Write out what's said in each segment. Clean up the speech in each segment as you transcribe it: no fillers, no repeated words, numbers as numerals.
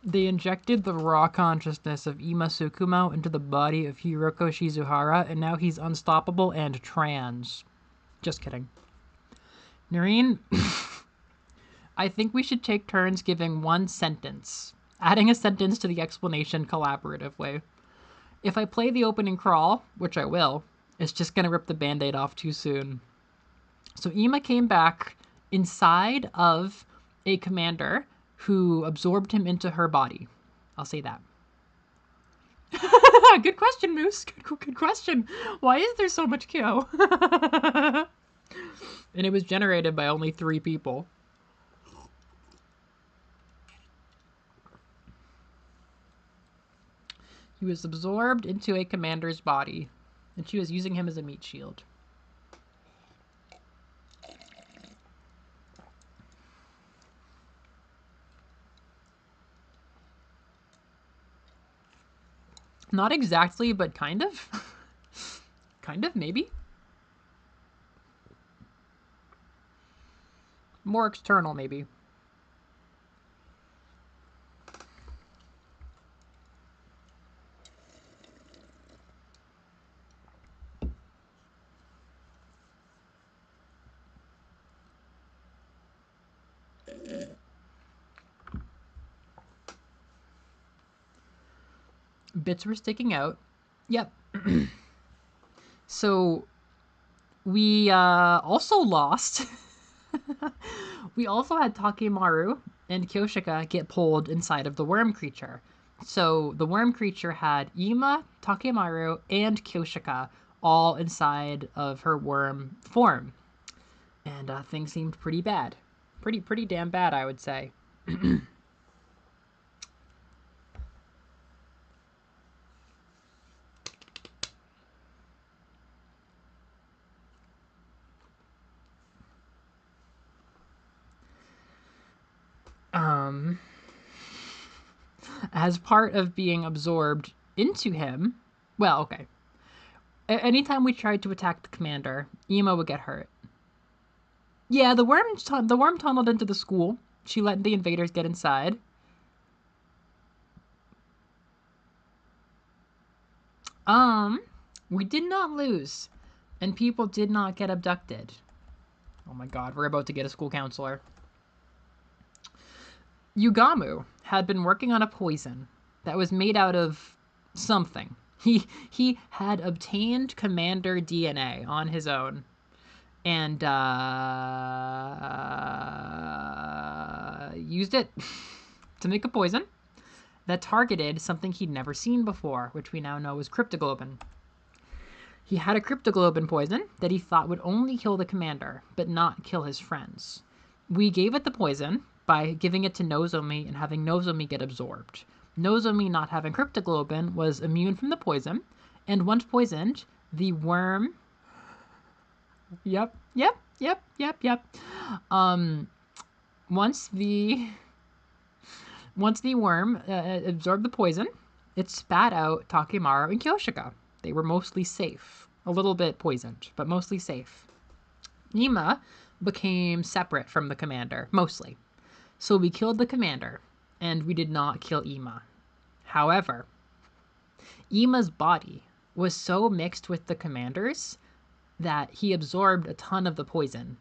They injected the raw consciousness of Ima Tsukumo into the body of Hiroko Shizuhara, and now he's unstoppable and trans. Just kidding. Noreen, I think we should take turns giving one sentence, adding a sentence to the explanation collaboratively. If I play the opening crawl, which I will, it's just going to rip the Band-Aid off too soon. So Ima came back inside of a commander who absorbed him into her body. I'll say that. Good question, Moose. Good question. Why is there so much Kyo? And it was generated by only 3 people. He was absorbed into a commander's body, and she was using him as a meat shield. Not exactly, but kind of. Kind of, maybe. More external, maybe. Bits were sticking out. Yep. So we also lost. We also had Takemaru and Kyoshika get pulled inside of the worm creature. So the worm creature had Ima, Takemaru, and Kyoshika all inside of her worm form. And things seemed pretty bad. Pretty damn bad, I would say. As part of being absorbed into him, well, okay. Anytime we tried to attack the commander, Ima would get hurt. Yeah, the worm tunneled into the school. She let the invaders get inside. We did not lose, and people did not get abducted. Oh my god, we're about to get a school counselor. Yugamu had been working on a poison that was made out of something. He had obtained commander DNA on his own and used it to make a poison that targeted something he'd never seen before, which we now know is cryptoglobin. He had a cryptoglobin poison that he thought would only kill the commander, but not kill his friends. We gave it the poison by giving it to Nozomi and having Nozomi get absorbed. Nozomi, not having cryptoglobin, was immune from the poison, and once poisoned, the worm... Yep. Once the worm absorbed the poison, it spat out Takemaru and Kyoshika. They were mostly safe. A little bit poisoned, but mostly safe. Ima became separate from the commander, mostly. So we killed the commander, and we did not kill Ima. However, Ima's body was so mixed with the commander's that he absorbed a ton of the poison,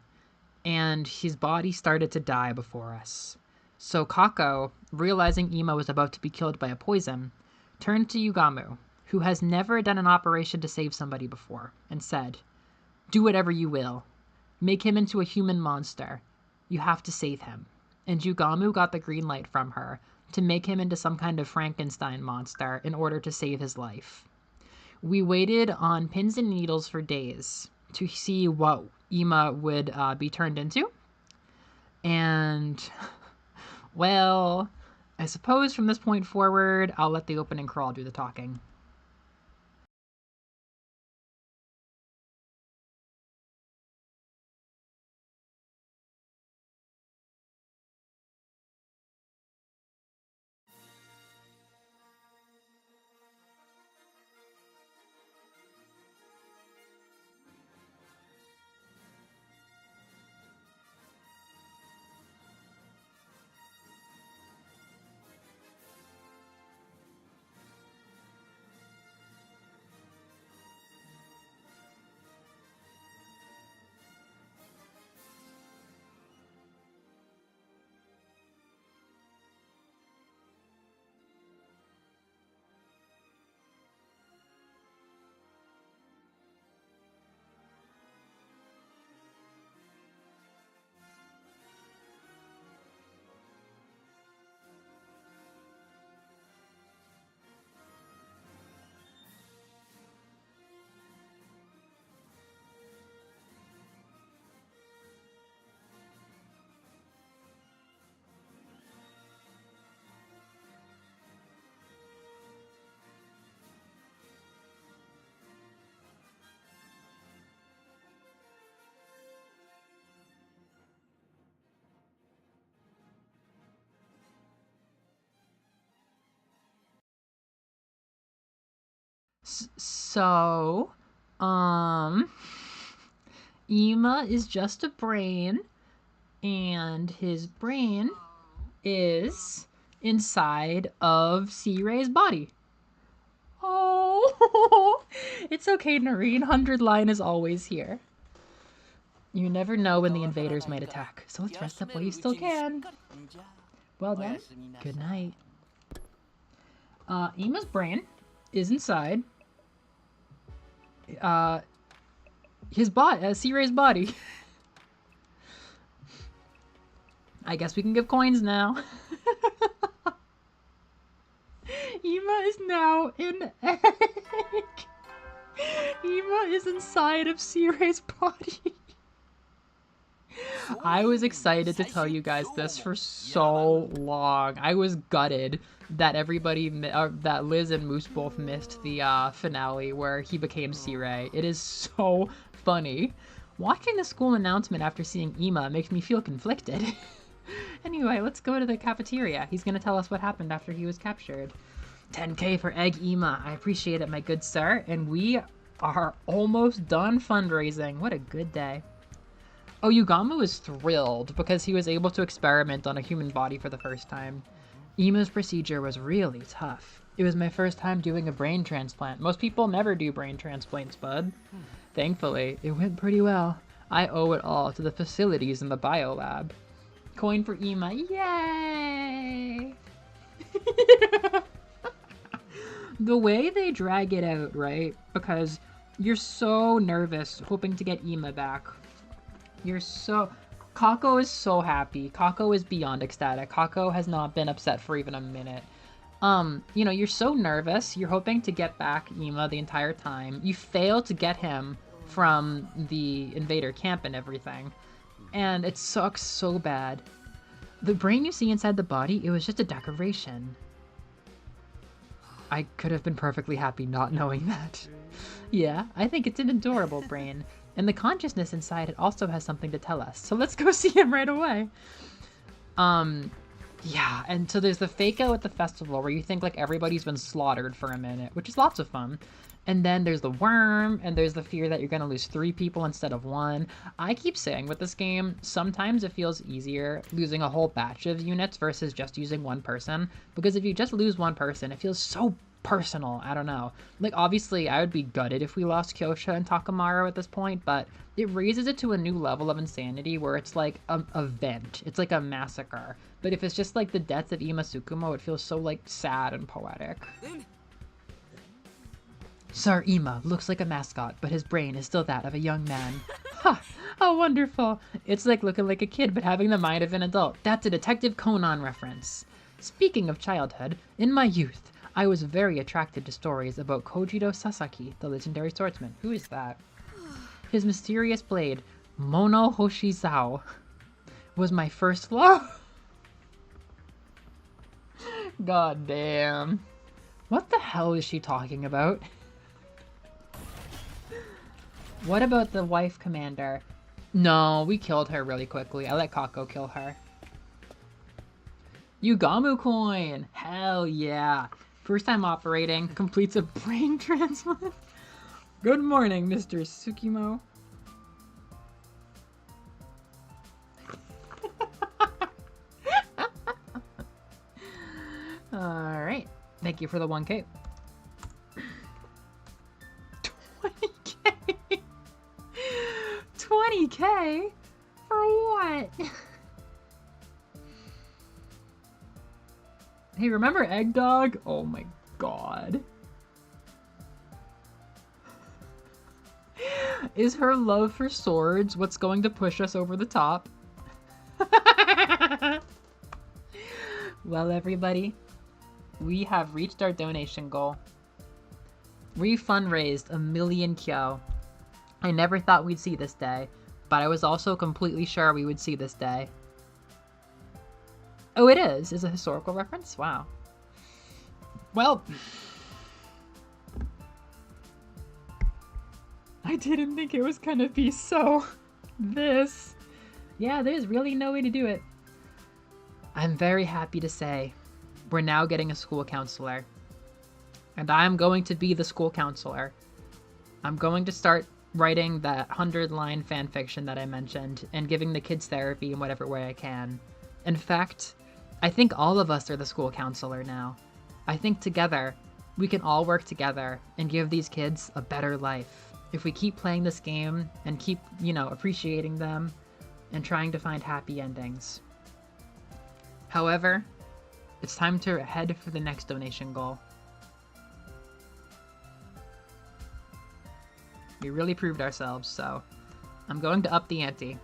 and his body started to die before us. So Kako, realizing Ima was about to be killed by a poison, turned to Yugamu, who has never done an operation to save somebody before, and said, "Do whatever you will. Make him into a human monster. You have to save him." And Yugamu got the green light from her to make him into some kind of Frankenstein monster in order to save his life. We waited on pins and needles for days to see what Ima would be turned into. And, well, I suppose from this point forward, I'll let the opening crawl do the talking. So, Ima is just a brain, and his brain is inside of C-Ray's body. Oh, it's okay, Noreen. 100 line is always here. You never know when the invaders might attack, so let's rest up while you still can. Well done. Good night. Ima's brain is inside C-Ray's body. I guess we can give coins now. Ima is now an egg. Ima is inside of C-Ray's body. I was excited to tell you guys this for so long. I was gutted that that Liz and Moose both missed the finale where he became C-Ray. It is so funny. Watching the school announcement after seeing Ima makes me feel conflicted. Anyway, let's go to the cafeteria. He's gonna tell us what happened after he was captured. 10K for Egg Ima. I appreciate it, my good sir. And we are almost done fundraising. What a good day. Oh, Yugamu is thrilled because he was able to experiment on a human body for the first time. Ima's procedure was really tough. It was my first time doing a brain transplant. Most people never do brain transplants, bud. Thankfully, it went pretty well. I owe it all to the facilities in the biolab. Coin for Ima. Yay! The way they drag it out, right? Because you're so nervous hoping to get Ima back. Kako is so happy. Kako is beyond ecstatic. Kako has not been upset for even a minute. You know, you're so nervous. You're hoping to get back Ima the entire time. You fail to get him from the invader camp and everything. And it sucks so bad. The brain you see inside the body, it was just a decoration. I could have been perfectly happy not knowing that. Yeah, I think it's an adorable brain. And the consciousness inside it also has something to tell us. So let's go see him right away. Yeah, and so there's the fake out at the festival where you think like everybody's been slaughtered for a minute, which is lots of fun. And then there's the worm, and there's the fear that you're gonna lose 3 people instead of 1. I keep saying with this game, sometimes it feels easier losing a whole batch of units versus just using 1 person. Because if you just lose 1 person, it feels so personal. I don't know. Like, obviously, I would be gutted if we lost Kyosha and Takamaru at this point, but it raises it to a new level of insanity where it's like an event. It's like a massacre. But if it's just like the deaths of Ima Tsukumo, it feels so like sad and poetic. Sir Ima looks like a mascot, but his brain is still that of a young man. Ha! How wonderful! It's like looking like a kid, but having the mind of an adult. That's a Detective Conan reference. Speaking of childhood, in my youth, I was very attracted to stories about Kojiro Sasaki, the legendary swordsman. Who is that? His mysterious blade, Mono Hoshizao, was my first love. God damn. What the hell is she talking about? What about the wife commander? No, we killed her really quickly. I let Kako kill her. Yugamu coin! Hell yeah. First time operating, completes a brain transplant. Good morning, Mr. Tsukimo. Alright. Thank you for the 1K. 20K? 20K? For what? Hey, remember Egg Dog? Oh my god. Is her love for swords what's going to push us over the top? Well, everybody, we have reached our donation goal. We fundraised 1,000,000 kyo. I never thought we'd see this day, but I was also completely sure we would see this day. Oh, it is? Is a historical reference? Wow. Well, I didn't think it was gonna be so this. Yeah, there's really no way to do it. I'm very happy to say we're now getting a school counselor. And I'm going to be the school counselor. I'm going to start writing that 100-line fan fiction that I mentioned and giving the kids therapy in whatever way I can. In fact, I think all of us are the school counselor now. I think together, we can all work together and give these kids a better life. If we keep playing this game and keep, appreciating them and trying to find happy endings. However, it's time to head for the next donation goal. We really proved ourselves, so I'm going to up the ante.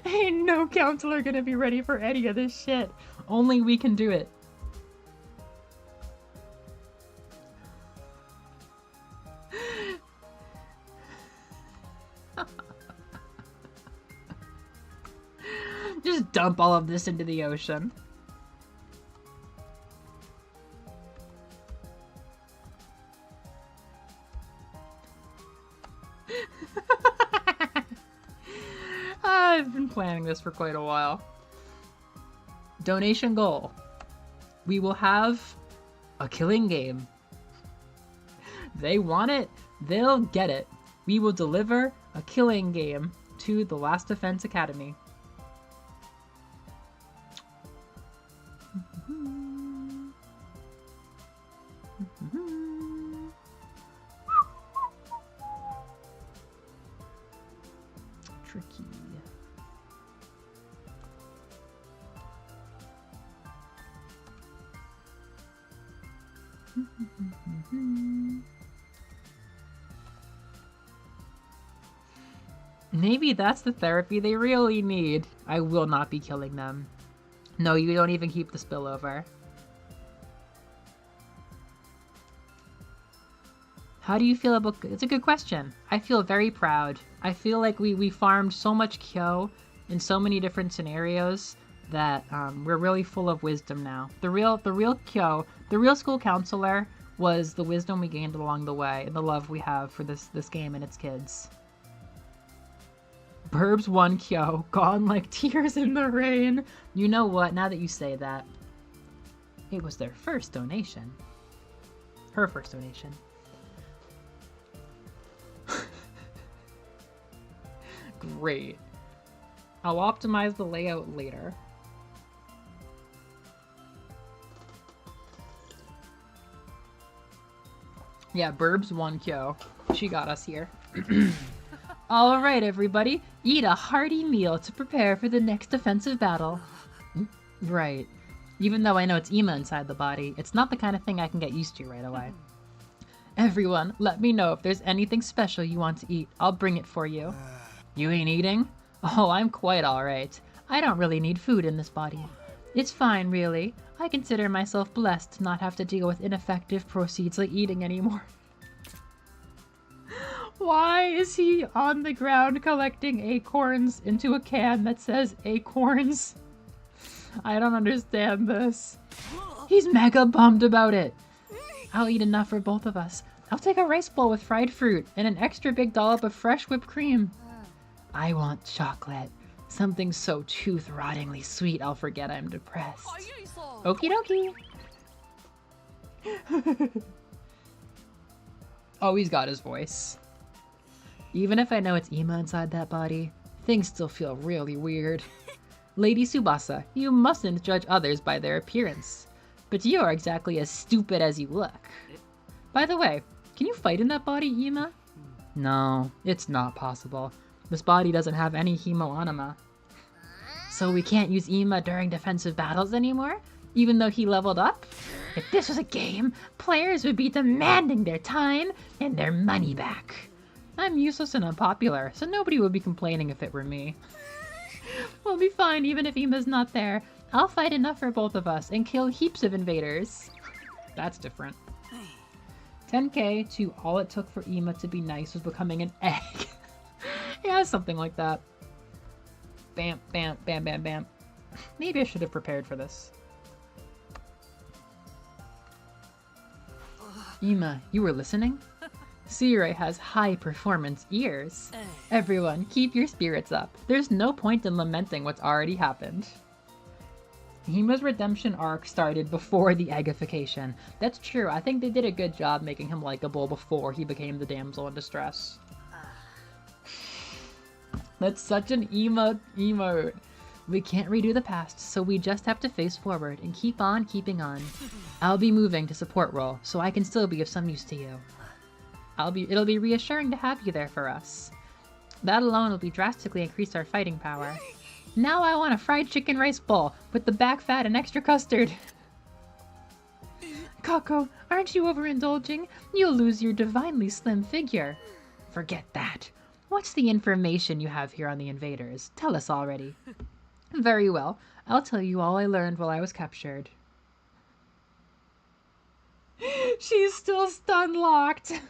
Ain't no counselor gonna be ready for any of this shit. Only we can do it. Just dump all of this into the ocean. I've been planning this for quite a while. Donation goal. We will have a killing game. They want it, they'll get it. We will deliver a killing game to the Last Defense Academy. Tricky. Maybe that's the therapy they really need. I will not be killing them. No, you don't even keep the spillover. How do you feel about... It's a good question. I feel very proud. I feel like we farmed so much Kyo in so many different scenarios that we're really full of wisdom now. The real Kyo, the real school counselor was the wisdom we gained along the way and the love we have for this game and its kids. Burbs 1 Kyo, gone like tears in the rain. You know what? Now that you say that, It was their first donation. Her first donation. Great. I'll optimize the layout later. Yeah, Burbs won Kyo. She got us here. Alright, everybody. Eat a hearty meal to prepare for the next defensive battle. Right. Even though I know it's Ima inside the body, it's not the kind of thing I can get used to right away. Everyone, let me know if there's anything special you want to eat. I'll bring it for you. You ain't eating? Oh, I'm quite alright. I don't really need food in this body. It's fine, really. I consider myself blessed to not have to deal with ineffective proceeds like eating anymore. Why is he on the ground collecting acorns into a can that says acorns? I don't understand this. He's mega bummed about it. I'll eat enough for both of us. I'll take a rice bowl with fried fruit and an extra big dollop of fresh whipped cream. I want chocolate. Something so tooth-rottingly sweet I'll forget I'm depressed. Okie dokie. Oh, he's got his voice. Even if I know it's Ima inside that body, things still feel really weird. Lady Tsubasa, you mustn't judge others by their appearance. But you are exactly as stupid as you look. By the way, can you fight in that body, Ima? No, it's not possible. This body doesn't have any hemoanima. So we can't use Ima during defensive battles anymore? Even though he leveled up? If this was a game, players would be demanding their time and their money back. I'm useless and unpopular, so nobody would be complaining if it were me. We'll be fine even if Ima's not there. I'll fight enough for both of us and kill heaps of invaders. That's different. 10k to all it took for Ima to be nice was becoming an egg. Yeah, something like that. Bam, bam, bam, bam, bam. Maybe I should have prepared for this. Ima, you were listening? Seirei has high-performance ears. Everyone, keep your spirits up. There's no point in lamenting what's already happened. Ima's redemption arc started before the eggification. That's true. I think they did a good job making him likable before he became the damsel in distress. That's such an Ima emote. We can't redo the past, so we just have to face forward and keep on keeping on. I'll be moving to support role, so I can still be of some use to you. It'll be reassuring to have you there for us. That alone will be drastically increase our fighting power. Now I want a fried chicken rice bowl with the back fat and extra custard. Kako, aren't you overindulging? You'll lose your divinely slim figure. Forget that. What's the information you have here on the invaders? Tell us already. Very well. I'll tell you all I learned while I was captured. She's still stun-locked.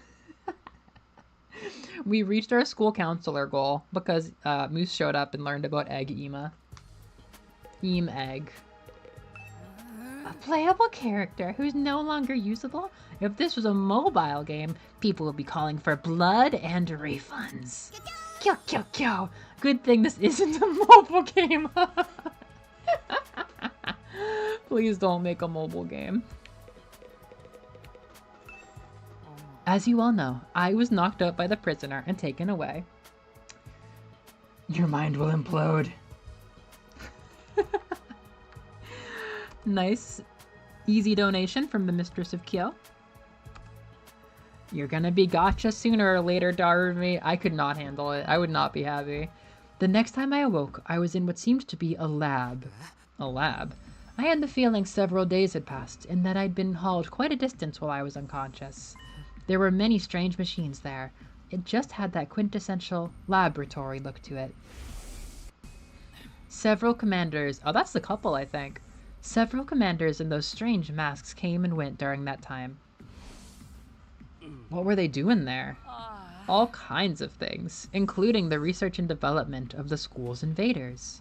We reached our school counselor goal because Moose showed up and learned about Egg Ima. Egg. A playable character who's no longer usable? If this was a mobile game, people would be calling for blood and refunds. Kyo kyo kyo! Good thing this isn't a mobile game. Please don't make a mobile game. As you all know, I was knocked out by the prisoner and taken away. Your mind will implode. Nice, easy donation from the Mistress of Kyo. You're gonna be gotcha sooner or later, Darumi. I could not handle it. I would not be happy. The next time I awoke, I was in what seemed to be a lab. A lab? I had the feeling several days had passed, and that I'd been hauled quite a distance while I was unconscious. There were many strange machines there. It just had that quintessential laboratory look to it. Several commanders... Oh, that's the couple, I think. Several commanders in those strange masks came and went during that time. What were they doing there? All kinds of things, including the research and development of the school's invaders.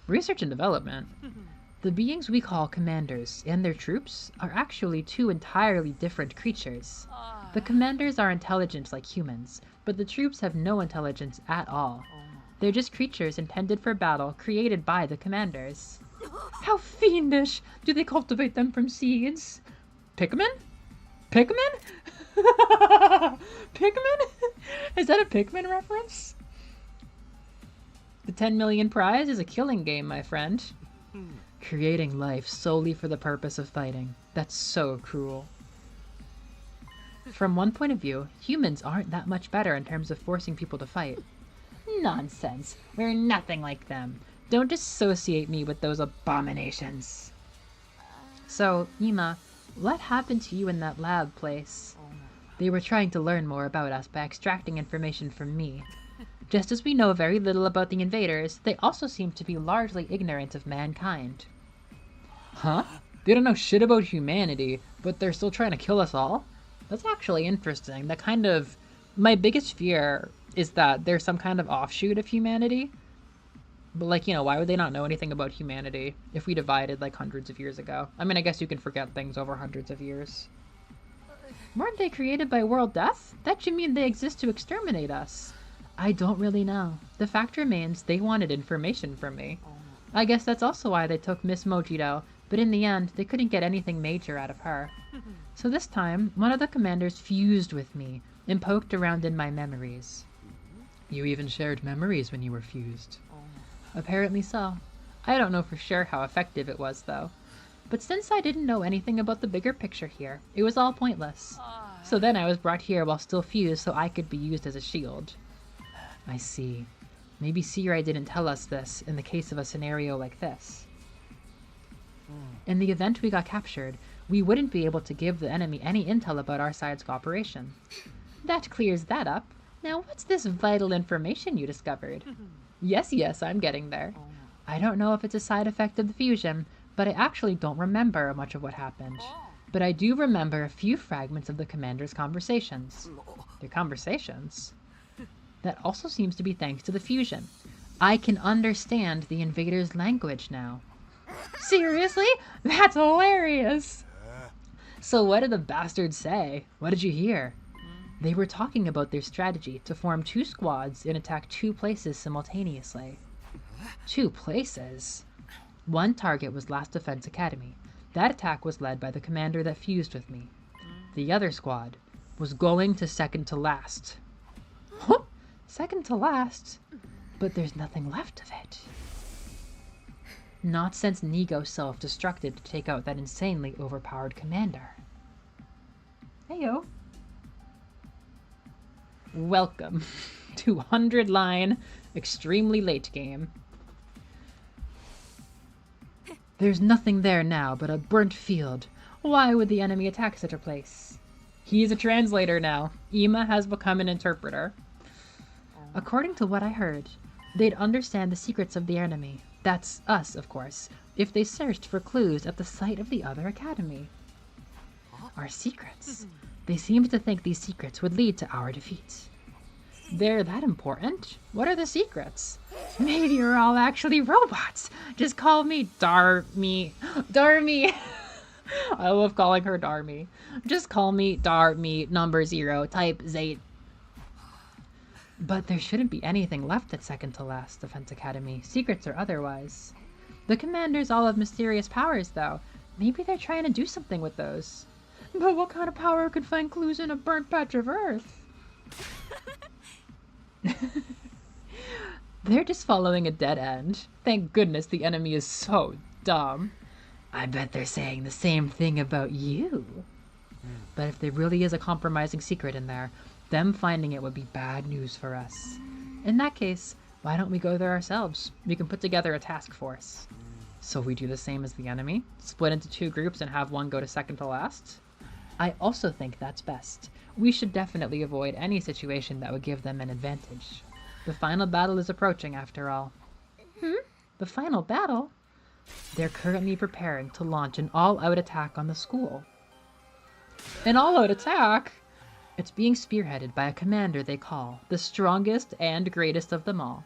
Research and development? The beings we call commanders and their troops are actually two entirely different creatures. The commanders are intelligent like humans, but the troops have no intelligence at all. They're just creatures intended for battle created by the commanders. How fiendish! Do they cultivate them from seeds? Pikmin? Pikmin? Pikmin? Is that a Pikmin reference? The 10 million prize is a killing game, my friend. Creating life solely for the purpose of fighting. That's so cruel. From one point of view, humans aren't that much better in terms of forcing people to fight. Nonsense. We're nothing like them. Don't associate me with those abominations. So, Ima, what happened to you in that lab place? They were trying to learn more about us by extracting information from me. Just as we know very little about the invaders, they also seem to be largely ignorant of mankind. Huh? They don't know shit about humanity, but they're still trying to kill us all? That's actually interesting. That kind of... My biggest fear is that there's some kind of offshoot of humanity. But, like, you know, why would they not know anything about humanity if we divided, like, hundreds of years ago? I mean, I guess you can forget things over hundreds of years. Weren't they created by world death? That should mean they exist to exterminate us. I don't really know. The fact remains they wanted information from me. I guess that's also why they took Miss Mojito, but in the end, they couldn't get anything major out of her. So this time, one of the commanders fused with me and poked around in my memories. You even shared memories when you were fused. Apparently so. I don't know for sure how effective it was, though. But since I didn't know anything about the bigger picture here, it was all pointless. So then I was brought here while still fused so I could be used as a shield. I see. Maybe Searai didn't tell us this in the case of a scenario like this. In the event we got captured, we wouldn't be able to give the enemy any intel about our side's cooperation. That clears that up. Now what's this vital information you discovered? Yes, I'm getting there. I don't know if it's a side effect of the fusion, but I actually don't remember much of what happened. But I do remember a few fragments of the commander's conversations. Their conversations? That also seems to be thanks to the fusion. I can understand the invaders' language now. Seriously? That's hilarious! So what did the bastards say? What did you hear? They were talking about their strategy to form 2 squads and attack 2 places simultaneously. 2 places? One target was Last Defense Academy. That attack was led by the commander that fused with me. The other squad was going to second to last. Huh? Second to last? But there's nothing left of it. Not since Nigo self-destructed to take out that insanely overpowered commander. Heyo. Welcome to 100-line, extremely late game. There's nothing there now but a burnt field. Why would the enemy attack such a place? He's a translator now. Ima has become an interpreter. According to what I heard, they'd understand the secrets of the enemy. That's us, of course, if they searched for clues at the site of the other academy. Our secrets? They seemed to think these secrets would lead to our defeat. They're that important? What are the secrets? Maybe you're all actually robots. Just call me Darmy. Darmy! I love calling her Darmy. Just call me Darmy number 0, type Z. But there shouldn't be anything left at second to last Defense Academy, secrets or otherwise. The commanders all have mysterious powers, though. Maybe they're trying to do something with those. But what kind of power could find clues in a burnt patch of earth? They're just following a dead end. Thank goodness the enemy is so dumb. I bet they're saying the same thing about you. But if there really is a compromising secret in there, them finding it would be bad news for us. In that case, why don't we go there ourselves? We can put together a task force. So we do the same as the enemy? Split into 2 groups and have one go to second to last? I also think that's best. We should definitely avoid any situation that would give them an advantage. The final battle is approaching, after all. The final battle? They're currently preparing to launch an all-out attack on the school. An all-out attack? It's being spearheaded by a commander they call the strongest and greatest of them all.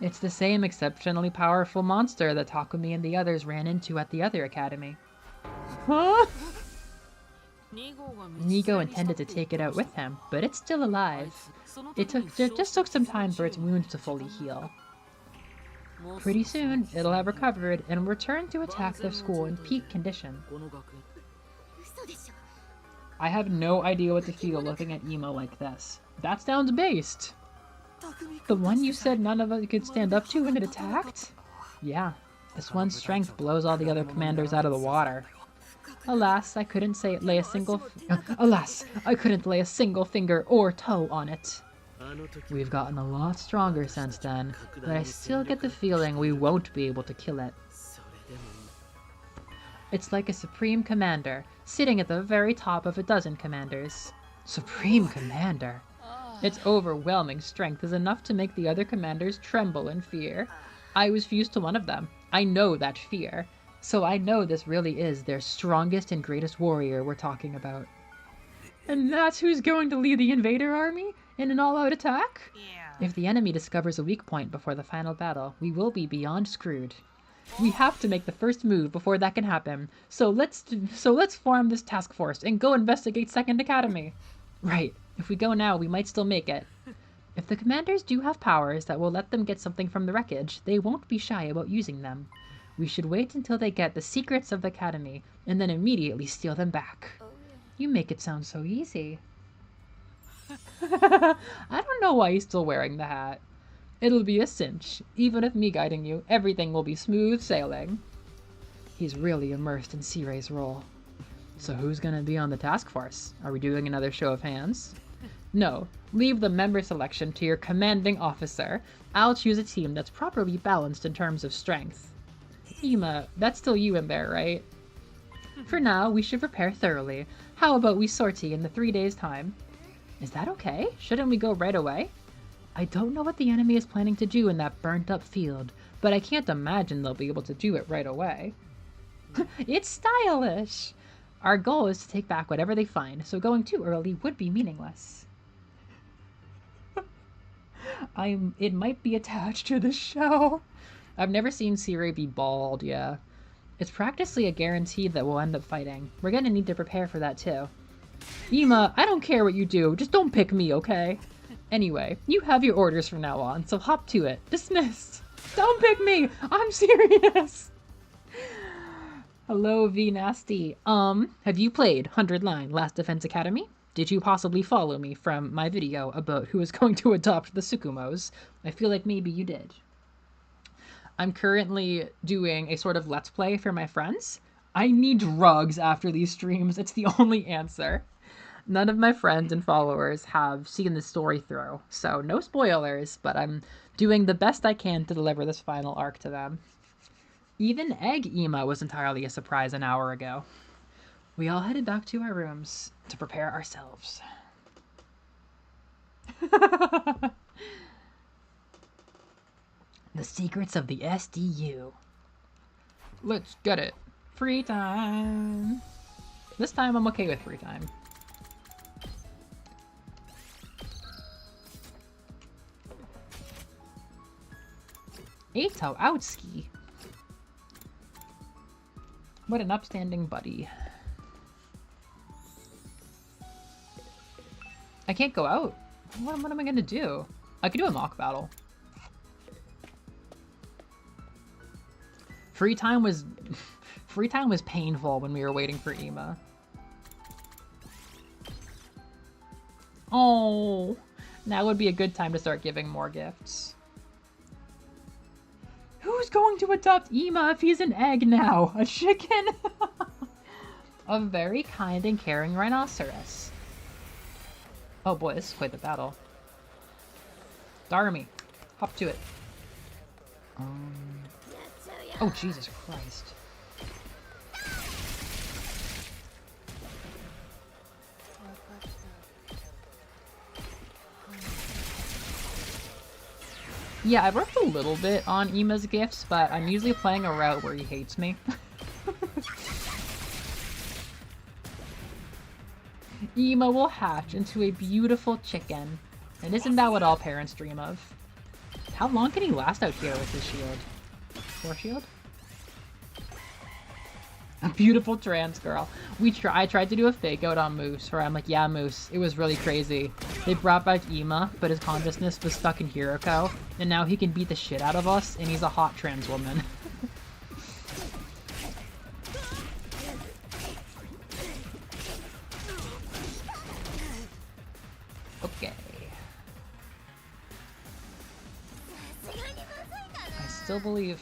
It's the same exceptionally powerful monster that Takumi and the others ran into at the other academy. Huh? Nigo intended to take it out with him, but it's still alive. It just took some time for its wounds to fully heal. Pretty soon, it'll have recovered and return to attack their school in peak condition. I have no idea what to feel looking at Ema like this. That sounds based. The one you said none of us could stand up to when it attacked? Yeah, this one's strength blows all the other commanders out of the water. Alas, I couldn't lay a single finger or toe on it. We've gotten a lot stronger since then, but I still get the feeling we won't be able to kill it. It's like a Supreme Commander, sitting at the very top of a dozen commanders. Supreme Commander? Its overwhelming strength is enough to make the other commanders tremble in fear. I was fused to one of them. I know that fear. So I know this really is their strongest and greatest warrior we're talking about. And that's who's going to lead the invader army in an all-out attack? Yeah. If the enemy discovers a weak point before the final battle, we will be beyond screwed. We have to make the first move before that can happen. So let's form this task force and go investigate Second Academy. Right. If we go now, we might still make it. If the commanders do have powers that will let them get something from the wreckage, they won't be shy about using them. We should wait until they get the secrets of the Academy, and then immediately steal them back. You make it sound so easy. I don't know why he's still wearing the hat. It'll be a cinch. Even with me guiding you, everything will be smooth sailing. He's really immersed in C-Ray's role. So who's gonna be on the task force? Are we doing another show of hands? No, leave the member selection to your commanding officer. I'll choose a team that's properly balanced in terms of strength. Ema, that's still you in there, right? For now, we should prepare thoroughly. How about we sortie in the 3 days' time? Is that okay? Shouldn't we go right away? I don't know what the enemy is planning to do in that burnt-up field, but I can't imagine they'll be able to do it right away. It's stylish! Our goal is to take back whatever they find, so going too early would be meaningless. It might be attached to the show. I've never seen C-Ray be bald, yeah. It's practically a guarantee that we'll end up fighting. We're gonna need to prepare for that too. Ema, I don't care what you do, just don't pick me, okay? Anyway, you have your orders from now on, so hop to it. Dismissed. Don't pick me! I'm serious! Hello, V Nasty. Have you played 100 Line Last Defense Academy? Did you possibly follow me from my video about who is going to adopt the Sukumos? I feel like maybe you did. I'm currently doing a sort of let's play for my friends. I need drugs after these streams. It's the only answer. None of my friends and followers have seen the story through, so no spoilers, but I'm doing the best I can to deliver this final arc to them. Even Egg Ema was entirely a surprise an hour ago. We all headed back to our rooms to prepare ourselves. The secrets of the SDU. Let's get it. Free time. This time I'm okay with free time. Eito Outski. What an upstanding buddy. I can't go out. What am I gonna do? I could do a mock battle. Free time was painful when we were waiting for Ema. Oh, now would be a good time to start giving more gifts. Who's going to adopt Ema if he's an egg now? A chicken? A very kind and caring rhinoceros. Oh boy, this is quite the battle. Darmy, hop to it. Oh, Jesus Christ. Yeah, I worked a little bit on Ema's gifts, but I'm usually playing a route where he hates me. Ema will hatch into a beautiful chicken. And isn't that what all parents dream of? How long can he last out here with his shield? Force shield? A beautiful trans girl. I tried to do a fake out on Moose, where I'm like, yeah, Moose, it was really crazy. They brought back Ima, but his consciousness was stuck in Hiroko, and now he can beat the shit out of us, and he's a hot trans woman. Okay. I still believe.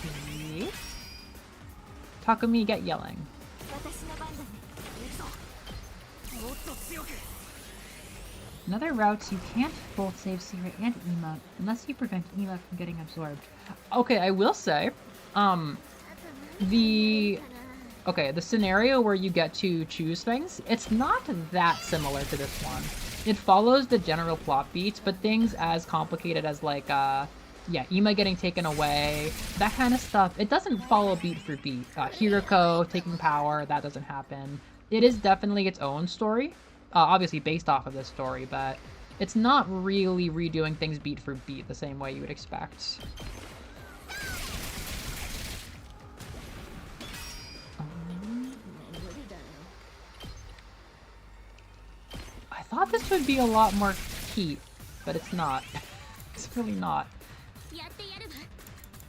Okay. Takumi, get yelling. In other routes, you can't both save Secret and Ima unless you prevent Ima from getting absorbed. Okay, I will say, the scenario where you get to choose things, it's not that similar to this one. It follows the general plot beats, but things as complicated as like, Ima getting taken away, that kind of stuff, it doesn't follow beat for beat. Hiroko taking power, that doesn't happen. It is definitely its own story. Obviously based off of this story, but it's not really redoing things beat for beat the same way you would expect. I thought this would be a lot more heat, but it's not. It's really not.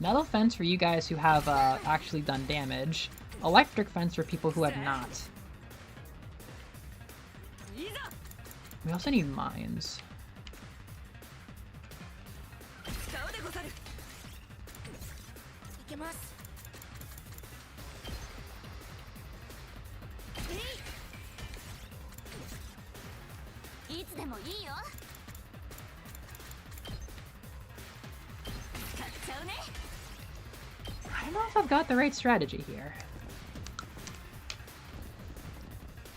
Metal fence for you guys who have actually done damage. Electric fence for people who have not. We also need mines. I don't know if I've got the right strategy here.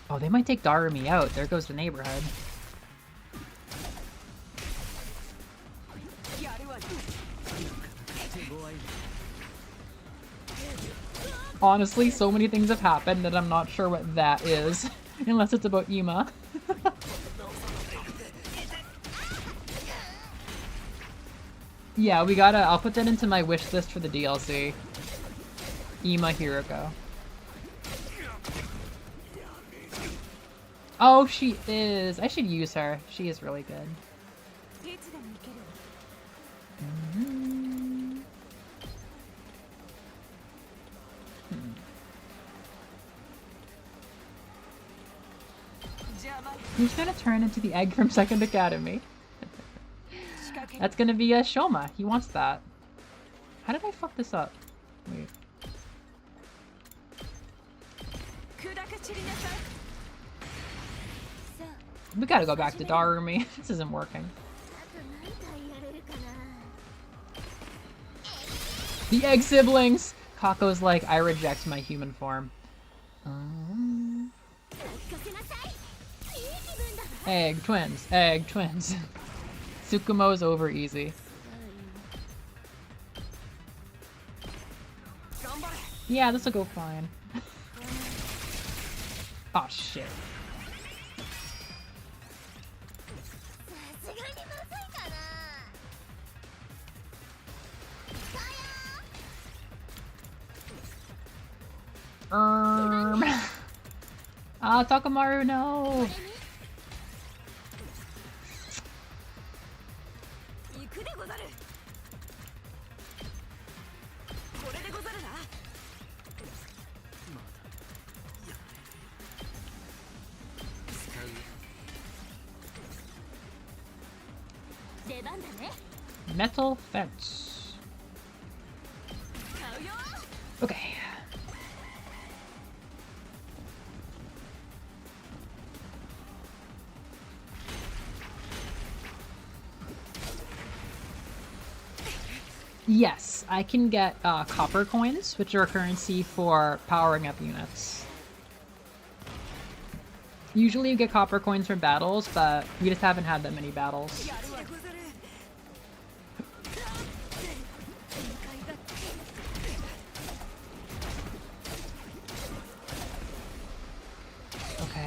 Oh, they might take Darumi out. There goes the neighborhood. Honestly, so many things have happened that I'm not sure what that is. Unless it's about Ima. Yeah, we gotta... I'll put that into my wish list for the DLC. Ima Hiroko. Oh, she is! I should use her. She is really good. Who's gonna turn into the egg from Second Academy? That's gonna be Shoma. He wants that. How did I fuck this up? Wait. We gotta go back to Darumi. This isn't working. The egg siblings! Kako's like, I reject my human form. Egg twins. Egg twins. Tsukumo's over easy. Yeah, this'll go fine. Oh shit. Ah, Takamaru, no! Metal fence. Okay. Yes, I can get copper coins, which are a currency for powering up units. Usually you get copper coins for battles, but we just haven't had that many battles.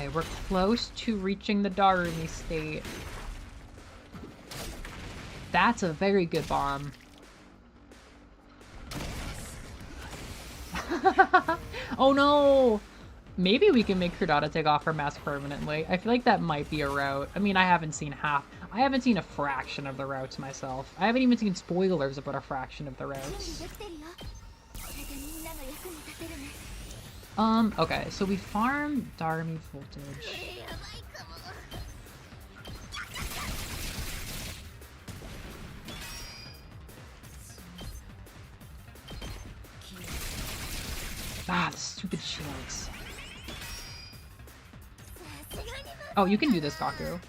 Okay, we're close to reaching the Darumi state. That's a very good bomb. Oh no! Maybe we can make Curdata take off her mask permanently. I feel like that might be a route. I mean, I haven't seen a fraction of the routes myself. I haven't even seen spoilers about a fraction of the routes. Okay, so we farm Darumi voltage. Ah, the stupid shields. Oh, you can do this, Kaku.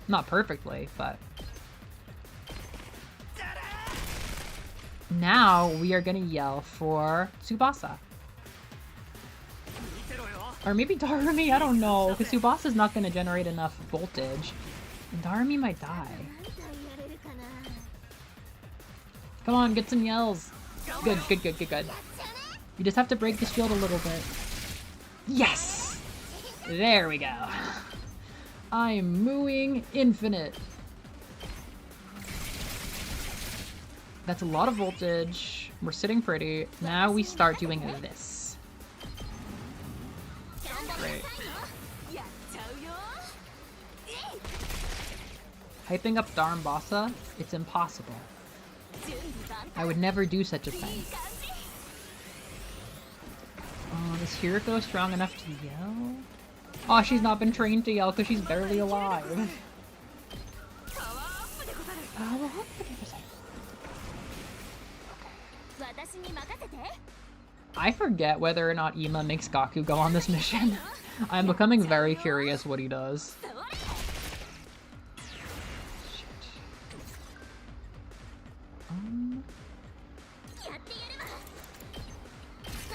Not perfectly, but... Now we are gonna yell for Tsubasa. Or maybe Darumi, I don't know, because Tsubasa's not gonna generate enough voltage. And Darumi might die. Come on, get some yells. Good, good, good, good, good. You just have to break the shield a little bit. Yes! There we go. I am mooing infinite. That's a lot of voltage. We're sitting pretty. Now we start doing this. Great. Hyping up Darmbasa? It's impossible. I would never do such a thing. Oh, is Hiriko strong enough to yell? Oh, she's not been trained to yell because she's barely alive. I forget whether or not Ima makes Gaku go on this mission. I'm becoming very curious what he does.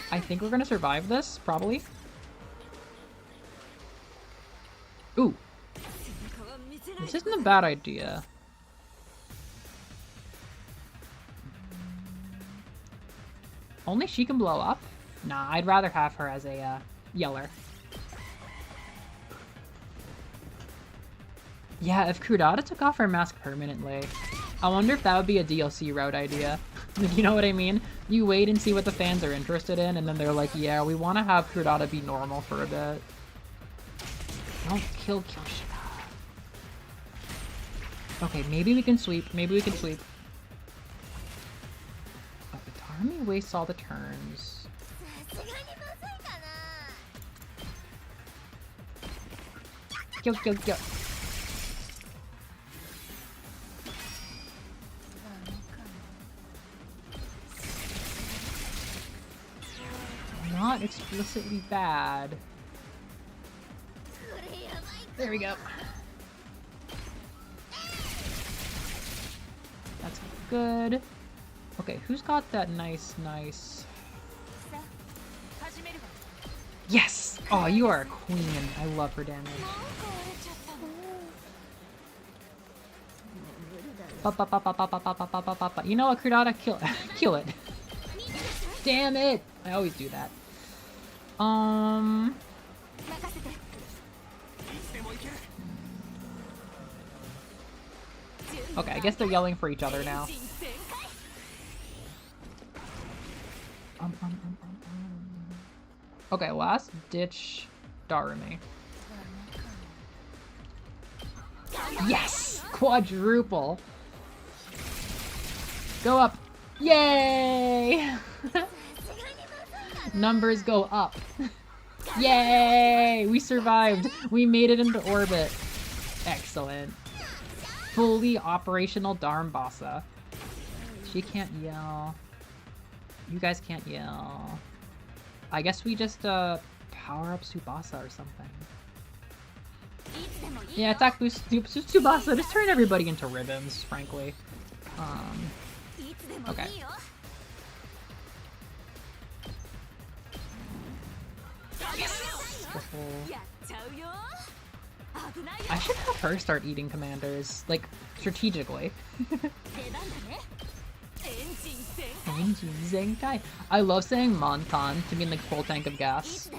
I think we're gonna survive this, probably. Ooh. This isn't a bad idea. Only she can blow up? Nah, I'd rather have her as a yeller. Yeah, if Curdata took off her mask permanently, I wonder if that would be a DLC route idea. You know what I mean? You wait and see what the fans are interested in, and then they're like, yeah, we want to have Curdata be normal for a bit. Don't kill Kyoshida. Okay, maybe we can sweep. Maybe we can sweep. But the Darumi wastes all the turns. Kill, kill, kill. Not explicitly bad. There we go. That's good. Okay, who's got that nice... Yes! Oh, you are a queen. I love her damage. You know what, Curdata? Kill it. Damn it! I always do that. Okay, I guess they're yelling for each other now. Okay, last ditch Darumi. Yes! Quadruple! Go up! Yay! Numbers go up. Yay! We survived! We made it into orbit. Excellent. Fully operational Darmbasa. She can't yell. You guys can't yell. I guess we just power up Tsubasa or something. Yeah, attack boost Tsubasa. Just turn everybody into ribbons, frankly. Okay. Yes! I should have her start eating commanders, like, strategically. I love saying Montan to mean like full tank of gas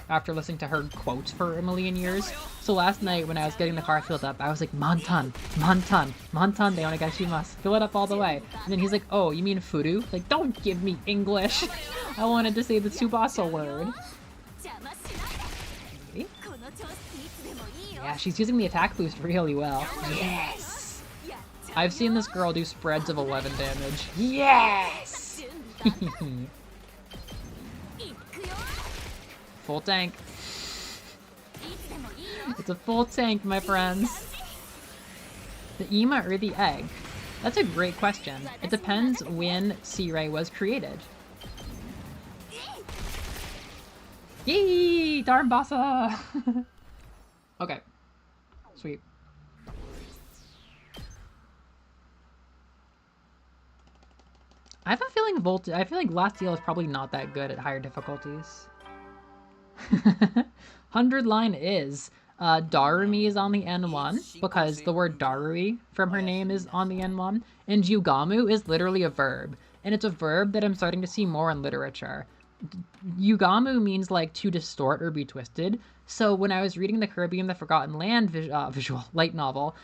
after listening to her quotes for a million years. So last night when I was getting the car filled up, I was like, Montan, Montan, Montan de onegaishimasu. Fill it up all the way. And then he's like, oh, you mean furu? Like, don't give me English. I wanted to say the Tsubasa word. Okay. Yeah, she's using the attack boost really well. Yes! I've seen this girl do spreads of 11 damage. Yes! Full tank. It's a full tank, my friends. The Ima or the egg? That's a great question. It depends when C-Ray was created. Yee! Darnbasa! Okay. Sweet. I have a feeling I feel like Glastiel is probably not that good at higher difficulties. 100 line is Darumi is on the N1 because the word Darui from her name is on the N1, and Yugamu is literally a verb, and it's a verb that I'm starting to see more in literature. Yugamu means like to distort or be twisted. So when I was reading the Kirby and the Forgotten Land visual light novel,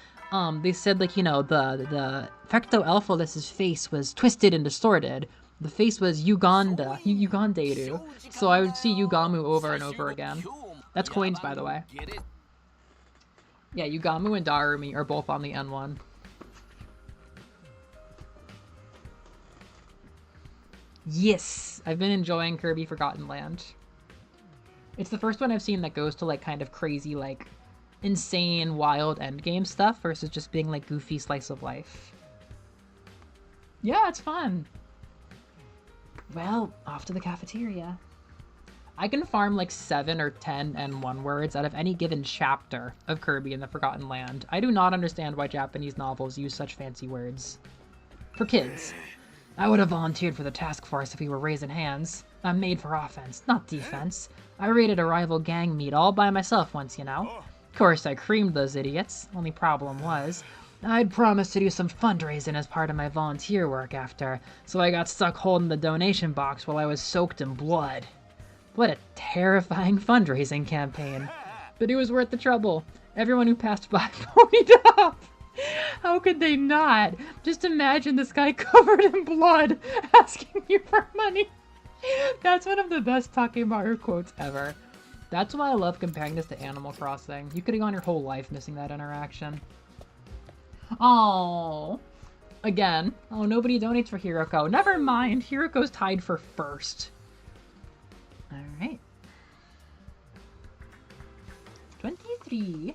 they said like, you know, the Fecto Elpholis's face was twisted and distorted. The face was Uganderu. So I would see Yugamu over and over again. That's coins, by the way. Yeah, Yugamu and Darumi are both on the N1. Yes! I've been enjoying Kirby Forgotten Land. It's the first one I've seen that goes to like kind of crazy, like insane, wild endgame stuff versus just being like goofy slice of life. Yeah, it's fun. Well, off to the cafeteria. I can farm like 7 or 10 N1 words out of any given chapter of Kirby in the Forgotten Land. I do not understand why Japanese novels use such fancy words. For kids. I would have volunteered for the task force if we were raising hands. I'm made for offense, not defense. I raided a rival gang meet all by myself once, you know. Of course, I creamed those idiots. Only problem was, I'd promised to do some fundraising as part of my volunteer work after, so I got stuck holding the donation box while I was soaked in blood. What a terrifying fundraising campaign. But it was worth the trouble. Everyone who passed by ponied up. How could they not? Just imagine this guy covered in blood asking you for money. That's one of the best Takemaru quotes ever. That's why I love comparing this to Animal Crossing. You could have gone your whole life missing that interaction. Oh, again. Oh, nobody donates for Hiroko. Never mind. Hiroko's tied for first. All right. 23.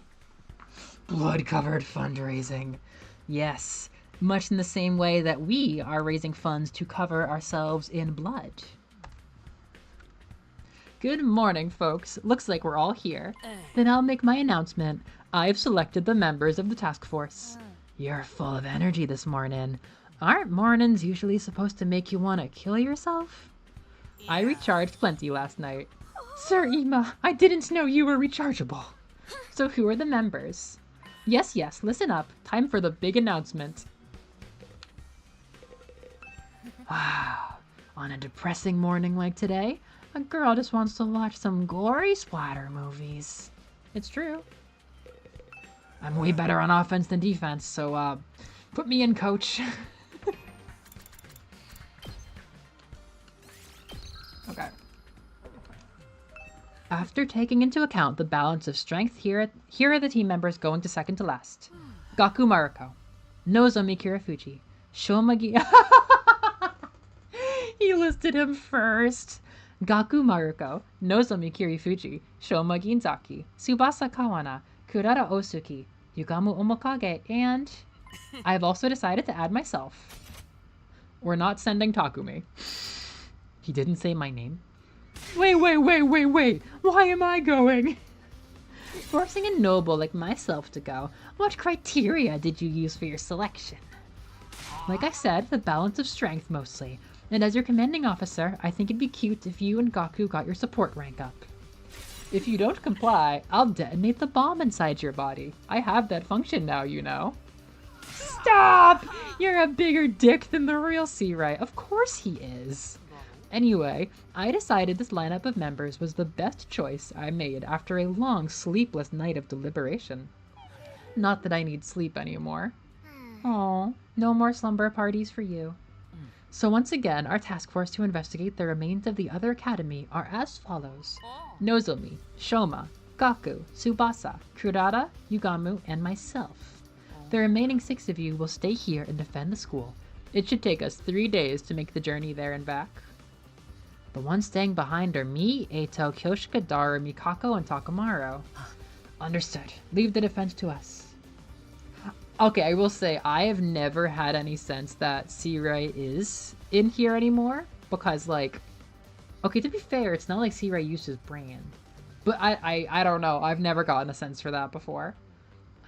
Blood-covered fundraising. Yes, much in the same way that we are raising funds to cover ourselves in blood. Good morning, folks. Looks like we're all here. Then I'll make my announcement. I've selected the members of the task force. You're full of energy this morning. Aren't mornings usually supposed to make you want to kill yourself? I recharged plenty last night. Sir Ima, I didn't know you were rechargeable. So who are the members? Yes, listen up. Time for the big announcement. Wow. On a depressing morning like today, a girl just wants to watch some gory splatter movies. It's true. I'm way better on offense than defense, so put me in, coach. Okay. After taking into account the balance of strength, here are the team members going to second to last. Gaku Maruko, Nozomi Kirafuji, Shomagi... He listed him first. Gaku Maruko, Nozomi Kirifuji, Shoma Ginzaki, Tsubasa Kawana, Kurara Osuki, Yugamu Omokage, and... I've also decided to add myself. We're not sending Takumi. He didn't say my name. Wait. Why am I going? Forcing a noble like myself to go. What criteria did you use for your selection? Like I said, the balance of strength mostly. And as your commanding officer, I think it'd be cute if you and Gaku got your support rank up. If you don't comply, I'll detonate the bomb inside your body. I have that function now, you know. Stop! You're a bigger dick than the real Searay. Of course he is. Anyway, I decided this lineup of members was the best choice I made after a long, sleepless night of deliberation. Not that I need sleep anymore. Oh, no more slumber parties for you. So once again, our task force to investigate the remains of the other academy are as follows. Nozomi, Shoma, Gaku, Tsubasa, Kurata, Yugamu, and myself. The remaining 6 of you will stay here and defend the school. It should take us 3 days to make the journey there and back. The ones staying behind are me, Eito, Kyoshika, Daru, Mikako, and Takamaro. Understood. Leave the defense to us. Okay, I will say, I have never had any sense that Searay is in here anymore. Because, like... Okay, to be fair, it's not like Searay used his brain. But I don't know. I've never gotten a sense for that before.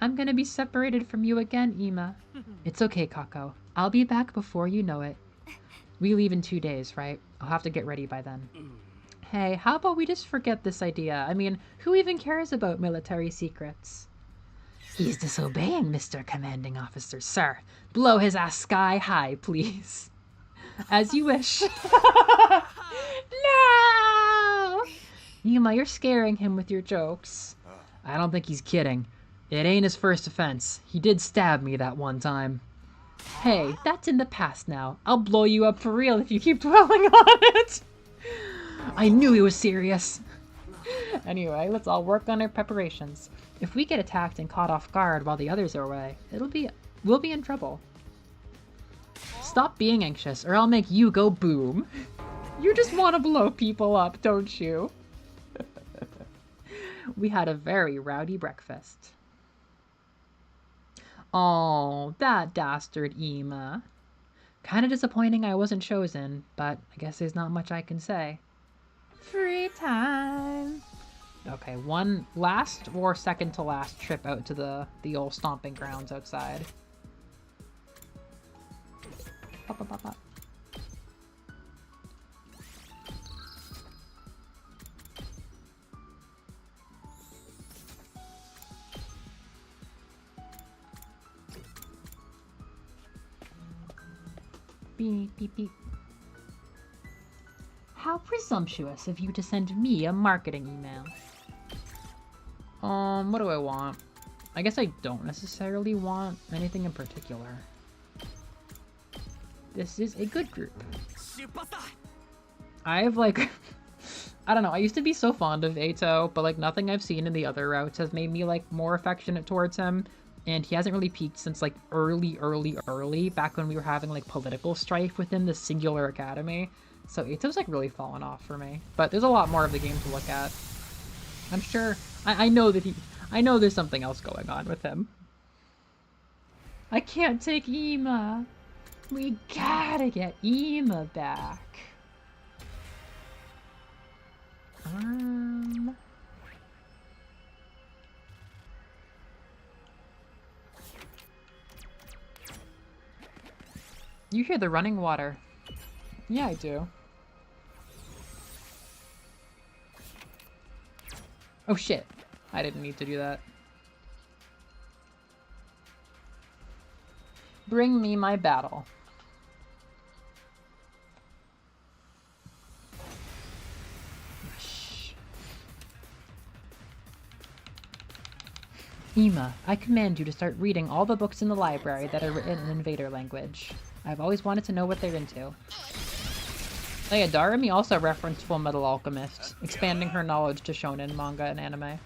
I'm gonna be separated from you again, Ima. It's okay, Kako. I'll be back before you know it. We leave in 2 days, right? I'll have to get ready by then. Hey, how about we just forget this idea? I mean, who even cares about military secrets? He's disobeying, Mr. Commanding Officer, sir. Blow his ass sky high, please. As you wish. No! Yuma, you're scaring him with your jokes. I don't think he's kidding. It ain't his first offense. He did stab me that one time. Hey, that's in the past now. I'll blow you up for real if you keep dwelling on it. I knew he was serious. Anyway, let's all work on our preparations. If we get attacked and caught off guard while the others are away, we'll be in trouble. Stop being anxious or I'll make you go boom. You just want to blow people up, don't you? We had a very rowdy breakfast. Oh, that dastard Ima. Kinda disappointing I wasn't chosen, but I guess there's not much I can say. Free time. Okay, one last or second to last trip out to the old stomping grounds outside. Pop, pop, pop, pop. Beep, beep, beep. How presumptuous of you to send me a marketing email. What do I want? I guess I don't necessarily want anything in particular. This is a good group. I've like... I don't know, I used to be so fond of Eito, but like nothing I've seen in the other routes has made me like more affectionate towards him. And he hasn't really peaked since like early, back when we were having like political strife within the singular academy. So Eito's like really fallen off for me. But there's a lot more of the game to look at. I'm sure, I know that I know there's something else going on with him. I can't take Ima. We gotta get Ima back. You hear the running water. Yeah, I do. Oh shit. I didn't need to do that. Bring me my battle. Ima, I command you to start reading all the books in the library that are written in Invader language. I've always wanted to know what they're into. Oh yeah, Darumi also referenced Full Metal Alchemist, expanding her knowledge to shonen manga and anime.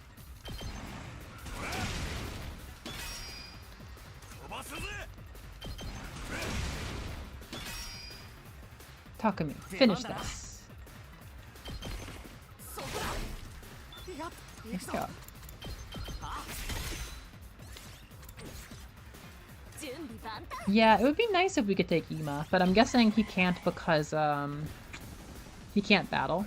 Takumi, finish this. Nice job. Yeah, it would be nice if we could take Ima, but I'm guessing he can't because, he can't battle.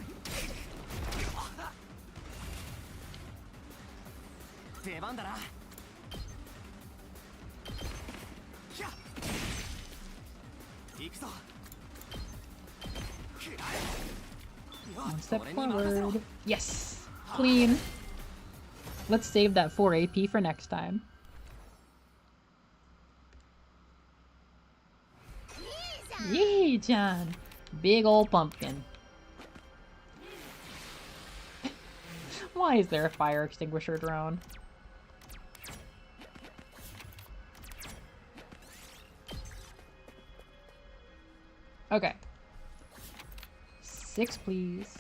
One step forward. Yes! Clean! Let's save that 4 AP for next time. Yee, John. Big old pumpkin. Why is there a fire extinguisher drone? Okay. 6, please.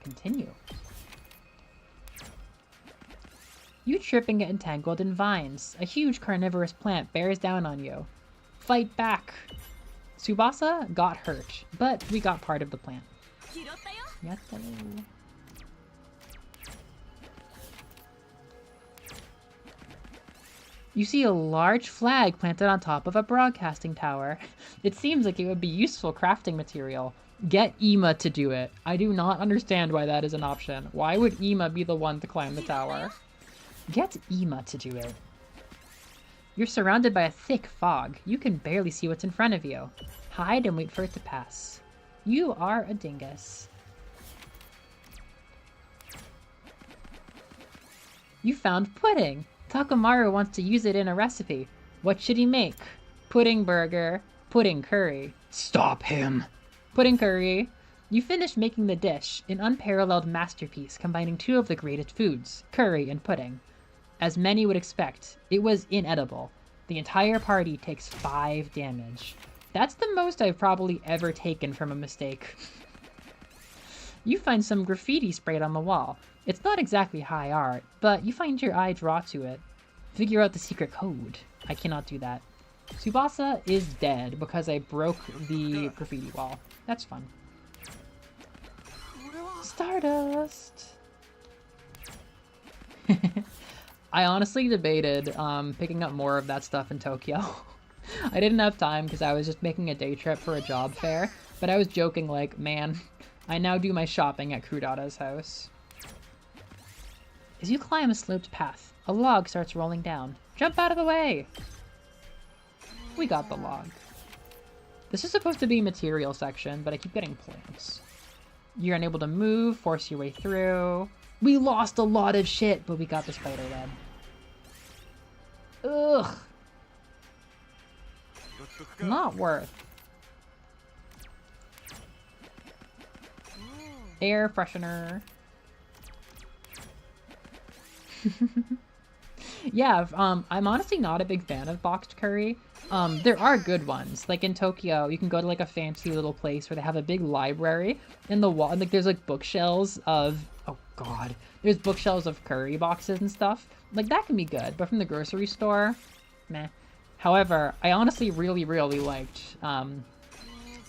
Continue. You trip and get entangled in vines. A huge carnivorous plant bears down on you. Fight back. Tsubasa got hurt, but we got part of the plant. Yatta. You see a large flag planted on top of a broadcasting tower. It seems like it would be useful crafting material. Get Ima to do it. I do not understand why that is an option. Why would Ima be the one to climb the tower? Get Ima to do it. You're surrounded by a thick fog. You can barely see what's in front of you. Hide and wait for it to pass. You are a dingus. You found pudding. Takamaru wants to use it in a recipe. What should he make? Pudding burger. Pudding curry. Stop him! Pudding curry. You finish making the dish, an unparalleled masterpiece combining two of the greatest foods, curry and pudding. As many would expect, it was inedible. The entire party takes 5 damage. That's the most I've probably ever taken from a mistake. You find some graffiti sprayed on the wall. It's not exactly high art, but you find your eye draw to it. Figure out the secret code. I cannot do that. Tsubasa is dead because I broke the graffiti wall. That's fun. Stardust! I honestly debated picking up more of that stuff in Tokyo. I didn't have time because I was just making a day trip for a job fair, but I was joking like, man, I now do my shopping at Crudada's house. As you climb a sloped path, a log starts rolling down. Jump out of the way! We got the log. This is supposed to be material section, but I keep getting plants. You're unable to move, force your way through. We lost a lot of shit, but we got the spider web. Ugh. Not worth. Air freshener. Yeah, I'm honestly not a big fan of boxed curry. There are good ones. Like in Tokyo, you can go to like a fancy little place where they have a big library in the wall. Like there's like bookshelves of, oh god, there's bookshelves of curry boxes and stuff. Like that can be good, but from the grocery store, meh. However, I honestly really liked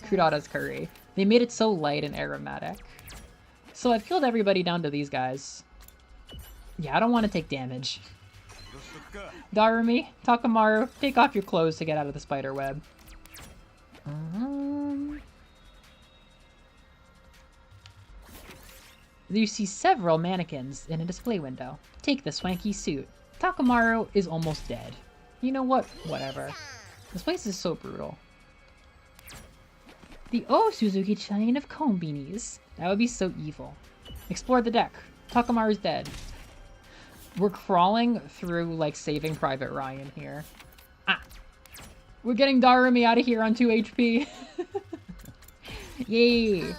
Crudada's curry. They made it so light and aromatic. So I've killed everybody down to these guys. Yeah, I don't want to take damage. Darumi, Takamaru, take off your clothes to get out of the spider web. You see several mannequins in a display window. Take the swanky suit. Takamaru is almost dead. You know what? Whatever. This place is so brutal. The O Suzuki chain of comb beanies. That would be so evil. Explore the deck. Takamaru's dead. We're crawling through, like, Saving Private Ryan here. Ah! We're getting Darumi out of here on 2 HP! Yay!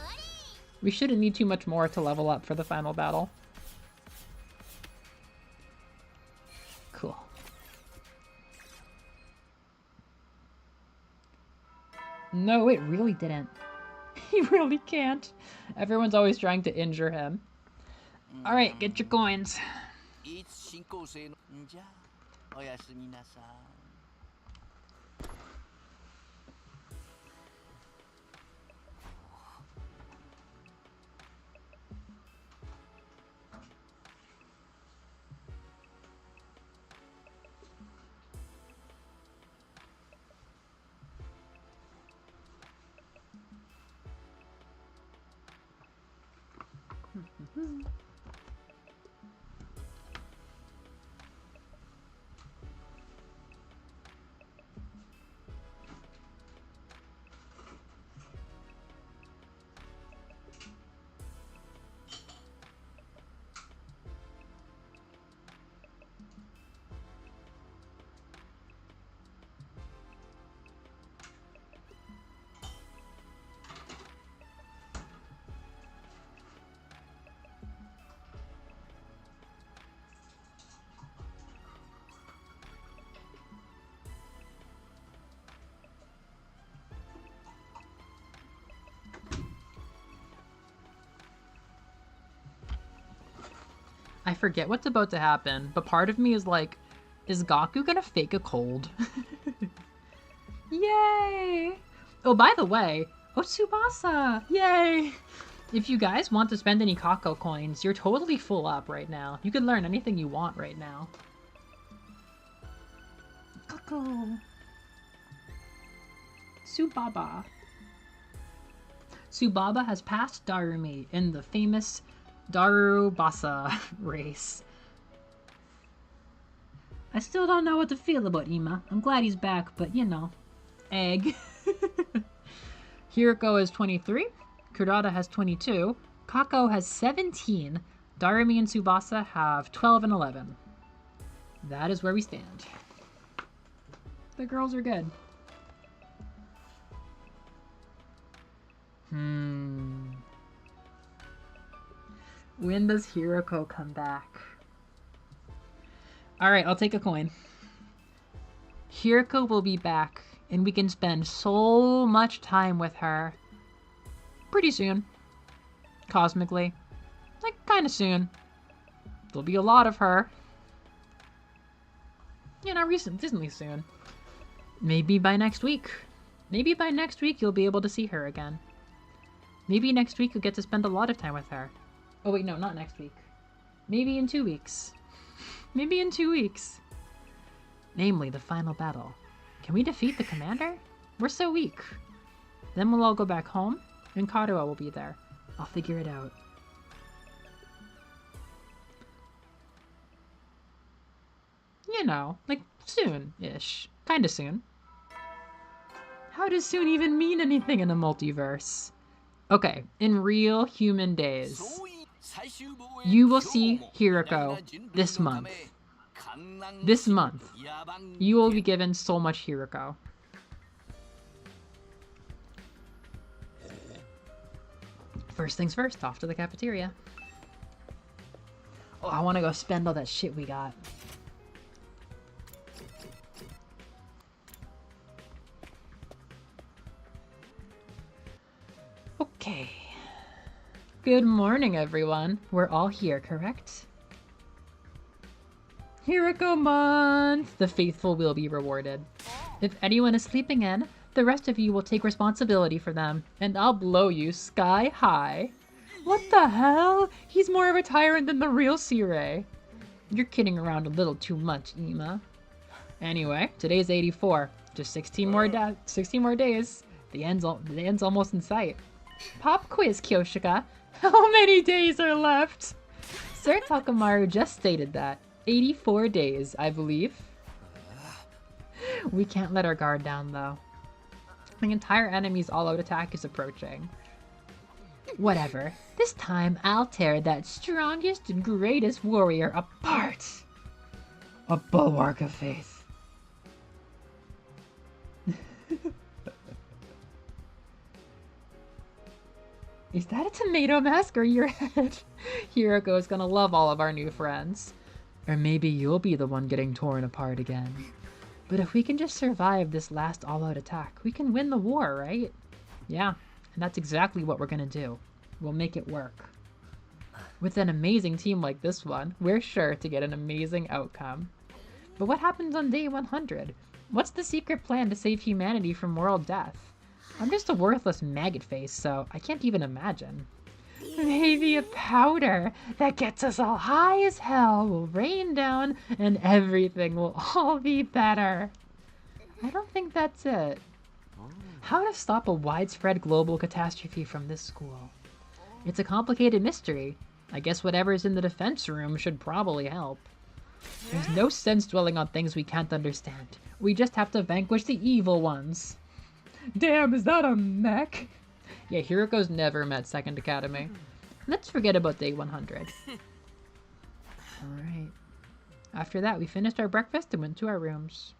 We shouldn't need too much more to level up for the final battle. Cool. No, it really didn't. He really can't. Everyone's always trying to injure him. Alright, get your coins. I forget what's about to happen, but part of me is like, is Gaku gonna fake a cold? Yay! Oh, by the way, Tsubasa! Yay! If you guys want to spend any Kako coins, you're totally full up right now. You can learn anything you want right now. Kako! Tsubaba. Tsubaba has passed Darumi in the famous Darubasa race. I still don't know what to feel about Ima. I'm glad he's back, but you know. Egg. Hiroko is 23. Kurata has 22. Kako has 17. Darumi and Tsubasa have 12 and 11. That is where we stand. The girls are good. When does Hiroko come back? Alright, I'll take a coin. Hiroko will be back, and we can spend so much time with her. Pretty soon. Cosmically. Like, kinda soon. There'll be a lot of her. You know, recently soon. Maybe by next week. Maybe by next week you'll be able to see her again. Maybe next week you'll get to spend a lot of time with her. Oh wait, no, not next week. Maybe in 2 weeks. Maybe in 2 weeks. Namely, the final battle. Can we defeat the commander? We're so weak. Then we'll all go back home, and Karuo will be there. I'll figure it out. You know, like soon-ish. Kinda soon. How does soon even mean anything in a multiverse? Okay, in real human days, you will see Hiroko this month. This month, you will be given so much Hiroko. First things first, off to the cafeteria. Oh, I want to go spend all that shit we got. Okay. Good morning, everyone. We're all here, correct? Hiroko month! The faithful will be rewarded. If anyone is sleeping in, the rest of you will take responsibility for them, and I'll blow you sky high. What the hell? He's more of a tyrant than the real Sirei. You're kidding around a little too much, Ima. Anyway, today's 84. Just 16 more days. The end's almost in sight. Pop quiz, Kyoshika. How many days are left? Sir Takamaru just stated that. 84 days, I believe. We can't let our guard down, though. The entire enemy's all-out attack is approaching. Whatever. This time, I'll tear that strongest and greatest warrior apart. A bulwark of faith. Is that a tomato mask or your head? Hiroko is gonna love all of our new friends. Or maybe you'll be the one getting torn apart again. But if we can just survive this last all-out attack, we can win the war, right? Yeah, and that's exactly what we're gonna do. We'll make it work. With an amazing team like this one, we're sure to get an amazing outcome. But what happens on day 100? What's the secret plan to save humanity from world death? I'm just a worthless maggot face, so I can't even imagine. Maybe a powder that gets us all high as hell will rain down and everything will all be better. I don't think that's it. How to stop a widespread global catastrophe from this school? It's a complicated mystery. I guess whatever's in the defense room should probably help. There's no sense dwelling on things we can't understand. We just have to vanquish the evil ones. Damn, is that a mech? Yeah, Hiroko's never met Second Academy. Let's forget about day 100. Alright. After that, we finished our breakfast and went to our rooms.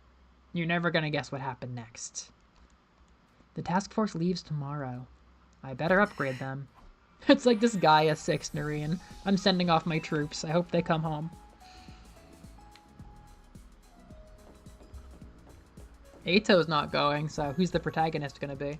You're never gonna guess what happened next. The task force leaves tomorrow. I better upgrade them. It's like this Gaia 6, Noreen. I'm sending off my troops. I hope they come home. Ato's not going, so who's the protagonist gonna be?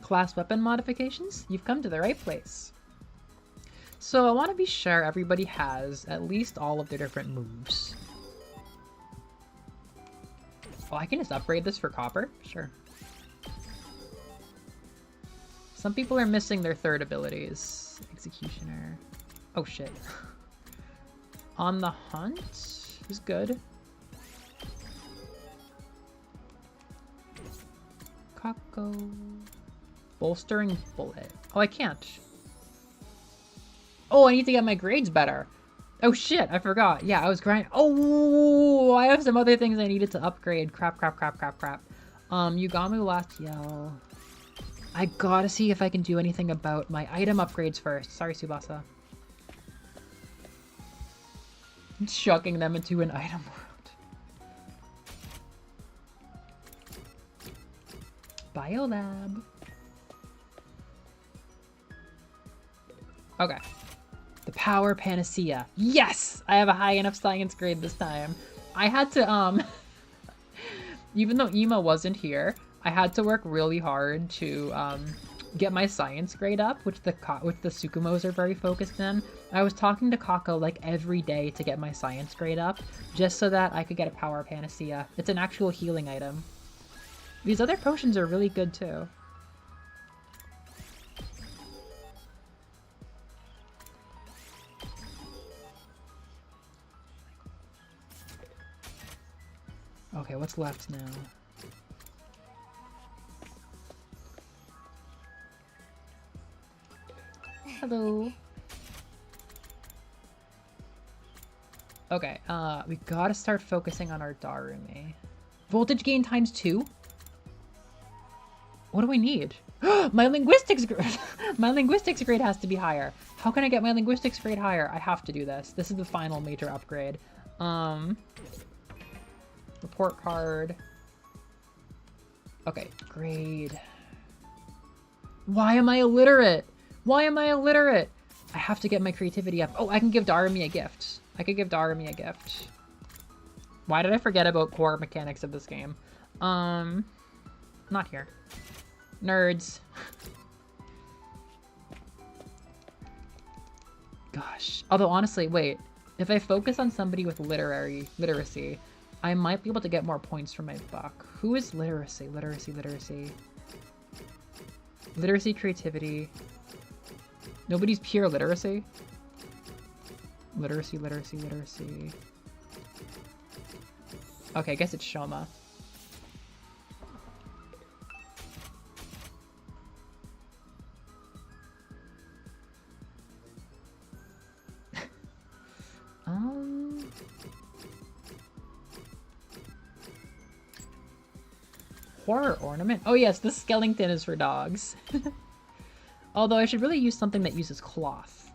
Class weapon modifications? You've come to the right place. So I want to be sure everybody has at least all of their different moves. Oh, I can just upgrade this for copper? Sure. Some people are missing their third abilities. Executioner. Oh shit. On the Hunt is good. Kako. Bolstering Bullet. Oh, I can't. Oh, I need to get my grades better. Oh shit, I forgot. Yeah, I was grinding. Oh, I have some other things I needed to upgrade. Crap. Yugamu Last Yell. I gotta see if I can do anything about my item upgrades first. Sorry, Tsubasa. I'm chucking them into an item world. Biolab. Okay. The Power Panacea. Yes! I have a high enough science grade this time. I had to, even though Ima wasn't here, I had to work really hard to, get my science grade up, which the Sukumos are very focused in. I was talking to Kako like every day to get my science grade up, just so that I could get a Power Panacea. It's an actual healing item. These other potions are really good too. Okay, what's left now? Hello. Okay, we gotta start focusing on our Darumi. Voltage gain ×2? What do we need? My linguistics grade! My linguistics grade has to be higher. How can I get my linguistics grade higher? I have to do this. This is the final major upgrade. Report card. Okay, grade. Why am I illiterate? Why am I illiterate? I have to get my creativity up. Oh, I can give Darumi a gift. I could give Darumi a gift. Why did I forget about core mechanics of this game? Not here. Nerds. Gosh. Although honestly, wait. If I focus on somebody with literacy, I might be able to get more points for my buck. Who is literacy? Literacy, creativity. Nobody's pure literacy? Literacy. Okay, I guess it's Shoma. Horror ornament? Oh yes, the skeleton is for dogs. Although I should really use something that uses cloth.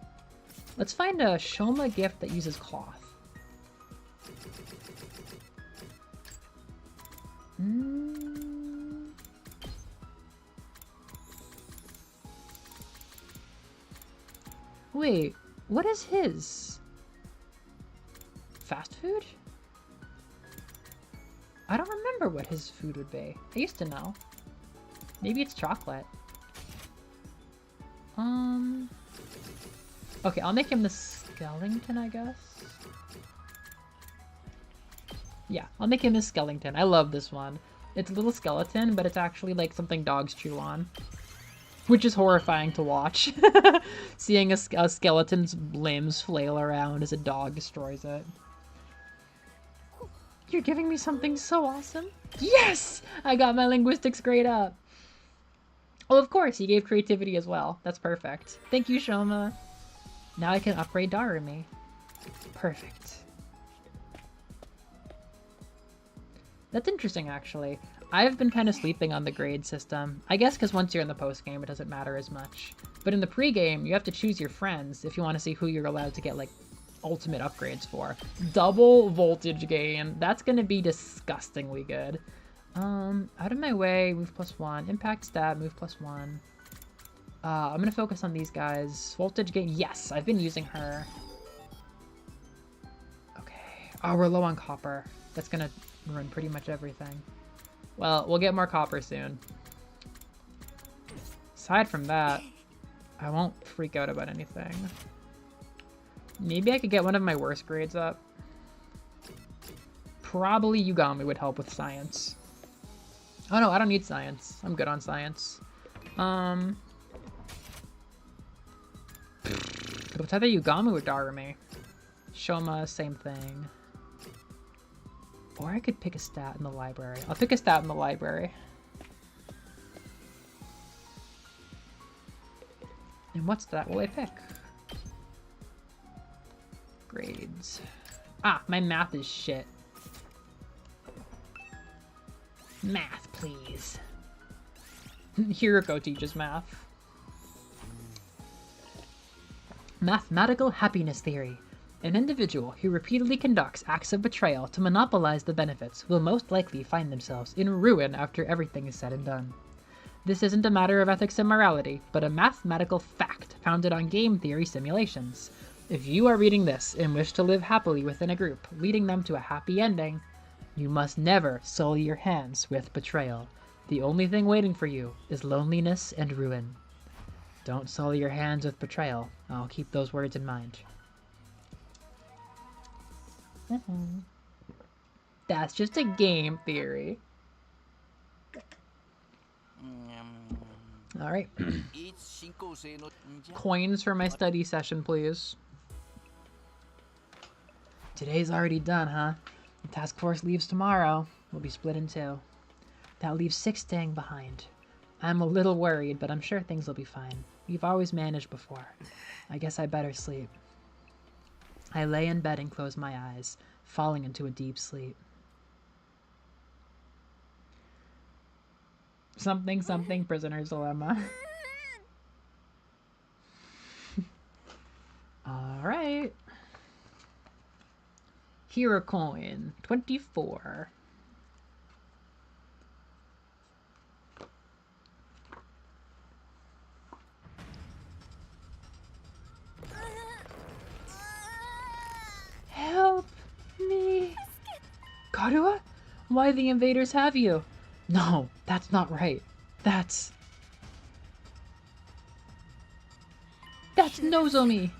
Let's find a Shoma gift that uses cloth. Wait, what is his? Fast food? I don't remember what his food would be. I used to know. Maybe it's chocolate. Okay, I'll make him the skeleton, I guess. Yeah, I'll make him a skeleton. I love this one. It's a little skeleton, but it's actually like something dogs chew on. Which is horrifying to watch. Seeing a skeleton's limbs flail around as a dog destroys it. You're giving me something so awesome. Yes! I got my linguistics grade up. Oh, of course, he gave creativity as well. That's perfect. Thank you, Shoma. Now I can upgrade Darumi. Perfect. That's interesting, actually. I've been kind of sleeping on the grade system. I guess because once you're in the post-game, it doesn't matter as much. But in the pre-game, you have to choose your friends if you want to see who you're allowed to get, like, ultimate upgrades for. Double voltage gain. That's going to be disgustingly good. Out of my way, move +1. Impact stat, move +1. I'm going to focus on these guys. Voltage gain, yes, I've been using her. Okay. Oh, we're low on copper. That's going to ruin pretty much everything. Well, we'll get more copper soon. 'Cause I need to upgrade my linguistics grade. Well, we'll get more copper soon. Aside from that, I won't freak out about anything. Maybe I could get one of my worst grades up. Probably Yugami would help with science. Oh no, I don't need science. I'm good on science. But either Yugami or Darumi. Shoma, same thing. Or I could pick a stat in the library. I'll pick a stat in the library. And what stat will I pick? Grades. Ah, my math is shit. Math, please. Hiroko teaches math. Mathematical happiness theory. An individual who repeatedly conducts acts of betrayal to monopolize the benefits will most likely find themselves in ruin after everything is said and done. This isn't a matter of ethics and morality, but a mathematical fact founded on game theory simulations. If you are reading this and wish to live happily within a group, leading them to a happy ending, you must never sully your hands with betrayal. The only thing waiting for you is loneliness and ruin. Don't sully your hands with betrayal. I'll keep those words in mind. That's just a game theory. Alright. Coins for my study session, please. Today's already done, huh? The task force leaves tomorrow. We'll be split in two. That leaves 6 staying behind. I'm a little worried, but I'm sure things will be fine. We've always managed before. I guess I better sleep. I lay in bed and close my eyes, falling into a deep sleep. Something, something, prisoner's dilemma. Alright. Hero coin, 24. Help me. Karua? Why the invaders have you? No, that's not right. That's Nozomi.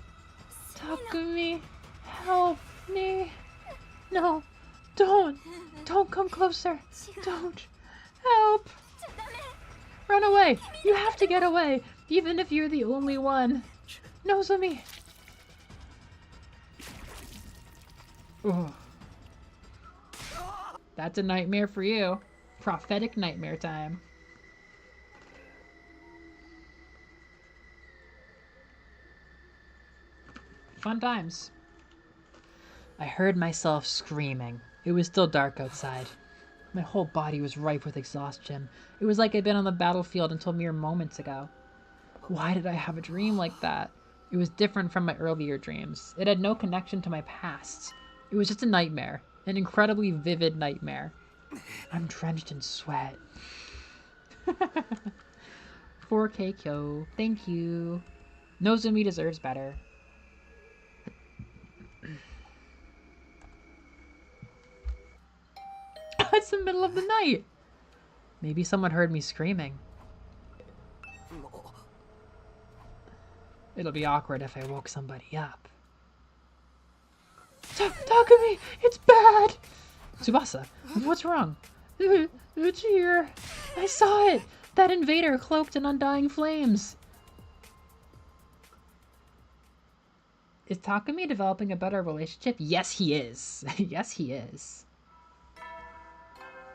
Takumi, help me. No, don't come closer. Don't. Help. Run away. You have to get away, even if you're the only one. Nozomi. Ugh. That's a nightmare for you. Prophetic nightmare time. Fun times. I heard myself screaming. It was still dark outside. My whole body was ripe with exhaustion. It was like I'd been on the battlefield until mere moments ago. Why did I have a dream like that? It was different from my earlier dreams. It had no connection to my past. It was just a nightmare. An incredibly vivid nightmare. I'm drenched in sweat. 4K Kyo. Thank you. Nozomi deserves better. It's the middle of the night. Maybe someone heard me screaming. It'll be awkward if I woke somebody up. Takumi, it's bad. Tsubasa, what's wrong? It's here. I saw it. That invader cloaked in undying flames. Is Takumi developing a better relationship? Yes, he is. Yes, he is.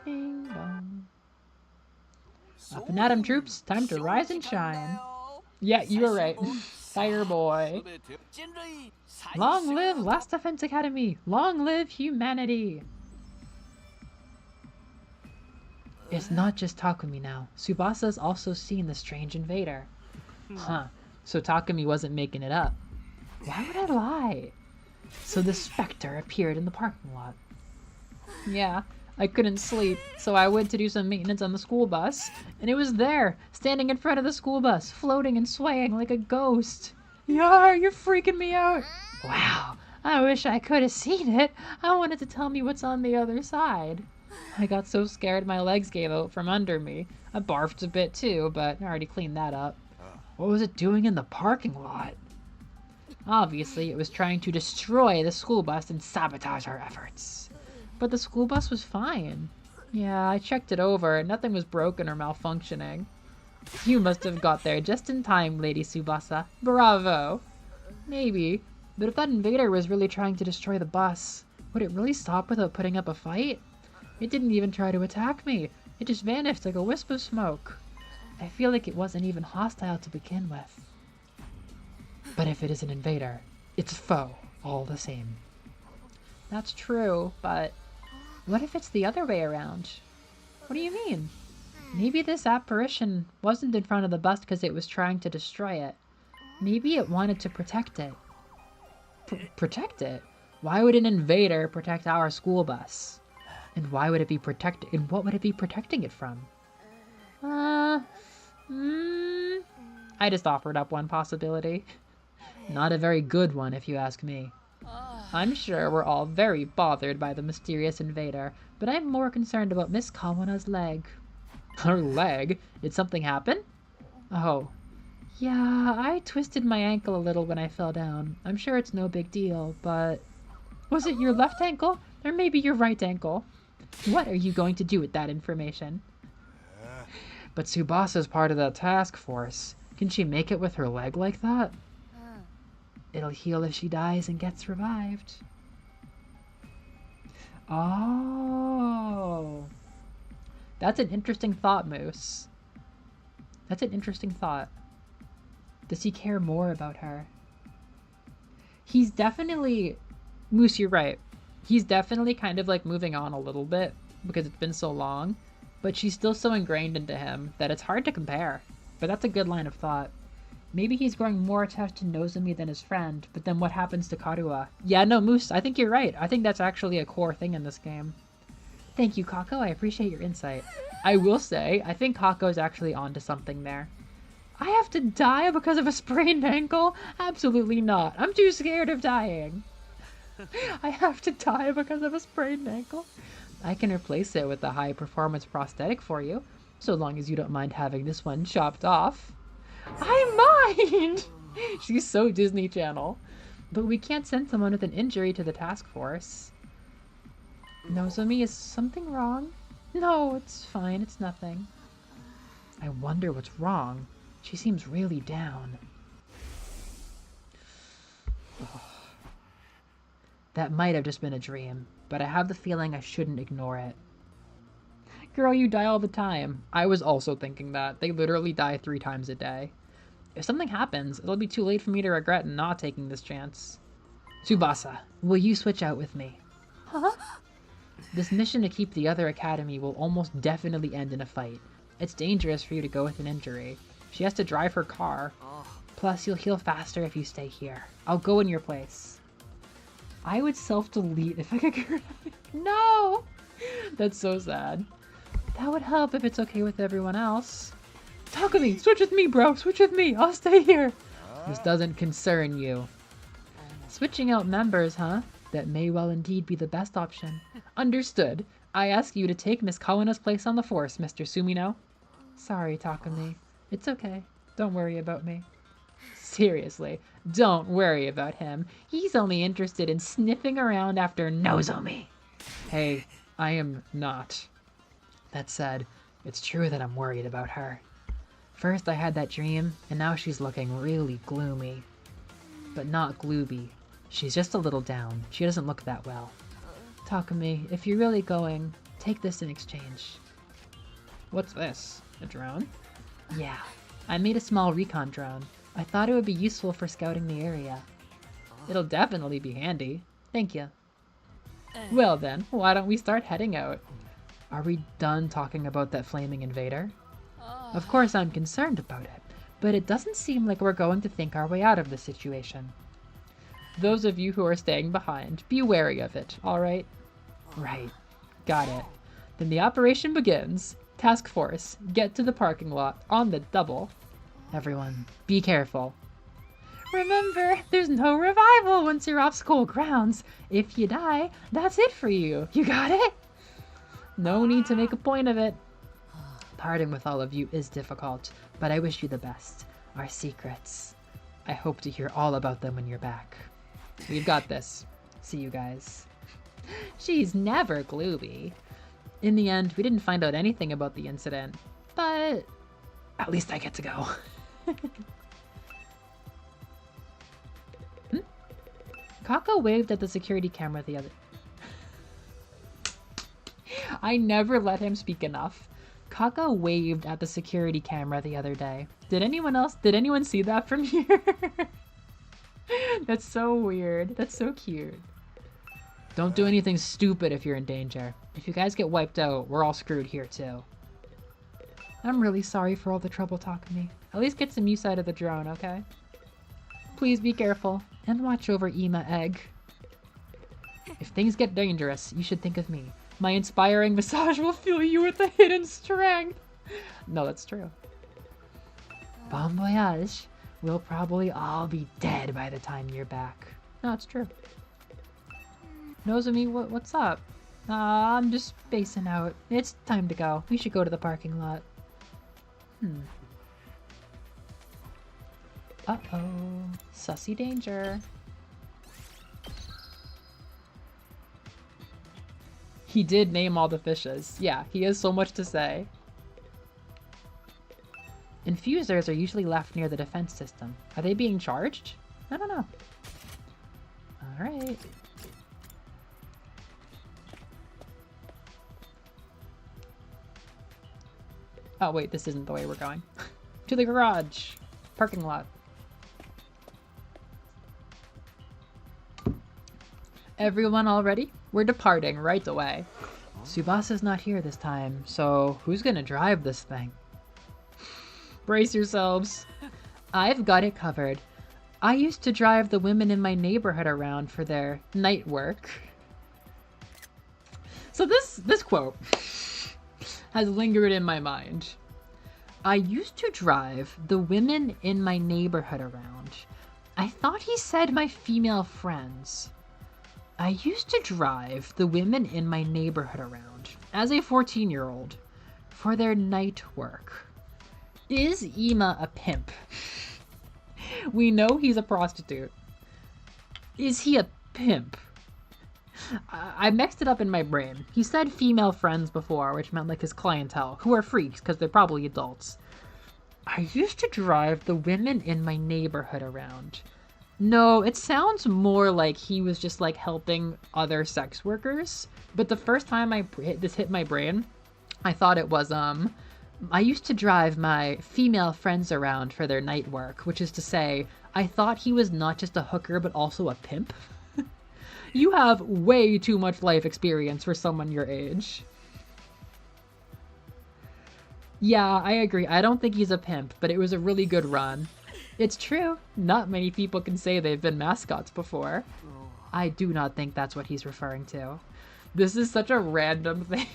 Ding dong. Up and at 'em, troops. Time to rise and shine. Yeah, you were right. Fire boy. Long live Last Defense Academy. Long live humanity. It's not just Takumi now. Tsubasa's also seen the strange invader. Huh. So Takumi wasn't making it up. Why would I lie? So the specter appeared in the parking lot. Yeah, I couldn't sleep, so I went to do some maintenance on the school bus, and it was there, standing in front of the school bus, floating and swaying like a ghost. Yar, you're freaking me out. Wow, I wish I could have seen it. I wanted to tell me what's on the other side. I got so scared my legs gave out from under me. I barfed a bit too, but I already cleaned that up. What was it doing in the parking lot? Obviously, it was trying to destroy the school bus and sabotage our efforts. But the school bus was fine. Yeah, I checked it over. Nothing was broken or malfunctioning. You must have got there just in time, Lady Tsubasa. Bravo! Maybe. But if that invader was really trying to destroy the bus, would it really stop without putting up a fight? It didn't even try to attack me. It just vanished like a wisp of smoke. I feel like it wasn't even hostile to begin with. But if it is an invader, it's a foe, all the same. That's true, but what if it's the other way around? What do you mean? Maybe this apparition wasn't in front of the bus because it was trying to destroy it. Maybe it wanted to protect it. Protect it? Why would an invader protect our school bus? And why would it be protected? And what would it be protecting it from? I just offered up one possibility. Not a very good one, if you ask me. I'm sure we're all very bothered by the mysterious invader, but I'm more concerned about Miss Kawana's leg. Her leg? Did something happen? Oh. Yeah, I twisted my ankle a little when I fell down. I'm sure it's no big deal, but... Was it your left ankle? Or maybe your right ankle? What are you going to do with that information? But Tsubasa's part of the task force. Can she make it with her leg like that? It'll heal if she dies and gets revived. Oh. That's an interesting thought, Moose. That's an interesting thought. Does he care more about her? He's definitely... Moose, you're right. He's definitely kind of like moving on a little bit because it's been so long, but she's still so ingrained into him that it's hard to compare. But that's a good line of thought. Maybe he's growing more attached to Nozomi than his friend, but then what happens to Karua? Yeah, no, Moose, I think you're right. I think that's actually a core thing in this game. Thank you, Kako. I appreciate your insight. I will say, I think Kako's actually onto something there. I have to die because of a sprained ankle? Absolutely not. I'm too scared of dying. I have to die because of a sprained ankle? I can replace it with a high-performance prosthetic for you, so long as you don't mind having this one chopped off. I mind! She's so Disney Channel. But we can't send someone with an injury to the task force. Nozomi, is something wrong? No, it's fine. It's nothing. I wonder what's wrong. She seems really down. Oh. That might have just been a dream, but I have the feeling I shouldn't ignore it. Girl, you die all the time. I was also thinking that. They literally die 3 times a day. If something happens, it'll be too late for me to regret not taking this chance. Tsubasa, will you switch out with me? Huh? This mission to keep the other academy will almost definitely end in a fight. It's dangerous for you to go with an injury. She has to drive her car. Plus, you'll heal faster if you stay here. I'll go in your place. I would self-delete if I could. No! That's so sad. That would help if it's okay with everyone else. Takumi, switch with me, bro. Switch with me. I'll stay here. This doesn't concern you. Switching out members, huh? That may well indeed be the best option. Understood. I ask you to take Miss Kawana's place on the force, Mr. Sumino. Sorry, Takumi. It's okay. Don't worry about me. Seriously, don't worry about him. He's only interested in sniffing around after Nozomi. Hey, I am not. That said, it's true that I'm worried about her. First I had that dream, and now she's looking really gloomy. But not glooby. She's just a little down. She doesn't look that well. Takumi, if you're really going, take this in exchange. What's this? A drone? Yeah. I made a small recon drone. I thought it would be useful for scouting the area. It'll definitely be handy. Thank you. Well then, why don't we start heading out? Are we done talking about that flaming invader? Of course I'm concerned about it, but it doesn't seem like we're going to think our way out of this situation. Those of you who are staying behind, be wary of it, alright? Right. Got it. Then the operation begins. Task force, get to the parking lot on the double. Everyone, be careful. Remember, there's no revival once you're off school grounds. If you die, that's it for you. You got it? No need to make a point of it. Parting with all of you is difficult, but I wish you the best. Our secrets. I hope to hear all about them when you're back. We've got this. See you guys. She's never gloomy. In the end, we didn't find out anything about the incident, but at least I get to go. Kako waved at the security camera the other... I never let him speak enough. Kako waved at the security camera the other day. Did anyone see that from here? That's so weird. That's so cute. Don't do anything stupid if you're in danger. If you guys get wiped out, we're all screwed here too. I'm really sorry for all the trouble talking me. At least get some use out of the drone, okay? Please be careful and watch over Ima Egg. If things get dangerous, you should think of me. My inspiring massage will fill you with a hidden strength. No, that's true. Bon voyage. We'll probably all be dead by the time you're back. No, it's true. Nozomi, what's up? I'm just spacing out. It's time to go. We should go to the parking lot. Uh-oh. Sussy danger. He did name all the fishes. Yeah, he has so much to say. Infusers are usually left near the defense system. Are they being charged? I don't know. Alright. Oh wait, this isn't the way we're going. To the garage. Parking lot. Everyone all ready? We're departing right away. Tsubasa's not here this time, so who's gonna drive this thing? Brace yourselves. I've got it covered. I used to drive the women in my neighborhood around for their night work. So this quote has lingered in my mind. I used to drive the women in my neighborhood around. I thought he said my female friends. I used to drive the women in my neighborhood around as a 14-year-old for their night work. Is Ima a pimp? We know he's a prostitute. Is he a pimp? I mixed it up in my brain. He said female friends before, which meant like his clientele, who are freaks because they're probably adults. I used to drive the women in my neighborhood around. No, it sounds more like he was just like helping other sex workers. But the first time this hit my brain, I thought it was I used to drive my female friends around for their night work, which is to say, I thought he was not just a hooker but also a pimp. You have way too much life experience for someone your age. Yeah, I agree. I don't think he's a pimp, but it was a really good run. It's true. Not many people can say they've been mascots before. I do not think that's what he's referring to. This is such a random thing.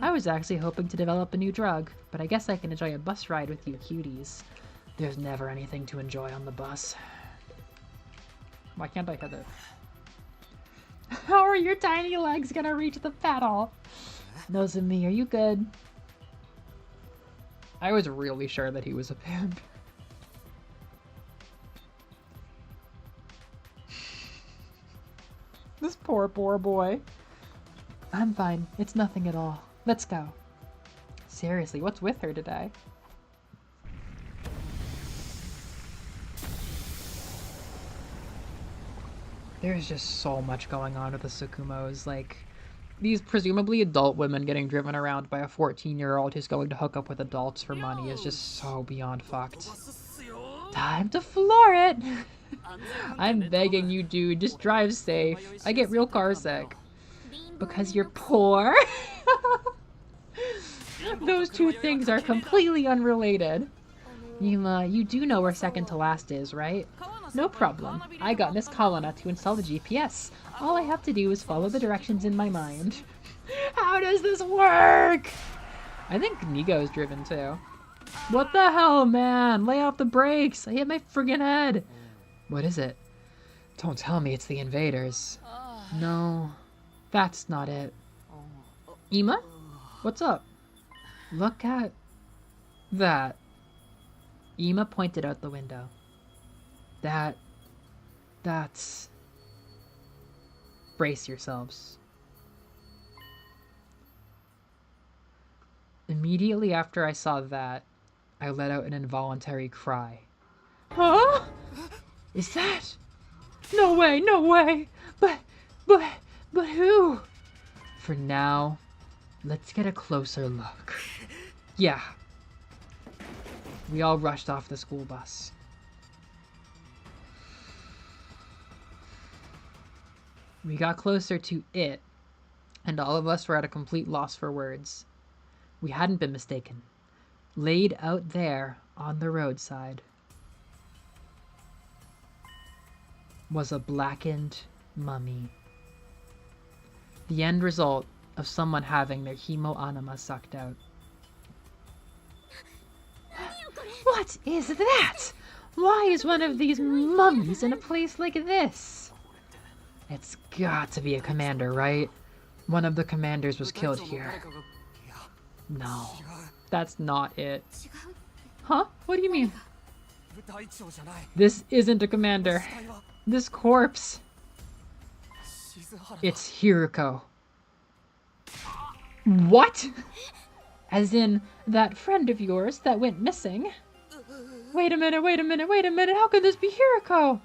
I was actually hoping to develop a new drug, but I guess I can enjoy a bus ride with you cuties. There's never anything to enjoy on the bus. Why can't I hit it? How are your tiny legs gonna reach the pedal? Nozomi, are you good? I was really sure that he was a pimp. This poor boy. I'm fine. It's nothing at all. Let's go. Seriously, what's with her today? There's just so much going on with the Sukumos. Like, these presumably adult women getting driven around by a 14-year-old who's going to hook up with adults for money is just so beyond fucked. Time to floor it! I'm begging you, dude, just drive safe. I get real car sick. Because you're poor? Those two things are completely unrelated. You do know where second to last is, right? No problem. I got Miss Kalana to install the GPS. All I have to do is follow the directions in my mind. How does this work? I think Nigo's driven too. What the hell, man? Lay off the brakes. I hit my friggin' head. What is it? Don't tell me it's the invaders. No, that's not it. Ima? What's up? Look at that. Ima pointed out the window. That's... Brace yourselves. Immediately after I saw that, I let out an involuntary cry. Huh? Is that? No way, no way! But who? For now, let's get a closer look. Yeah. We all rushed off the school bus. We got closer to it, and all of us were at a complete loss for words. We hadn't been mistaken. Laid out there on the roadside was a blackened mummy. The end result of someone having their hemo anima sucked out. What is that? Why is one of these mummies in a place like this? It's got to be a commander, right? One of the commanders was killed here. No, that's not it. Huh? What do you mean? This isn't a commander. This corpse. It's Hiroko. What? As in, that friend of yours that went missing? Wait a minute, how could this be Hiroko?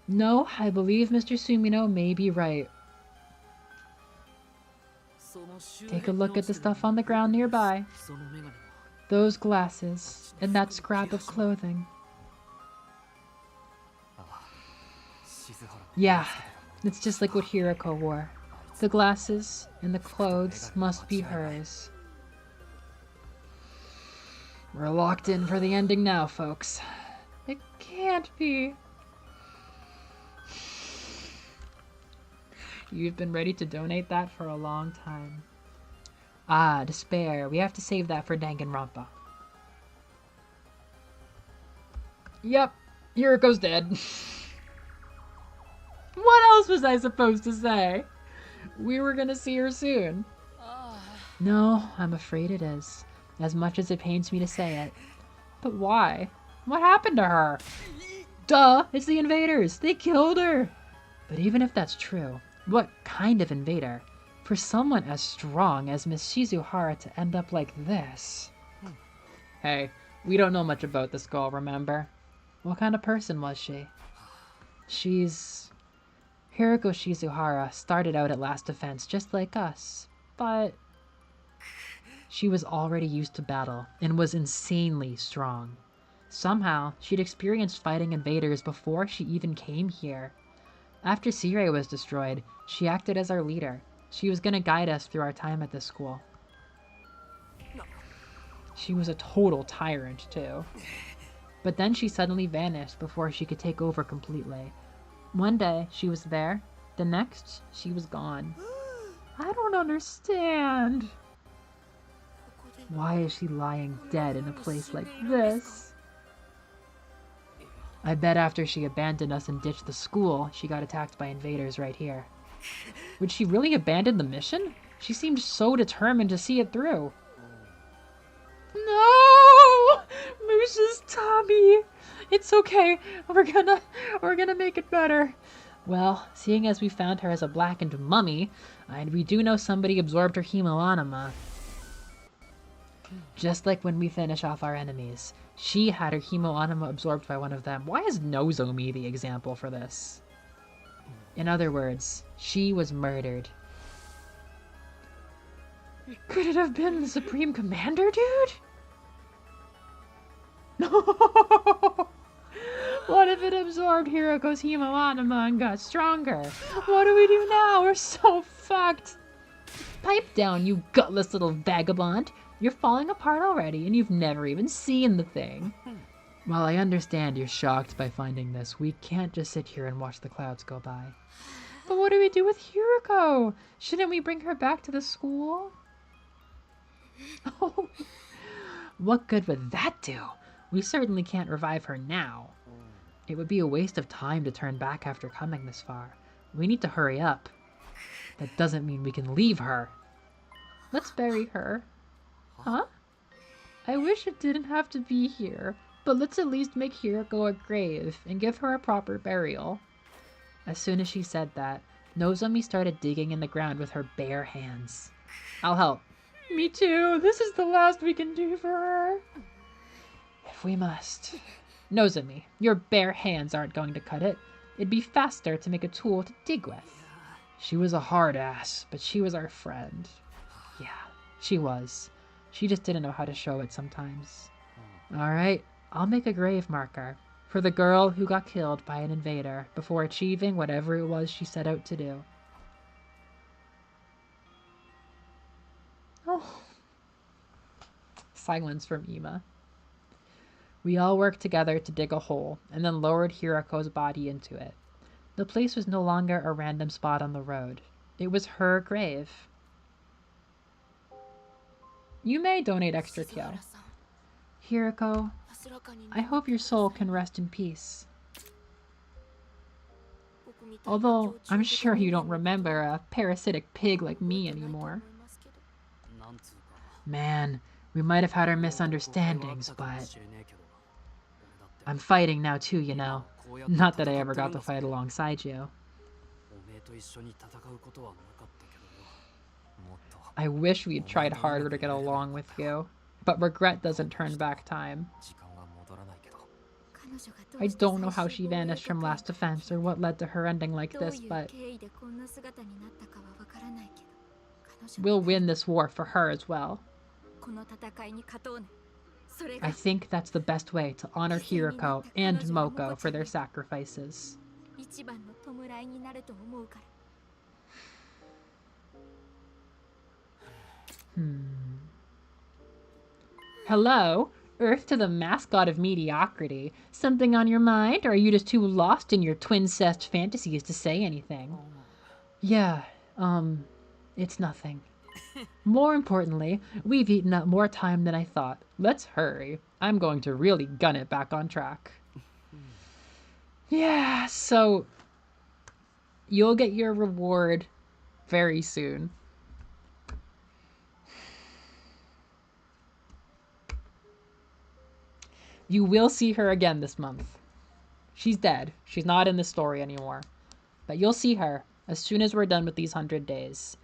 No, I believe Mr. Sumino may be right. Take a look at the stuff on the ground nearby. Those glasses, and that scrap of clothing. Yeah, it's just like what Hiroko wore. The glasses and the clothes must be hers. We're locked in for the ending now, folks. It can't be. You've been ready to donate that for a long time. Ah, despair. We have to save that for Danganronpa. Yep, Hiroko's dead. What else was I supposed to say? We were gonna see her soon. No, I'm afraid it is. As much as it pains me to say it. But why? What happened to her? Duh, it's the invaders. They killed her. But even if that's true, what kind of invader? For someone as strong as Miss Shizuhara to end up like this. Hey, we don't know much about this girl, remember? What kind of person was she? Hiroko Shizuhara started out at Last Defense just like us, but she was already used to battle and was insanely strong. Somehow, she'd experienced fighting invaders before she even came here. After Sirei was destroyed, she acted as our leader. She was gonna guide us through our time at this school. She was a total tyrant, too. But then she suddenly vanished before she could take over completely. One day, she was there. The next, she was gone. I don't understand. Why is she lying dead in a place like this? I bet after she abandoned us and ditched the school, she got attacked by invaders right here. Would she really abandon the mission? She seemed so determined to see it through. No! Moose's tummy! It's okay. We're gonna make it better. Well, seeing as we found her as a blackened mummy, and we do know somebody absorbed her hemoanima. Just like when we finish off our enemies. She had her hemoanima absorbed by one of them. Why is Nozomi the example for this? In other words, she was murdered. Could it have been the Supreme Commander, dude? No! What if it absorbed Hiroko's hemoanima and got stronger? What do we do now? We're so fucked. Pipe down, you gutless little vagabond. You're falling apart already, and you've never even seen the thing. While I understand you're shocked by finding this, we can't just sit here and watch the clouds go by. But what do we do with Hiroko? Shouldn't we bring her back to the school? Oh, what good would that do? We certainly can't revive her now. It would be a waste of time to turn back after coming this far. We need to hurry up. That doesn't mean we can leave her. Let's bury her. Huh? I wish it didn't have to be here, but let's at least make Hiroko a grave and give her a proper burial. As soon as she said that, Nozomi started digging in the ground with her bare hands. I'll help. Me too. This is the last we can do for her. If we must. Nozomi, your bare hands aren't going to cut it. It'd be faster to make a tool to dig with. She was a hard ass, but she was our friend. Yeah, she was. She just didn't know how to show it sometimes. Alright, I'll make a grave marker for the girl who got killed by an invader before achieving whatever it was she set out to do. Oh. Silence from Ima. We all worked together to dig a hole and then lowered Hiroko's body into it. The place was no longer a random spot on the road. It was her grave. You may donate extra kyo. Hiroko, I hope your soul can rest in peace. Although, I'm sure you don't remember a parasitic pig like me anymore. Man, we might have had our misunderstandings, but I'm fighting now too, you know. Not that I ever got to fight alongside you. I wish we'd tried harder to get along with you, but regret doesn't turn back time. I don't know how she vanished from Last Defense or what led to her ending like this, but we'll win this war for her as well. I think that's the best way to honor Hiroko and Moko for their sacrifices. Hello? Earth to the mascot of mediocrity. Something on your mind, or are you just too lost in your twin-cest fantasies to say anything? Yeah, it's nothing. More importantly, we've eaten up more time than I thought. Let's hurry. I'm going to really gun it back on track. Yeah, so you'll get your reward very soon. You will see her again this month. She's dead. She's not in the story anymore. But you'll see her as soon as we're done with these 100 days.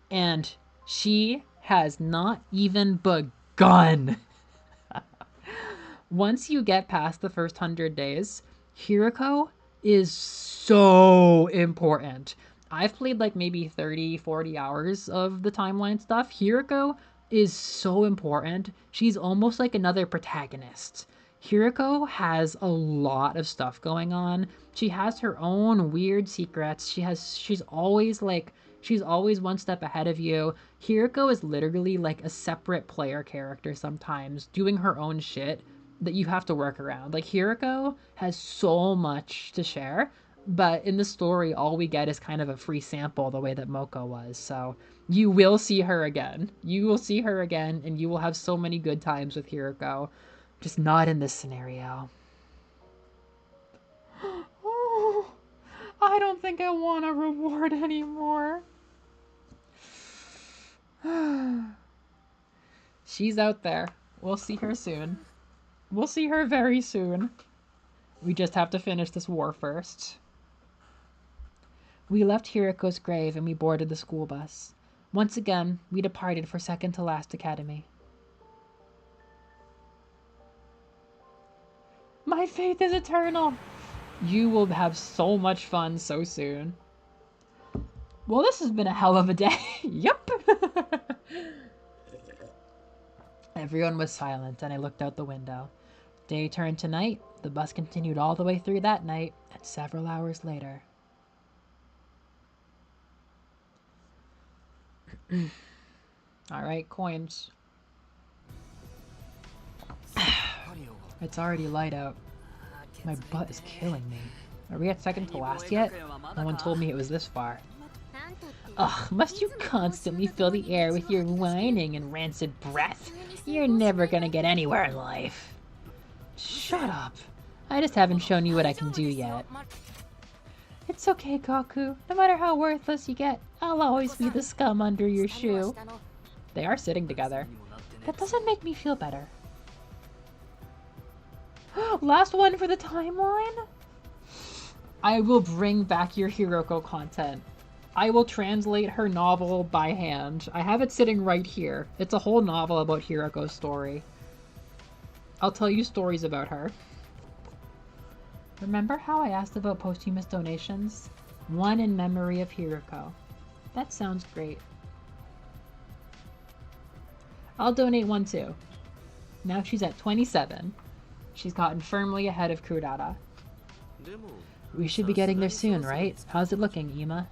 And she has not even begun. Once you get past the first 100 days, Hiroko is so important. I've played like maybe 30, 40 hours of the timeline stuff. Hiroko is so important. She's almost like another protagonist. Hiroko has a lot of stuff going on. She has her own weird secrets. She's always one step ahead of you. Hiroko is literally like a separate player character sometimes, doing her own shit that you have to work around. Like, Hiroko has so much to share, but in the story, all we get is kind of a free sample the way that Moko was. So you will see her again. You will see her again, and you will have so many good times with Hiroko. Just not in this scenario. Oh, I don't think I want a reward anymore. She's out there. We'll see her soon. We'll see her very soon. We just have to finish this war first. We left Hiroko's grave and we boarded the school bus. Once again, we departed for second to last academy. My faith is eternal. You will have so much fun so soon. Well, this has been a hell of a day. Yup. Everyone was silent, and I looked out the window. Day turned to night. The bus continued all the way through that night, and several hours later. Alright, coins. It's already light out. My butt is killing me. Are we at second to last yet? No one told me it was this far. Ugh, must you constantly fill the air with your whining and rancid breath? You're never gonna get anywhere in life. Shut up. I just haven't shown you what I can do yet. It's okay, Gaku. No matter how worthless you get, I'll always be the scum under your shoe. They are sitting together. That doesn't make me feel better. Last one for the timeline? I will bring back your Hiroko content. I will translate her novel by hand. I have it sitting right here. It's a whole novel about Hiroko's story. I'll tell you stories about her. Remember how I asked about posthumous donations? One in memory of Hiroko. That sounds great. I'll donate one too. Now she's at 27. She's gotten firmly ahead of Kurata. We should be getting there soon, right? How's it looking, Ima?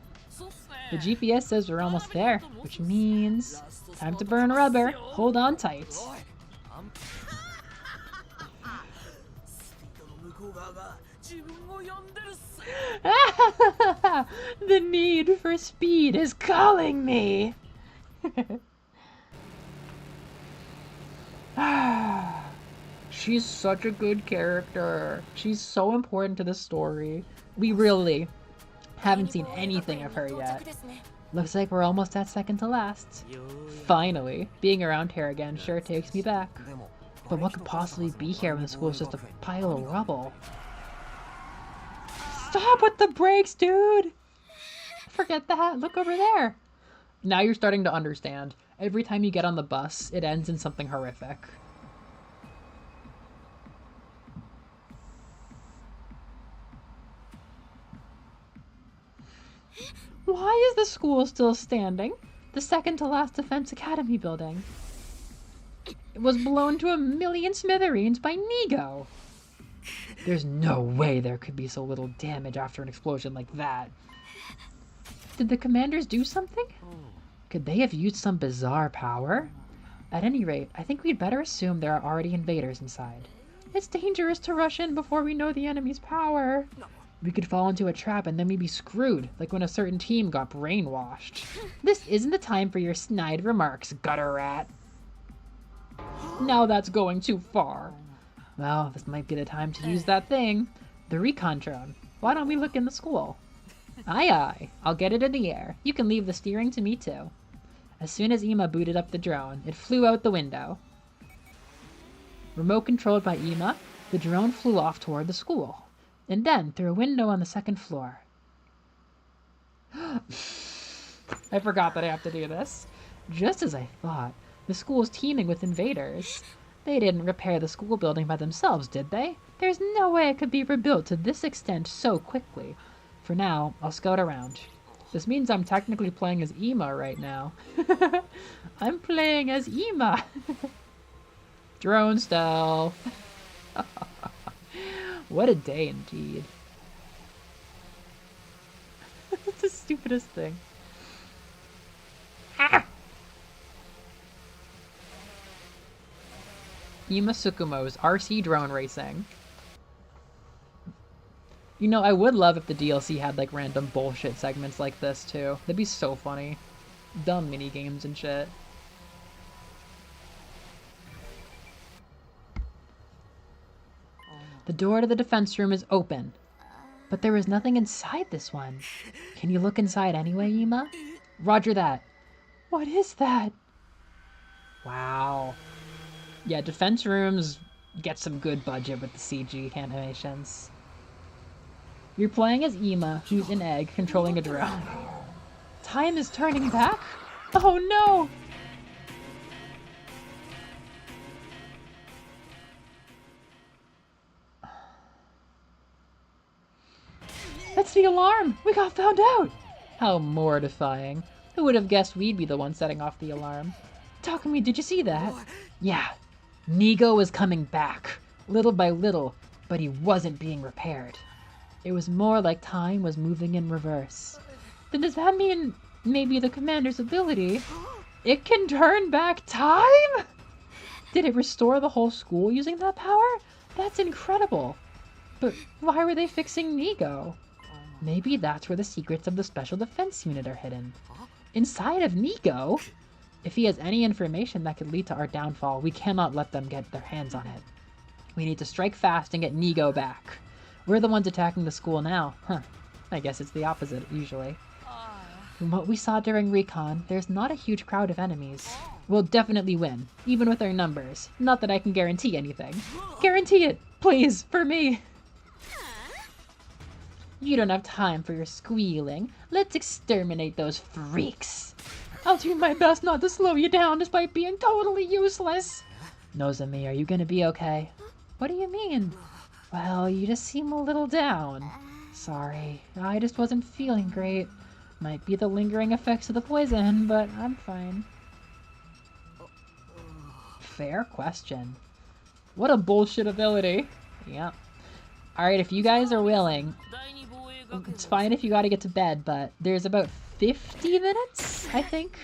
The GPS says we're almost there, which means time to burn rubber. Hold on tight. The need for speed is calling me. She's such a good character. She's so important to the story. We really haven't seen anything of her yet. Looks like we're almost at second to last. Finally, being around here again sure takes me back. But what could possibly be here when the school's just a pile of rubble? Stop with the brakes, dude! Forget that. Look over there. Now you're starting to understand. Every time you get on the bus, it ends in something horrific. Why is the school still standing? The second to last Defense Academy building. It was blown to a million smithereens by Nigo. There's no way there could be so little damage after an explosion like that. Did the commanders do something? Could they have used some bizarre power? At any rate, I think we'd better assume there are already invaders inside. It's dangerous to rush in before we know the enemy's power. We could fall into a trap and then we'd be screwed, like when a certain team got brainwashed. This isn't the time for your snide remarks, gutter rat. Now that's going too far. Well, this might be the time to use that thing. The recon drone. Why don't we look in the school? Aye aye, I'll get it in the air. You can leave the steering to me too. As soon as Ima booted up the drone, it flew out the window. Remote controlled by Ima, the drone flew off toward the school, and then through a window on the second floor. I forgot that I have to do this. Just as I thought, the school's teeming with invaders. They didn't repair the school building by themselves, did they? There's no way it could be rebuilt to this extent so quickly. For now, I'll scout around. This means I'm technically playing as Ima right now. I'm playing as Ima. Drone stealth. What a day indeed. That's the stupidest thing. Ah! Ima Tsukumo's RC drone racing. You know, I would love if the DLC had like random bullshit segments like this too. That'd be so funny. Dumb mini games and shit. The door to the defense room is open, but there is nothing inside this one. Can you look inside anyway, Ima? Roger that. What is that? Wow. Yeah, defense rooms get some good budget with the CG animations. You're playing as Ima, who's an egg controlling a drone. Time is turning back? Oh no! That's the alarm! We got found out! How mortifying. Who would have guessed we'd be the one setting off the alarm? Takumi, did you see that? Yeah. Nigo was coming back, little by little, but he wasn't being repaired. It was more like time was moving in reverse. Then does that mean maybe the commander's ability? It can turn back time? Did it restore the whole school using that power? That's incredible. But why were they fixing Nigo? Maybe that's where the secrets of the Special Defense Unit are hidden. Inside of Nigo? If he has any information that could lead to our downfall, we cannot let them get their hands on it. We need to strike fast and get Nigo back. We're the ones attacking the school now. Huh. I guess it's the opposite, usually. From what we saw during recon, there's not a huge crowd of enemies. We'll definitely win, even with our numbers. Not that I can guarantee anything. Guarantee it, please, for me. You don't have time for your squealing. Let's exterminate those freaks. I'll do my best not to slow you down despite being totally useless. Nozomi, are you gonna be okay? What do you mean? Well, you just seem a little down. Sorry, I just wasn't feeling great. Might be the lingering effects of the poison, but I'm fine. Fair question. What a bullshit ability. Yep. Alright, if you guys are willing, it's fine if you gotta get to bed, but there's about 50 minutes, I think?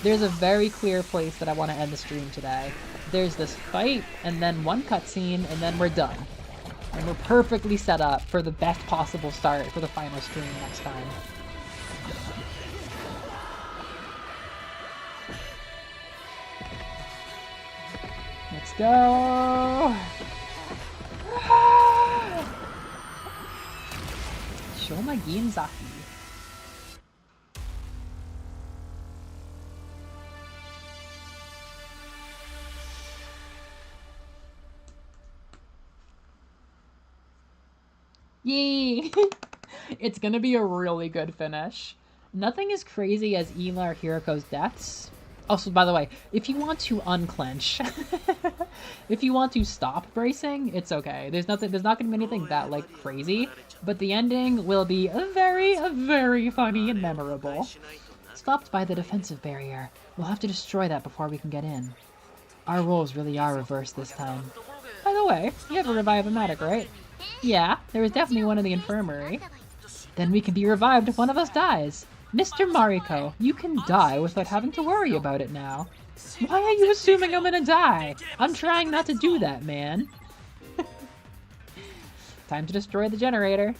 There's a very clear place that I want to end the stream today. There's this fight, and then one cutscene, and then we're done. And we're perfectly set up for the best possible start for the final stream next time. Let's go! Shoma Ginzaki. Yay! It's gonna be a really good finish. Nothing as crazy as Ela or Hiroko's deaths. Also, by the way, if you want to unclench, if you want to stop bracing, it's okay. There's not gonna be anything that, like, crazy, but the ending will be very funny and memorable. Stopped by the defensive barrier. We'll have to destroy that before we can get in. Our roles really are reversed this time. By the way, you have a revive-o-matic, right? Yeah, there was definitely one in the infirmary. Then we can be revived if one of us dies. Mr. Mariko, you can die without having to worry about it now. Why are you assuming I'm gonna die? I'm trying not to do that, man. Time to destroy the generator.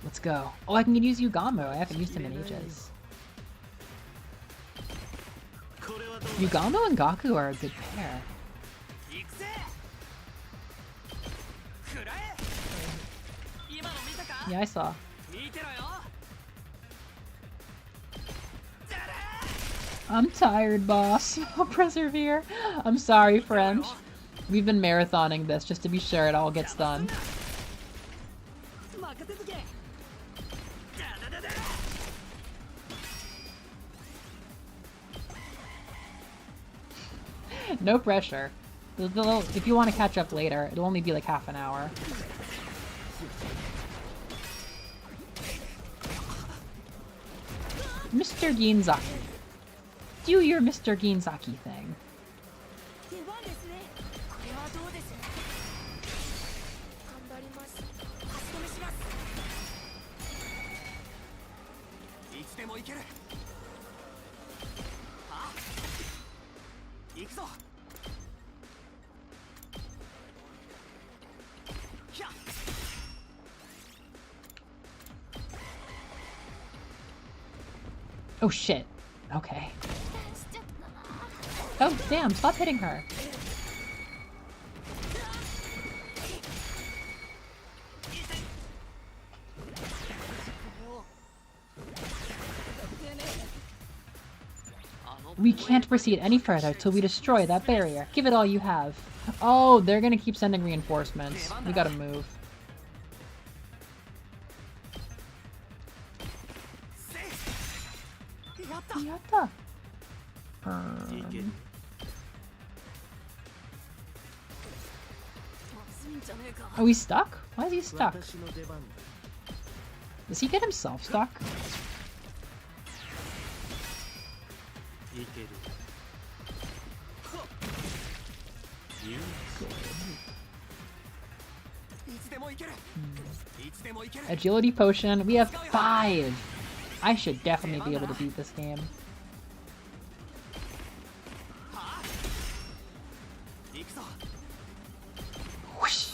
Let's go. Oh, I can use Yugamo. I haven't used him in ages. Yugamo and Gaku are a good pair. Yeah, I saw. I'm tired, boss. I'll persevere. I'm sorry, friend. We've been marathoning this just to be sure it all gets done. No pressure. If you want to catch up later, it'll only be like half an hour. Mr. Ginzaki. Do your Mr. Ginzaki thing. Oh shit. Okay. Oh damn, stop hitting her. We can't proceed any further till we destroy that barrier. Give it all you have. Oh, they're gonna keep sending reinforcements. We gotta move. Yatta. Oh, he's stuck? Why is he stuck? Does he get himself stuck? Agility potion. We have 5. I should definitely be able to beat this game. Whoosh.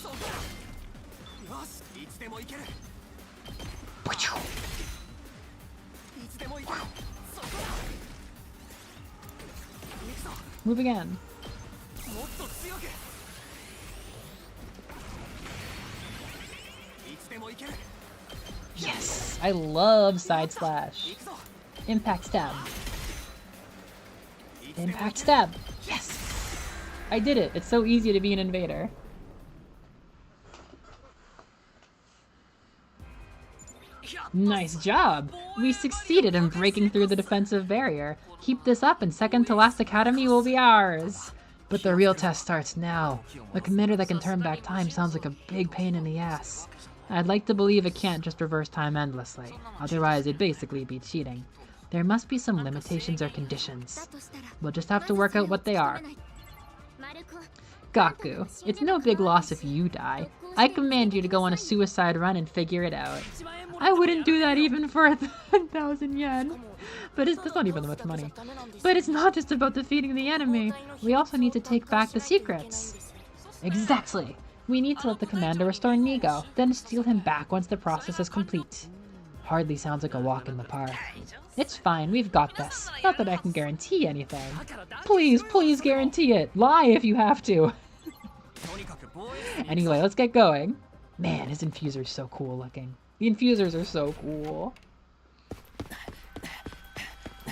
Move again. Yes! I love side slash. Impact stab. Impact stab. Yes! I did it. It's so easy to be an invader. Nice job! We succeeded in breaking through the defensive barrier. Keep this up and second to last academy will be ours. But the real test starts now. A commander that can turn back time sounds like a big pain in the ass. I'd like to believe it can't just reverse time endlessly. Otherwise, it'd basically be cheating. There must be some limitations or conditions. We'll just have to work out what they are. Gaku, it's no big loss if you die. I command you to go on a suicide run and figure it out. I wouldn't do that even for 1,000 yen. But that's not even that much money. But it's not just about defeating the enemy. We also need to take back the secrets. Exactly. We need to let the commander restore Nigo, then steal him back once the process is complete. Hardly sounds like a walk in the park. It's fine, we've got this. Not that I can guarantee anything. Please, please guarantee it. Lie if you have to. Anyway, let's get going. Man, his infuser's so cool looking. The infusers are so cool.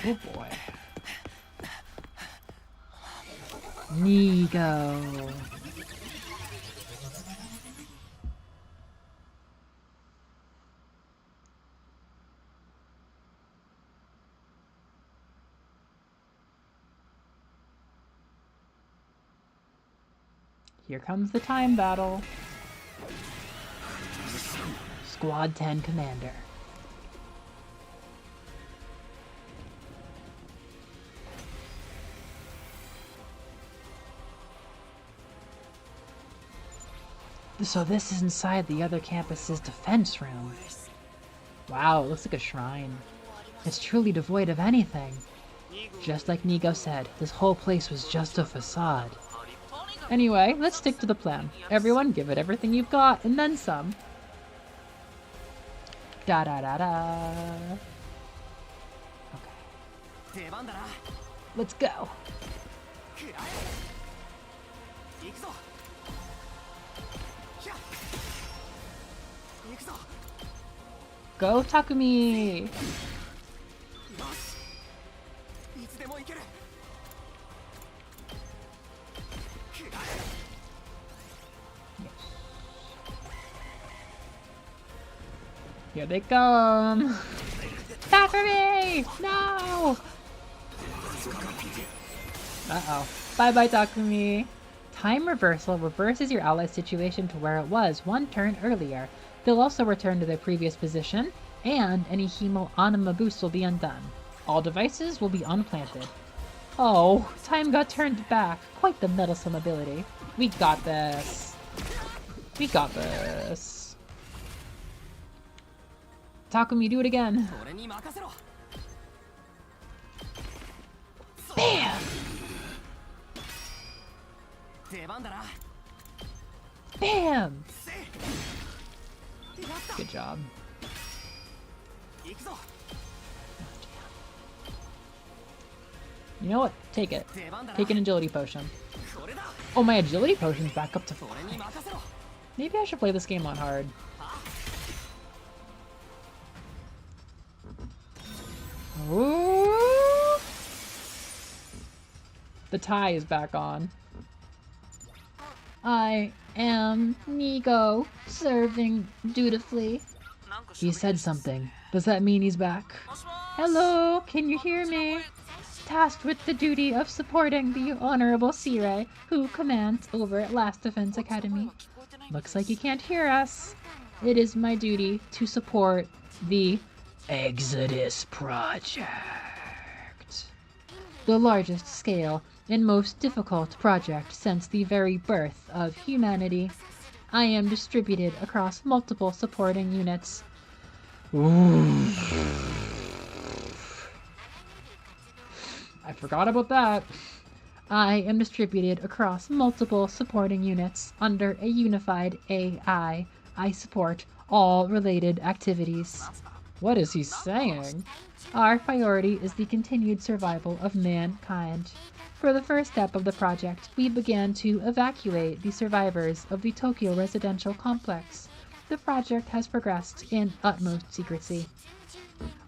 Oh boy. Nigo. Here comes the time battle. Squad 10 Commander. So this is inside the other campus's defense room. Wow, it looks like a shrine. It's truly devoid of anything. Just like Nigo said, this whole place was just a facade. Anyway, let's stick to the plan. Everyone give it everything you've got, and then some. Da-da-da-da. Okay. Let's go. Go, Takumi! Here they come! Takumi! No! Uh-oh. Bye-bye, Takumi. Time reversal reverses your ally's situation to where it was one turn earlier. They'll also return to their previous position, and any Hemo Anima boost will be undone. All devices will be unplanted. Oh, time got turned back. Quite the meddlesome ability. We got this. We got this. Takumi, do it again. Bam! Bam! Good job. You know what? Take it. Take an agility potion. Oh, my agility potion's back up to 5. Maybe I should play this game on hard. Ooh. The tie is back on. I am Nigo, serving dutifully. He said something. Does that mean he's back? Hello, can you hear me? Tasked with the duty of supporting the Honorable Sire, who commands over at Last Defense Academy. Looks like you can't hear us. It is my duty to support the Exodus Project. The largest scale and most difficult project since the very birth of humanity. I am distributed across multiple supporting units. Ooh. I forgot about that. I am distributed across multiple supporting units under a unified AI. I support all related activities. What is he saying? Our priority is the continued survival of mankind. For the first step of the project, we began to evacuate the survivors of the Tokyo residential complex. the project has progressed in utmost secrecy.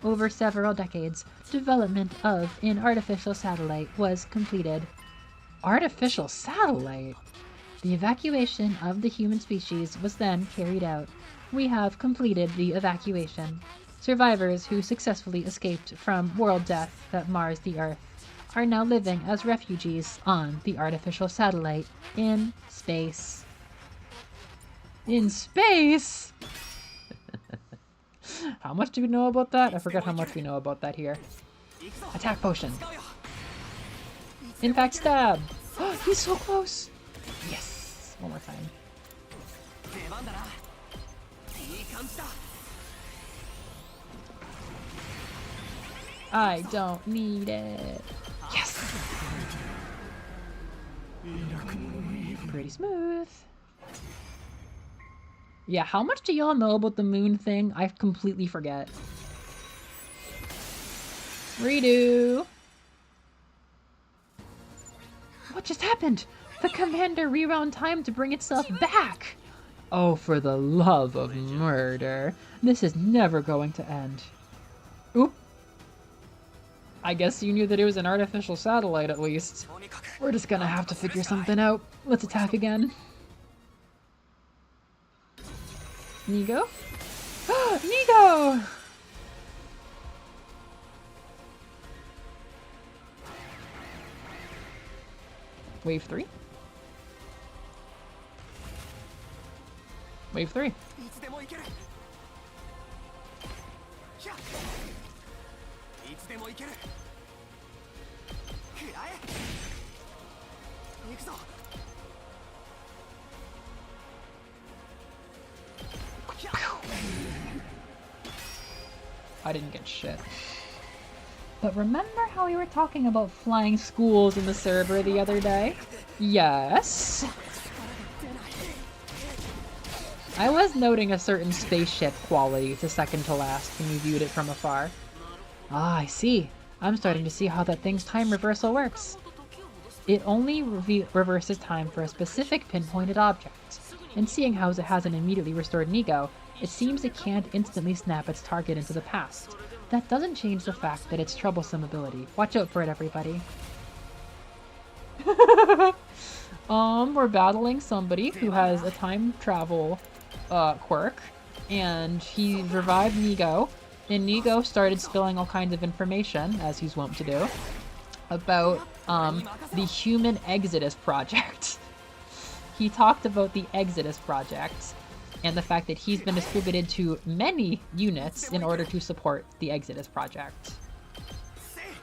Over several decades, development of an artificial satellite was completed. Artificial satellite? The evacuation of the human species was then carried out. We have completed the evacuation. Survivors who successfully escaped from world death that mars the Earth are now living as refugees on the artificial satellite in space. In space? How much do we know about that? I forgot how much we know about that here. Attack potion. Impact stab. He's so close. Yes. One more time. I don't need it. Yes. Pretty smooth. Yeah, how much do y'all know about the moon thing? I completely forget. Redo. What just happened? The commander rewound time to bring itself back. Oh, for the love of murder. This is never going to end. Oop. I guess you knew that it was an artificial satellite at least. We're just gonna have to figure something out. Let's attack again. Nigo? Nigo! Wave 3? Wave 3. I didn't get shit. But remember how we were talking about flying schools in the server the other day? Yes. I was noting a certain spaceship quality to second to last when we viewed it from afar. Ah, I see. I'm starting to see how that thing's time reversal works. It only reverses time for a specific pinpointed object. And seeing how it hasn't immediately restored Nigo, it seems it can't instantly snap its target into the past. That doesn't change the fact that it's troublesome ability. Watch out for it, everybody. We're battling somebody who has a time travel quirk, and he revived Nigo, and Nigo started spilling all kinds of information, as he's wont to do, about the Human Exodus Project. He talked about the Exodus Project, and the fact that he's been distributed to many units in order to support the Exodus Project.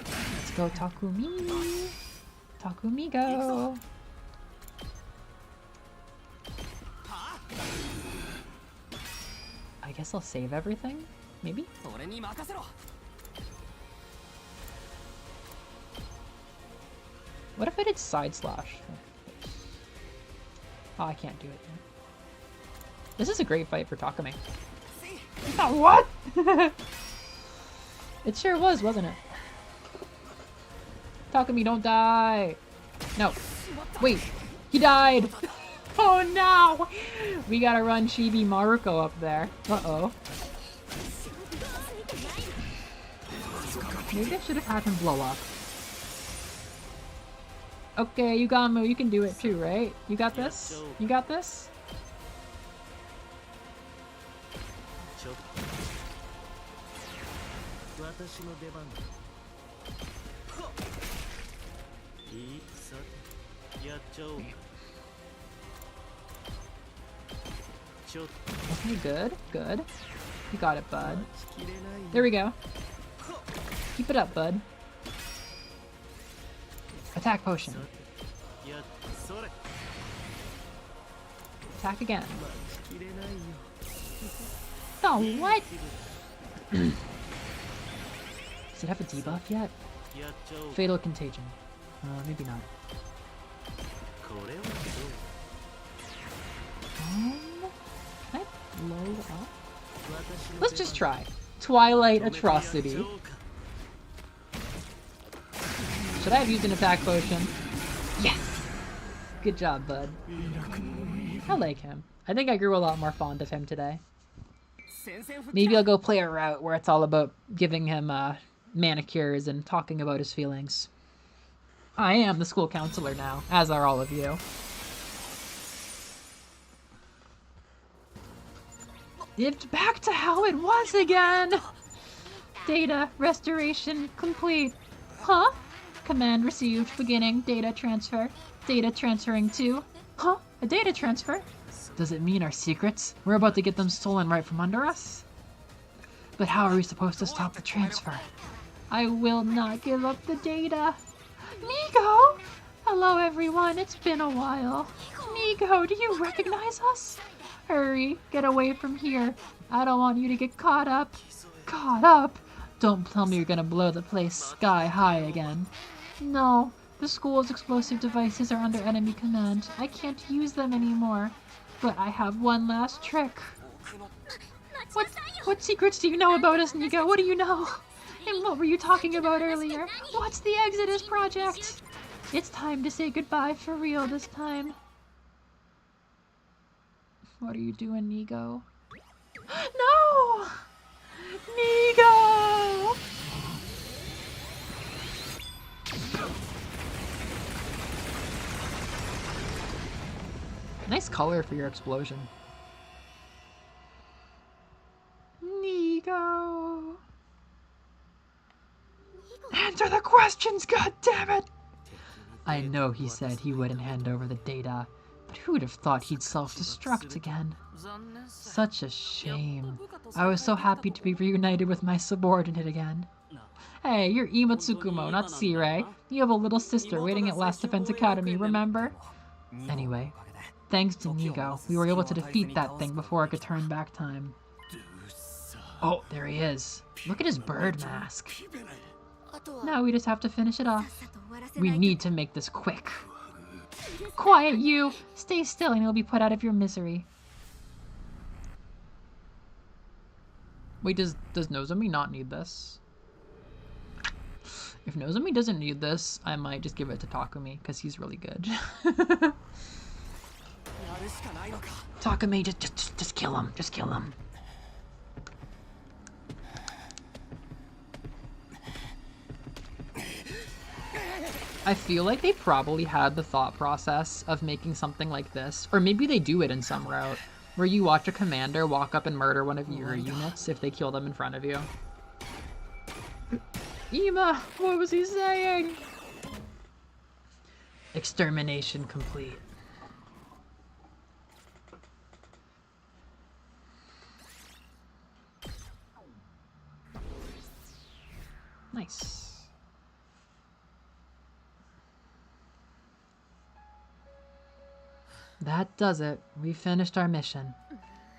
Let's go Takumi! Takumigo! I guess I'll save everything? Maybe? What if I did side slash? Oh, I can't do it. This is a great fight for Takumi. What? It sure was, wasn't it? Takumi, don't die! No. Wait. He died! Oh no! We gotta run Chibi Maruko up there. Uh-oh. Maybe I should have had him blow up. Okay, Yugamo, you can do it too, right? You got this? You got this? Okay, good, good. You got it, bud. There we go. Keep it up, bud. Attack potion. Attack again. Oh, what? Does it have a debuff yet? Fatal Contagion. Maybe not. Can I blow up? Let's just try. Twilight Atrocity. Should I have used an attack potion? Yes! Good job, bud. I like him. I think I grew a lot more fond of him today. Maybe I'll go play a route where it's all about giving him manicures and talking about his feelings. I am the school counselor now, as are all of you. It's back to how it was again! Data restoration complete. Huh? Command received. Beginning data transfer. Data transferring to. Huh? A data transfer? Does it mean our secrets? We're about to get them stolen right from under us? But how are we supposed to stop the transfer? I will not give up the data. Nigo! Hello everyone, it's been a while. Nigo, do you recognize us? Hurry, get away from here. I don't want you to get caught up. Caught up? Don't tell me you're gonna blow the place sky high again. No, the school's explosive devices are under enemy command. I can't use them anymore. But I have one last trick. What secrets do you know about us, Nigo? What do you know? And what were you talking about earlier? What's the Exodus Project? It's time to say goodbye for real this time. What are you doing, Nigo? No! Nigo! Nice color for your explosion. Nigo! Answer the questions, goddammit! I know he said he wouldn't hand over the data, but who'd have thought he'd self-destruct again? Such a shame. I was so happy to be reunited with my subordinate again. Hey, you're Ima Tsukumo, not C-Ray. You have a little sister waiting at Last Defense Academy, remember? Anyway, thanks to Nigo, we were able to defeat that thing before it could turn back time. Oh, there he is. Look at his bird mask. Now we just have to finish it off. We need to make this quick. Quiet, you! Stay still and you'll be put out of your misery. Wait, does Nozomi not need this? If Nozomi doesn't need this, I might just give it to Takumi, because he's really good. Takumi, just kill him. Just kill him. I feel like they probably had the thought process of making something like this, or maybe they do it in some route, where you watch a commander walk up and murder one of your units if they kill them in front of you. Ima, what was he saying? Extermination complete. Nice. That does it. We finished our mission.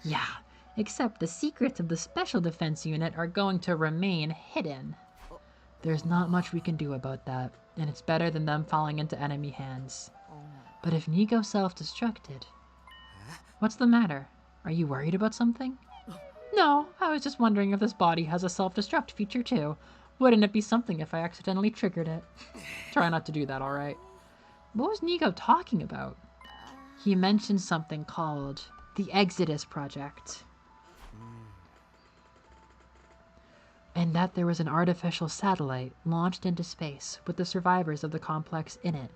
Yeah, except the secrets of the Special Defense Unit are going to remain hidden. There's not much we can do about that, and it's better than them falling into enemy hands. But if Nigo self-destructed... What's the matter? Are you worried about something? No, I was just wondering if this body has a self-destruct feature too. Wouldn't it be something if I accidentally triggered it? Try not to do that, alright? What was Nigo talking about? He mentioned something called the Exodus Project. And that there was an artificial satellite launched into space with the survivors of the complex in it.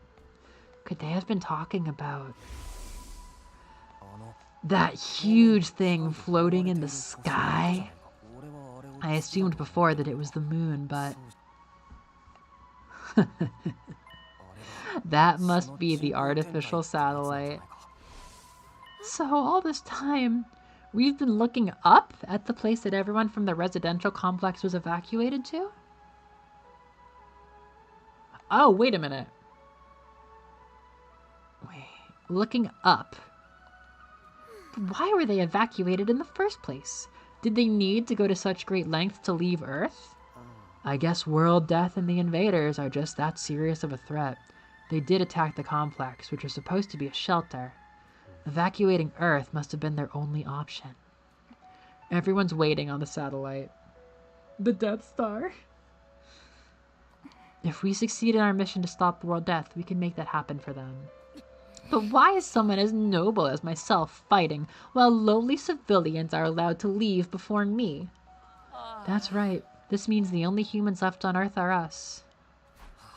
Could they have been talking about that huge thing floating in the sky? I assumed before that it was the moon, but... that must be the artificial satellite. So all this time, we've been looking up at the place that everyone from the residential complex was evacuated to? Oh, wait a minute. Wait, looking up. Why were they evacuated in the first place? Did they need to go to such great lengths to leave Earth? I guess world death and the invaders are just that serious of a threat. They did attack the complex, which was supposed to be a shelter. Evacuating Earth must have been their only option. Everyone's waiting on the satellite. The Death Star. If we succeed in our mission to stop world death, we can make that happen for them. But why is someone as noble as myself fighting, while lowly civilians are allowed to leave before me? That's right. This means the only humans left on Earth are us.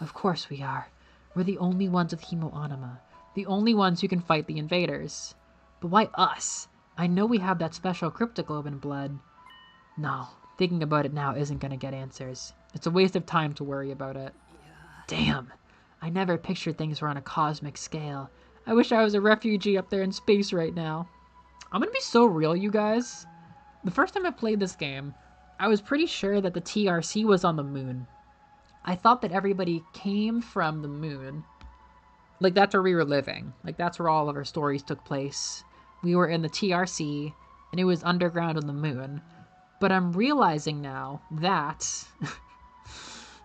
Of course we are. We're the only ones with hemoanima. The only ones who can fight the invaders. But why us? I know we have that special cryptoglobin blood. No, thinking about it now isn't gonna get answers. It's a waste of time to worry about it. Damn. I never pictured things were on a cosmic scale. I wish I was a refugee up there in space right now. I'm gonna be so real, you guys. The first time I played this game, I was pretty sure that the TRC was on the moon. I thought that everybody came from the moon. Like, that's where we were living. Like, that's where all of our stories took place. We were in the TRC, and it was underground on the moon. But I'm realizing now that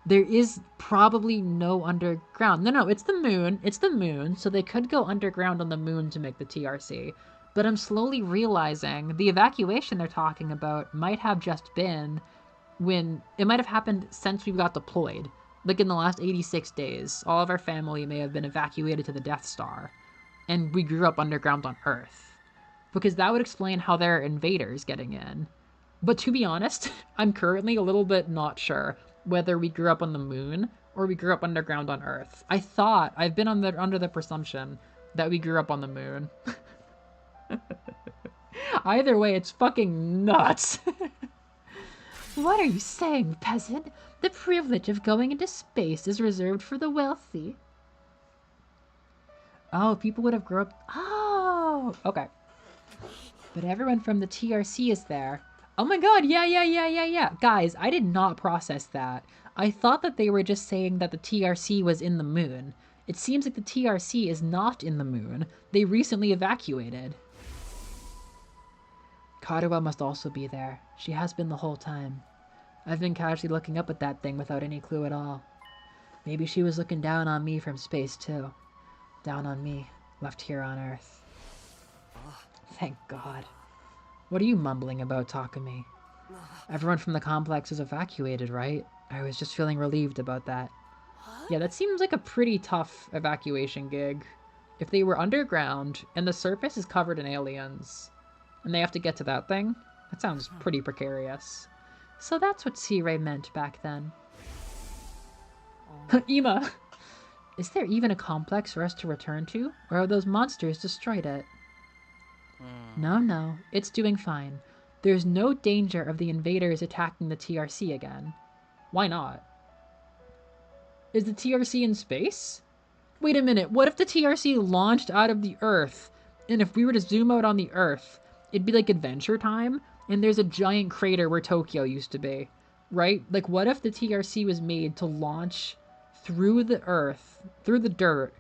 there is probably no underground. No, it's the moon. It's the moon, so they could go underground on the moon to make the TRC. But I'm slowly realizing the evacuation they're talking about might have just been when it might have happened since we got deployed. Like in the last 86 days, all of our family may have been evacuated to the Death Star, and we grew up underground on Earth. Because that would explain how there are invaders getting in. But to be honest, I'm currently a little bit not sure whether we grew up on the moon or we grew up underground on Earth. I've been under the presumption that we grew up on the moon. Either way, it's fucking nuts. What are you saying, peasant? The privilege of going into space is reserved for the wealthy. Oh, people would have grown up. Oh, okay. But everyone from the TRC is there. Oh my god, yeah. Guys, I did not process that. I thought that they were just saying that the TRC was in the moon. It seems like the TRC is not in the moon. They recently evacuated. Karuwa must also be there. She has been the whole time. I've been casually looking up at that thing without any clue at all. Maybe she was looking down on me from space too. Down on me, left here on Earth. Thank God. What are you mumbling about, Takumi? Everyone from the complex is evacuated, right? I was just feeling relieved about that. Yeah, that seems like a pretty tough evacuation gig. If they were underground and the surface is covered in aliens, and they have to get to that thing, that sounds pretty precarious. So that's what Sea-Ray meant back then. Ima! Is there even a complex for us to return to, or have those monsters destroyed it? No, it's doing fine. There's no danger of the invaders attacking the TRC again. Why not? Is the TRC in space? Wait a minute, what if the TRC launched out of the Earth, and if we were to zoom out on the Earth, it'd be like Adventure Time, and there's a giant crater where Tokyo used to be, right? Like, what if the TRC was made to launch through the Earth, through the dirt,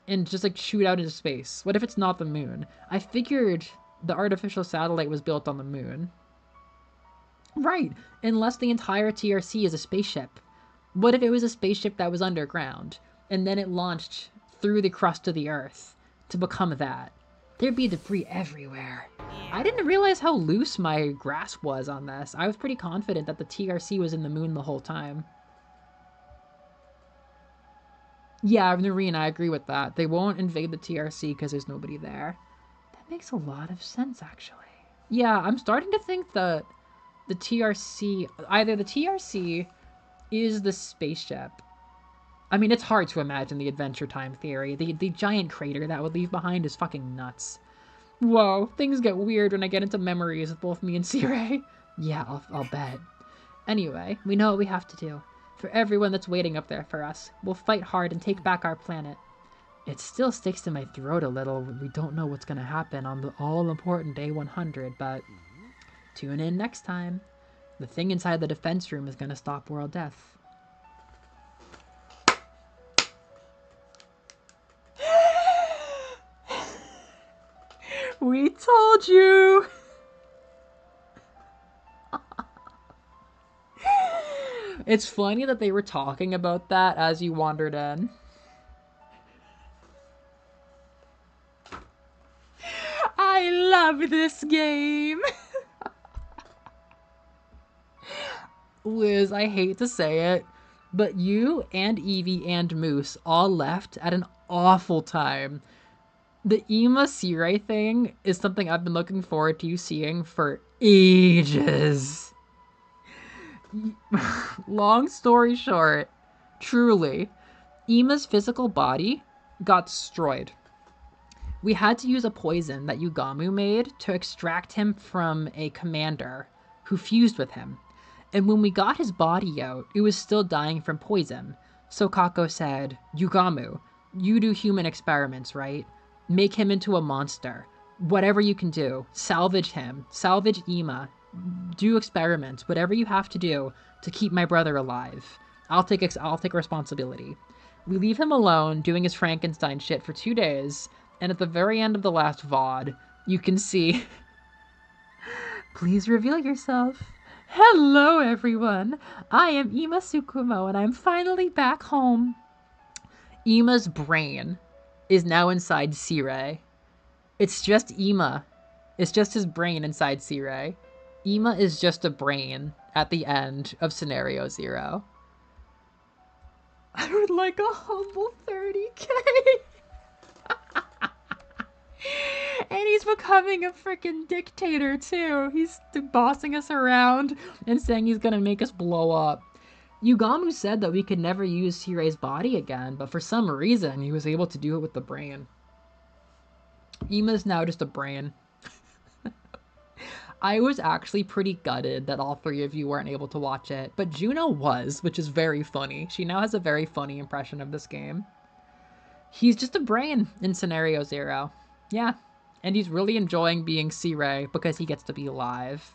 and just like shoot out into space? What if it's not the moon? I figured the artificial satellite was built on the moon. Right, unless the entire TRC is a spaceship. What if it was a spaceship that was underground, and then it launched through the crust of the Earth to become that? There'd be debris everywhere. I didn't realize how loose my grasp was on this. I was pretty confident that the TRC was in the moon the whole time. Yeah, Nareen, I agree with that. They won't invade the TRC because there's nobody there. That makes a lot of sense, actually. Yeah, I'm starting to think that the TRC, either the TRC is the spaceship. I mean, it's hard to imagine the Adventure Time theory. The giant crater that would leave behind is fucking nuts. Whoa, things get weird when I get into memories with both me and Sea-Ray. Yeah, I'll bet. Anyway, we know what we have to do. For everyone that's waiting up there for us, we'll fight hard and take back our planet. It still sticks to my throat a little. We don't know what's gonna happen on the all-important Day 100, but tune in next time. The thing inside the defense room is gonna stop world death. We told you! It's funny that they were talking about that as you wandered in. I love this game! Liz, I hate to say it, but you and Evie and Moose all left at an awful time. The Ima Sirai thing is something I've been looking forward to seeing for ages. Long story short, truly, Ima's physical body got destroyed. We had to use a poison that Yugamu made to extract him from a commander who fused with him. And when we got his body out, it was still dying from poison. So Kako said, Yugamu, you do human experiments, right? Make him into a monster. Whatever you can do. Salvage him. Salvage Ima. Do experiments. Whatever you have to do to keep my brother alive. I'll take responsibility. We leave him alone doing his Frankenstein shit for 2 days, and at the very end of the last VOD, you can see... Please reveal yourself. Hello, everyone. I am Ima Tsukumo, and I'm finally back home. Ima's brain is now inside Sirei. It's just Ima. It's just his brain inside Sirei. Ima is just a brain at the end of Scenario 0. I would like a humble 30K. And he's becoming a freaking dictator too. He's bossing us around and saying he's gonna make us blow up. Yugamu said that we could never use Hirei's body again, but for some reason he was able to do it with the brain. Ima's now just a brain. I was actually pretty gutted that all 3 of you weren't able to watch it, but Juno was, which is very funny. She now has a very funny impression of this game. He's just a brain in Scenario 0. Yeah, and he's really enjoying being Sirei because he gets to be alive.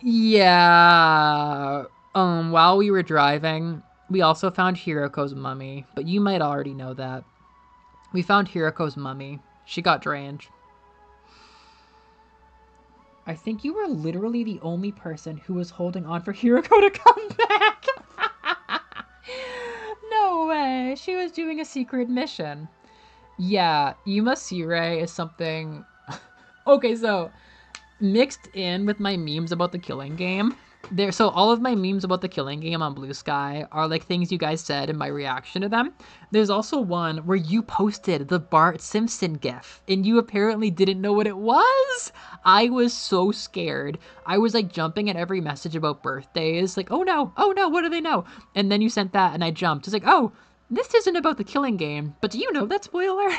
Yeah, while we were driving, we also found Hiroko's mummy, but you might already know that. We found Hiroko's mummy. She got drained. I think you were literally the only person who was holding on for Hiroko to come back. No way. She was doing a secret mission. Yeah, Ima Sirei is something... Okay, so mixed in with my memes about the Killing Game, so all of my memes about the Killing Game on Blue Sky are like things you guys said in my reaction to them. There's also one where you posted the Bart Simpson gif and you apparently didn't know what it was. I was so scared. I was like jumping at every message about birthdays, like, oh no, what do they know? And then you sent that and I jumped. It's like, oh, this isn't about the Killing Game, but do you know that spoiler?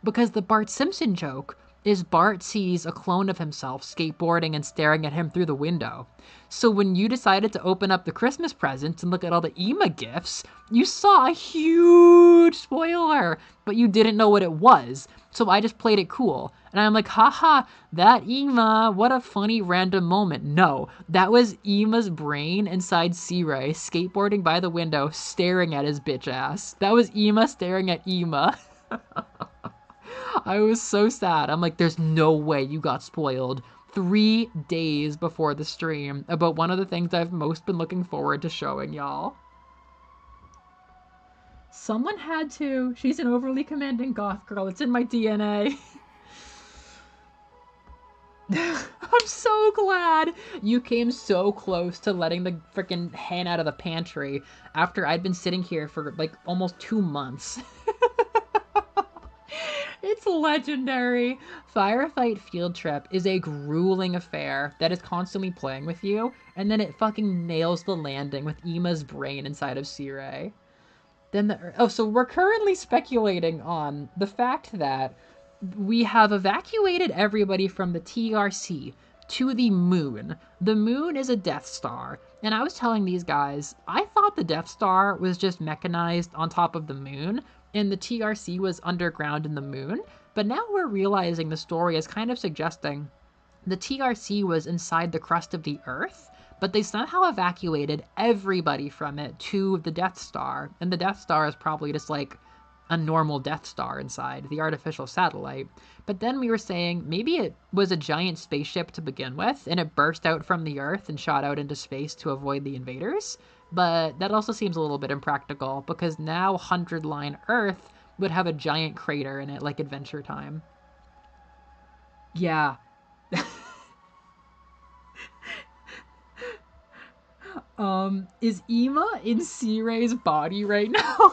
Because the Bart Simpson joke is Bart sees a clone of himself skateboarding and staring at him through the window. So when you decided to open up the Christmas presents and look at all the Ima gifts, you saw a huge spoiler, but you didn't know what it was. So I just played it cool. And I'm like, haha, that Ima, what a funny random moment. No, that was Ima's brain inside Sirei skateboarding by the window, staring at his bitch ass. That was Ima staring at Ima. I was so sad. I'm like, there's no way you got spoiled 3 days before the stream about one of the things I've most been looking forward to showing y'all. Someone had to. She's an overly commanding goth girl. It's in my DNA. I'm so glad you came so close to letting the freaking hen out of the pantry after I'd been sitting here for like almost 2 months. It's legendary. Firefight Field Trip is a grueling affair that is constantly playing with you, and then it fucking nails the landing with Ima's brain inside of Sirei. Then so we're currently speculating on the fact that we have evacuated everybody from the TRC to the moon. The moon is a Death Star, and I was telling these guys, I thought the Death Star was just mechanized on top of the moon, and the TRC was underground in the moon, but now we're realizing the story is kind of suggesting the TRC was inside the crust of the Earth, but they somehow evacuated everybody from it to the Death Star, and the Death Star is probably just like a normal Death Star inside, the artificial satellite. But then we were saying maybe it was a giant spaceship to begin with, and it burst out from the Earth and shot out into space to avoid the invaders. But that also seems a little bit impractical, because now 100 Line Earth would have a giant crater in it, like Adventure Time. Yeah. Is Ima in Sirei's body right now?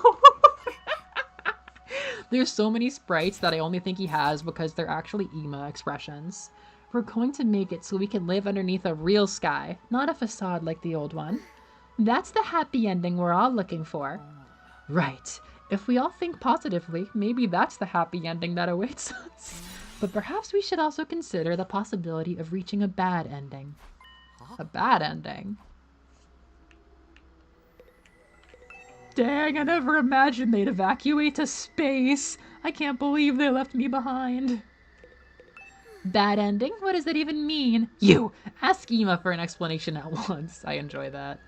There's so many sprites that I only think he has because they're actually Ema expressions. We're going to make it so we can live underneath a real sky, not a facade like the old one. That's the happy ending we're all looking for. Right. If we all think positively, maybe that's the happy ending that awaits us. But perhaps we should also consider the possibility of reaching a bad ending. A bad ending? Dang, I never imagined they'd evacuate to space. I can't believe they left me behind. Bad ending? What does that even mean? You! Ask Ema for an explanation at once. I enjoy that.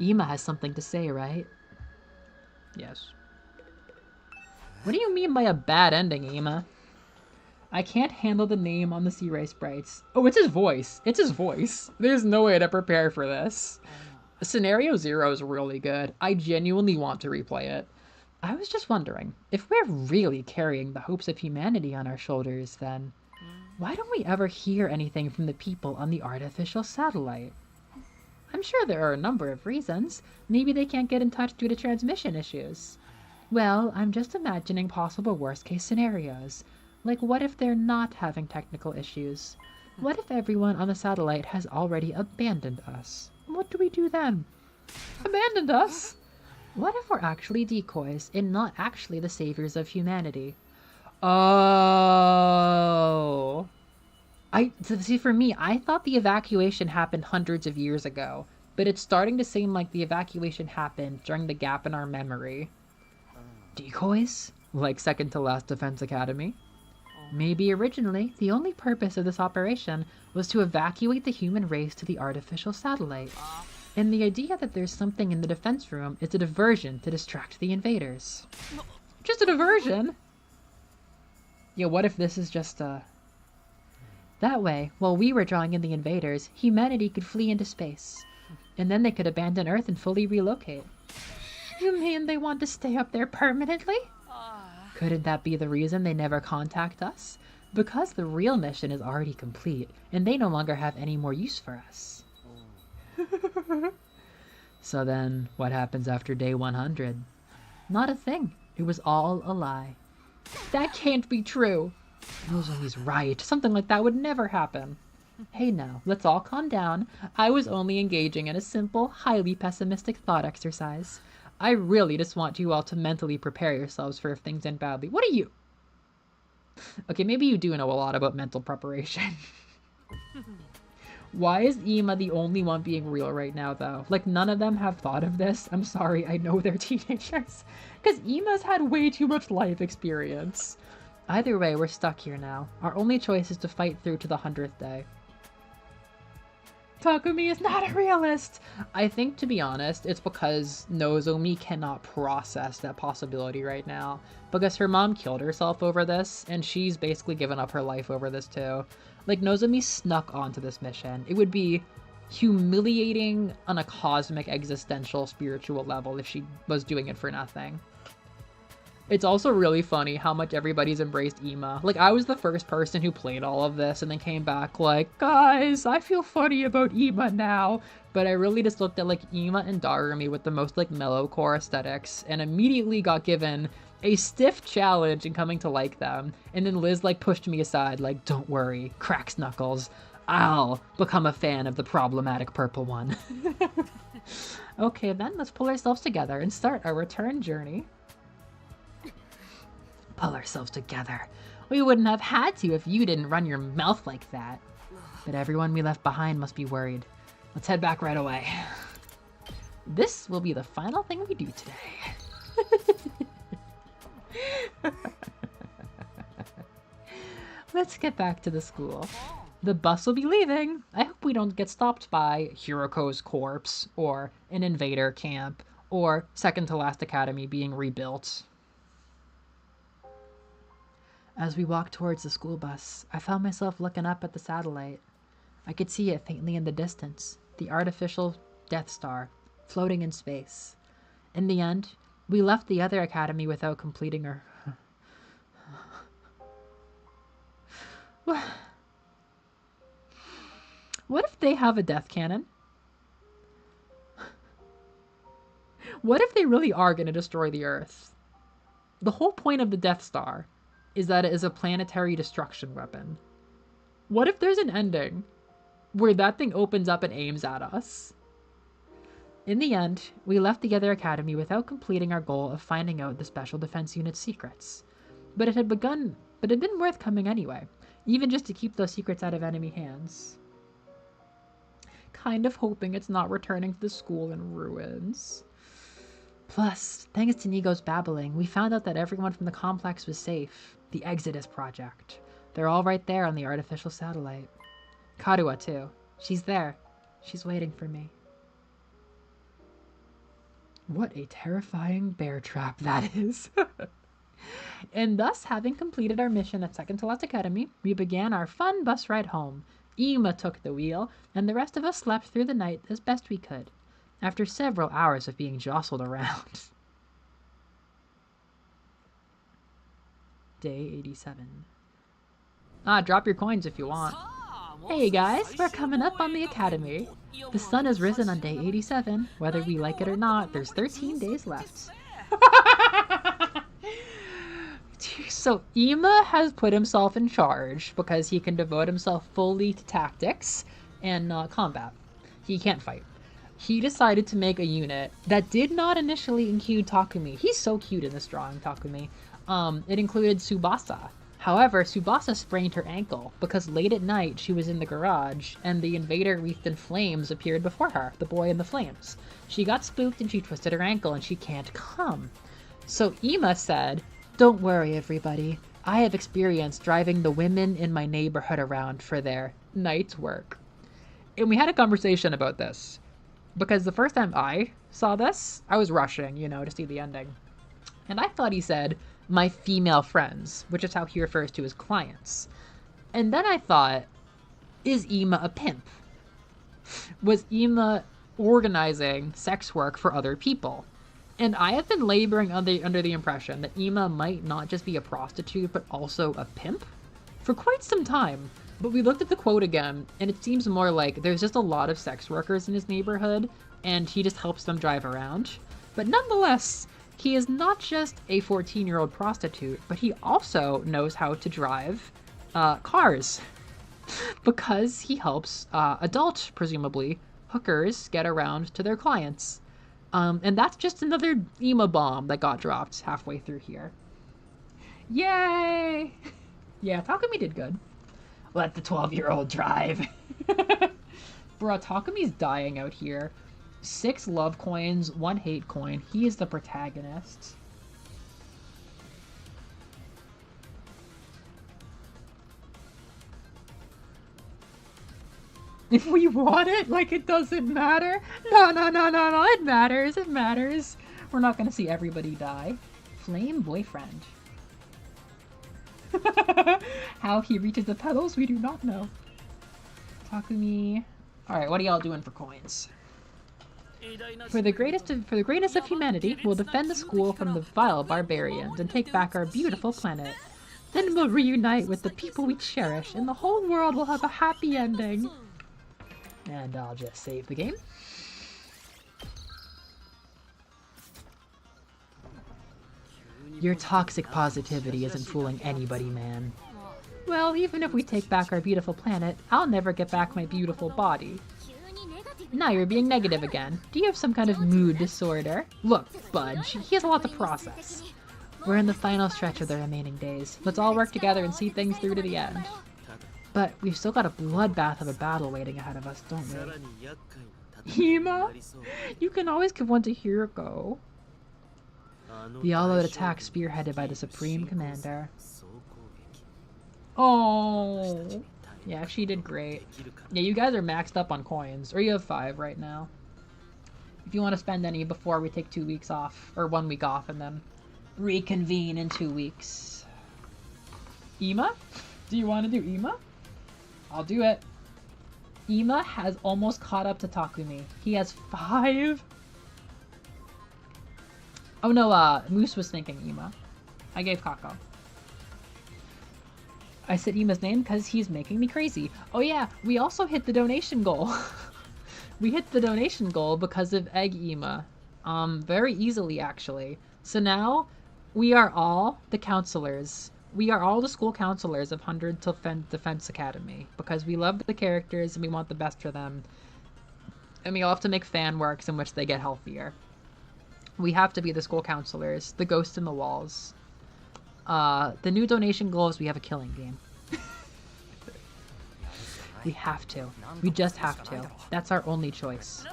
Ema has something to say, right? Yes. What do you mean by a bad ending, Ema? I can't handle the name on the Sea Ray sprites. Oh, it's his voice. It's his voice. There's no way to prepare for this. Scenario 0 is really good. I genuinely want to replay it. I was just wondering, if we're really carrying the hopes of humanity on our shoulders, then why don't we ever hear anything from the people on the artificial satellite? I'm sure there are a number of reasons. Maybe they can't get in touch due to transmission issues. Well, I'm just imagining possible worst-case scenarios. Like, what if they're not having technical issues? What if everyone on the satellite has already abandoned us? What do we do then? Abandoned us? What if we're actually decoys and not actually the saviors of humanity? Oh. See, for me, I thought the evacuation happened hundreds of years ago, but it's starting to seem like the evacuation happened during the gap in our memory. Decoys? Like second to last Defense Academy? Maybe originally, the only purpose of this operation was to evacuate the human race to the artificial satellite. And the idea that there's something in the defense room is a diversion to distract the invaders. Just a diversion? Yeah, what if this is just a... That way, while we were drawing in the invaders, humanity could flee into space. And then they could abandon Earth and fully relocate. You mean they want to stay up there permanently? Couldn't that be the reason they never contact us? Because the real mission is already complete, and they no longer have any more use for us. So then, what happens after day 100? Not a thing. It was all a lie. That can't be true. Nozomi's right. Something like that would never happen. Hey now, let's all calm down. I was only engaging in a simple, highly pessimistic thought exercise. I really just want you all to mentally prepare yourselves for if things end badly. What are you? Okay, maybe you do know a lot about mental preparation. Why is Ema the only one being real right now, though? Like, none of them have thought of this. I'm sorry, I know they're teenagers. Because Ema's had way too much life experience. Either way, we're stuck here now. Our only choice is to fight through to the 100th day. Takumi is not a realist! I think, to be honest, it's because Nozomi cannot process that possibility right now. Because her mom killed herself over this, and she's basically given up her life over this too. Like, Nozomi snuck onto this mission. It would be humiliating on a cosmic, existential, spiritual level if she was doing it for nothing. It's also really funny how much everybody's embraced Ema. Like, I was the first person who played all of this and then came back like, guys, I feel funny about Ema now. But I really just looked at, like, Ema and Darumi with the most, like, mellowcore aesthetics and immediately got given a stiff challenge in coming to like them. And then Liz, like, pushed me aside, like, don't worry, cracks knuckles. I'll become a fan of the problematic purple one. Okay, then let's pull ourselves together and start our return journey. Pull ourselves together. We wouldn't have had to if you didn't run your mouth like that. But everyone we left behind must be worried. Let's head back right away. This will be the final thing we do today. Let's get back to the school. The bus will be leaving. I hope we don't get stopped by Hiroko's corpse, or an invader camp, or second to last academy being rebuilt. As we walked towards the school bus, I found myself looking up at the satellite. I could see it faintly in the distance, the artificial Death Star, floating in space. In the end, we left the other academy without completing our... What if they have a death cannon? What if they really are going to destroy the Earth? The whole point of the Death Star is that it is a planetary destruction weapon. What if there's an ending where that thing opens up and aims at us? In the end, we left the Other Academy without completing our goal of finding out the Special Defense Unit's secrets. But it had been worth coming anyway, even just to keep those secrets out of enemy hands. Kind of hoping it's not returning to the school in ruins. Plus, thanks to Nigo's babbling, we found out that everyone from the complex was safe. The Exodus Project. They're all right there on the artificial satellite. Karua, too. She's there. She's waiting for me. What a terrifying bear trap that is. And thus, having completed our mission at Second to Last Academy, we began our fun bus ride home. Ima took the wheel, and the rest of us slept through the night as best we could, after several hours of being jostled around. Day 87. Drop your coins if you want. Hey guys, we're coming up on the Academy. The sun has risen on day 87. Whether we like it or not, there's 13 days left. So Ima has put himself in charge because he can devote himself fully to tactics and combat. He can't fight. He decided to make a unit that did not initially include Takumi. He's so cute in this drawing, Takumi. It included Tsubasa. However, Tsubasa sprained her ankle because late at night she was in the garage and the invader wreathed in flames appeared before her, the boy in the flames. She got spooked and she twisted her ankle and she can't come. So Ima said, "Don't worry everybody, I have experience driving the women in my neighborhood around for their night's work." And we had a conversation about this because the first time I saw this, I was rushing, to see the ending. And I thought he said, "my female friends," which is how he refers to his clients. And then I thought, is Ima a pimp? Was Ima organizing sex work for other people? And I have been laboring under the impression that Ima might not just be a prostitute, but also a pimp for quite some time. But we looked at the quote again, and it seems more like there's just a lot of sex workers in his neighborhood, and he just helps them drive around. But nonetheless, he is not just a 14-year-old prostitute, but he also knows how to drive cars because he helps adult, presumably, hookers get around to their clients. And that's just another Ima bomb that got dropped halfway through here. Yay! Yeah, Takumi did good. Let the 12-year-old drive. Bruh, Takumi's dying out here. 6 love coins, 1 hate coin. He is the protagonist. If we want it, like it doesn't matter. No, it matters, it matters. We're not gonna see everybody die. Flame boyfriend. How he reaches the pedals, we do not know. Takumi. Alright, what are y'all doing for coins? For the greatest of humanity, we'll defend the school from the vile barbarians and take back our beautiful planet. Then we'll reunite with the people we cherish, and the whole world will have a happy ending. And I'll just save the game. Your toxic positivity isn't fooling anybody, man. Well, even if we take back our beautiful planet, I'll never get back my beautiful body. Now you're being negative again. Do you have some kind of mood disorder? Look, Budge, he has a lot to process. We're in the final stretch of the remaining days. Let's all work together and see things through to the end. But we've still got a bloodbath of a battle waiting ahead of us, don't we? Ima? You can always give one to Hiroko. The all-out attack spearheaded by the Supreme Commander. Oh, yeah, she did great. Yeah, you guys are maxed up on coins, or you have 5 right now. If you want to spend any before we take 2 weeks off, or 1 week off, and then reconvene in 2 weeks. Ima? Do you want to do Ima? I'll do it. Ima has almost caught up to Takumi. He has 5. Oh no, Moose was thinking Ima. I gave Kako. I said Ima's name because he's making me crazy. Oh yeah, we also hit the donation goal. We hit the donation goal because of Egg Ima. Very easily actually. So now, We are all the counselors. We are all the school counselors of 100 Defense Academy because we love the characters and we want the best for them. And we all have to make fan works in which they get healthier. We have to be the school counselors, the ghost in the walls. The new donation goal is we have a killing game. We have to. We just have to. That's our only choice.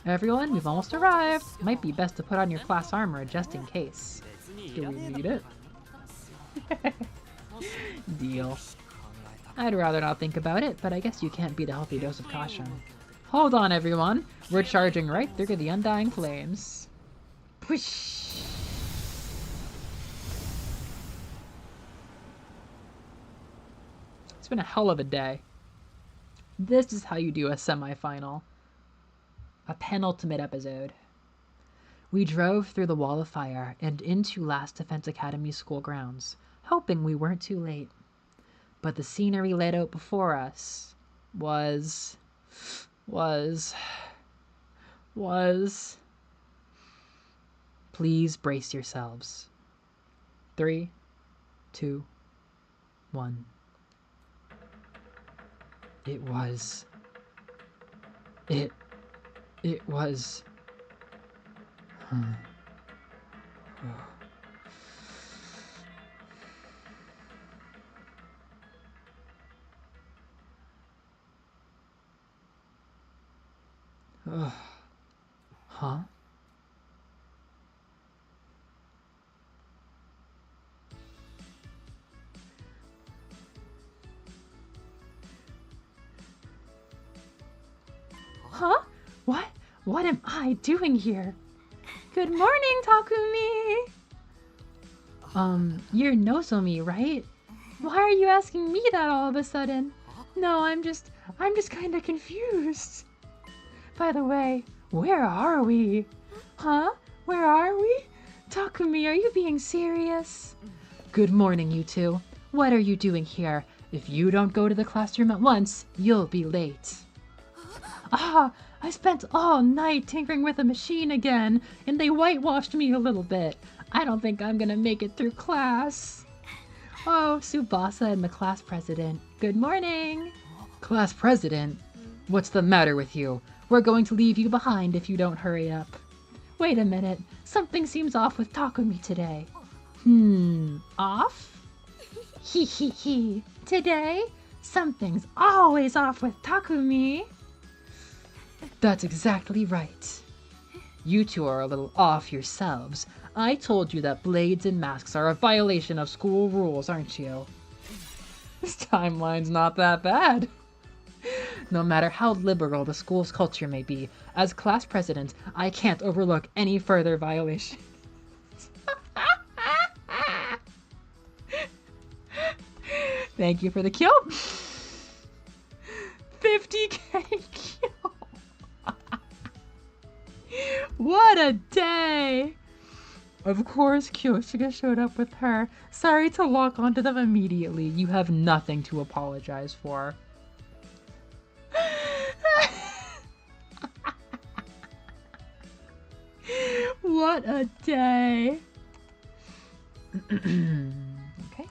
Everyone, we've almost arrived. Might be best to put on your class armor just in case. Do we need it? Deal. I'd rather not think about it, but I guess you can't beat a healthy dose of caution. Hold on, everyone. We're charging right through the undying flames. Whoosh! It's been a hell of a day. This is how you do a semi-final. A penultimate episode. We drove through the wall of fire and into Last Defense Academy school grounds, hoping we weren't too late. But the scenery laid out before us was... Please brace yourselves. 3, 2, 1. It was... Huh? Huh? What am I doing here? Good morning, Takumi! You're Nozomi, right? Why are you asking me that all of a sudden? No, I'm just kinda confused. By the way, where are we? Huh? Where are we? Takumi, are you being serious? Good morning, you two. What are you doing here? If you don't go to the classroom at once, you'll be late. I spent all night tinkering with a machine again, and they whitewashed me a little bit. I don't think I'm gonna make it through class. Oh, Tsubasa and the class president. Good morning. Class president? What's the matter with you? We're going to leave you behind if you don't hurry up. Wait a minute. Something seems off with Takumi today. Off? Hee. Today? Something's always off with Takumi. That's exactly right. You two are a little off yourselves. I told you that blades and masks are a violation of school rules, aren't you? This timeline's not that bad. No matter how liberal the school's culture may be, as class president, I can't overlook any further violations. Thank you for the kill. 50k kill. What a day! Of course, Kyoshika showed up with her. Sorry to lock onto them immediately. You have nothing to apologize for. What a day! Okay.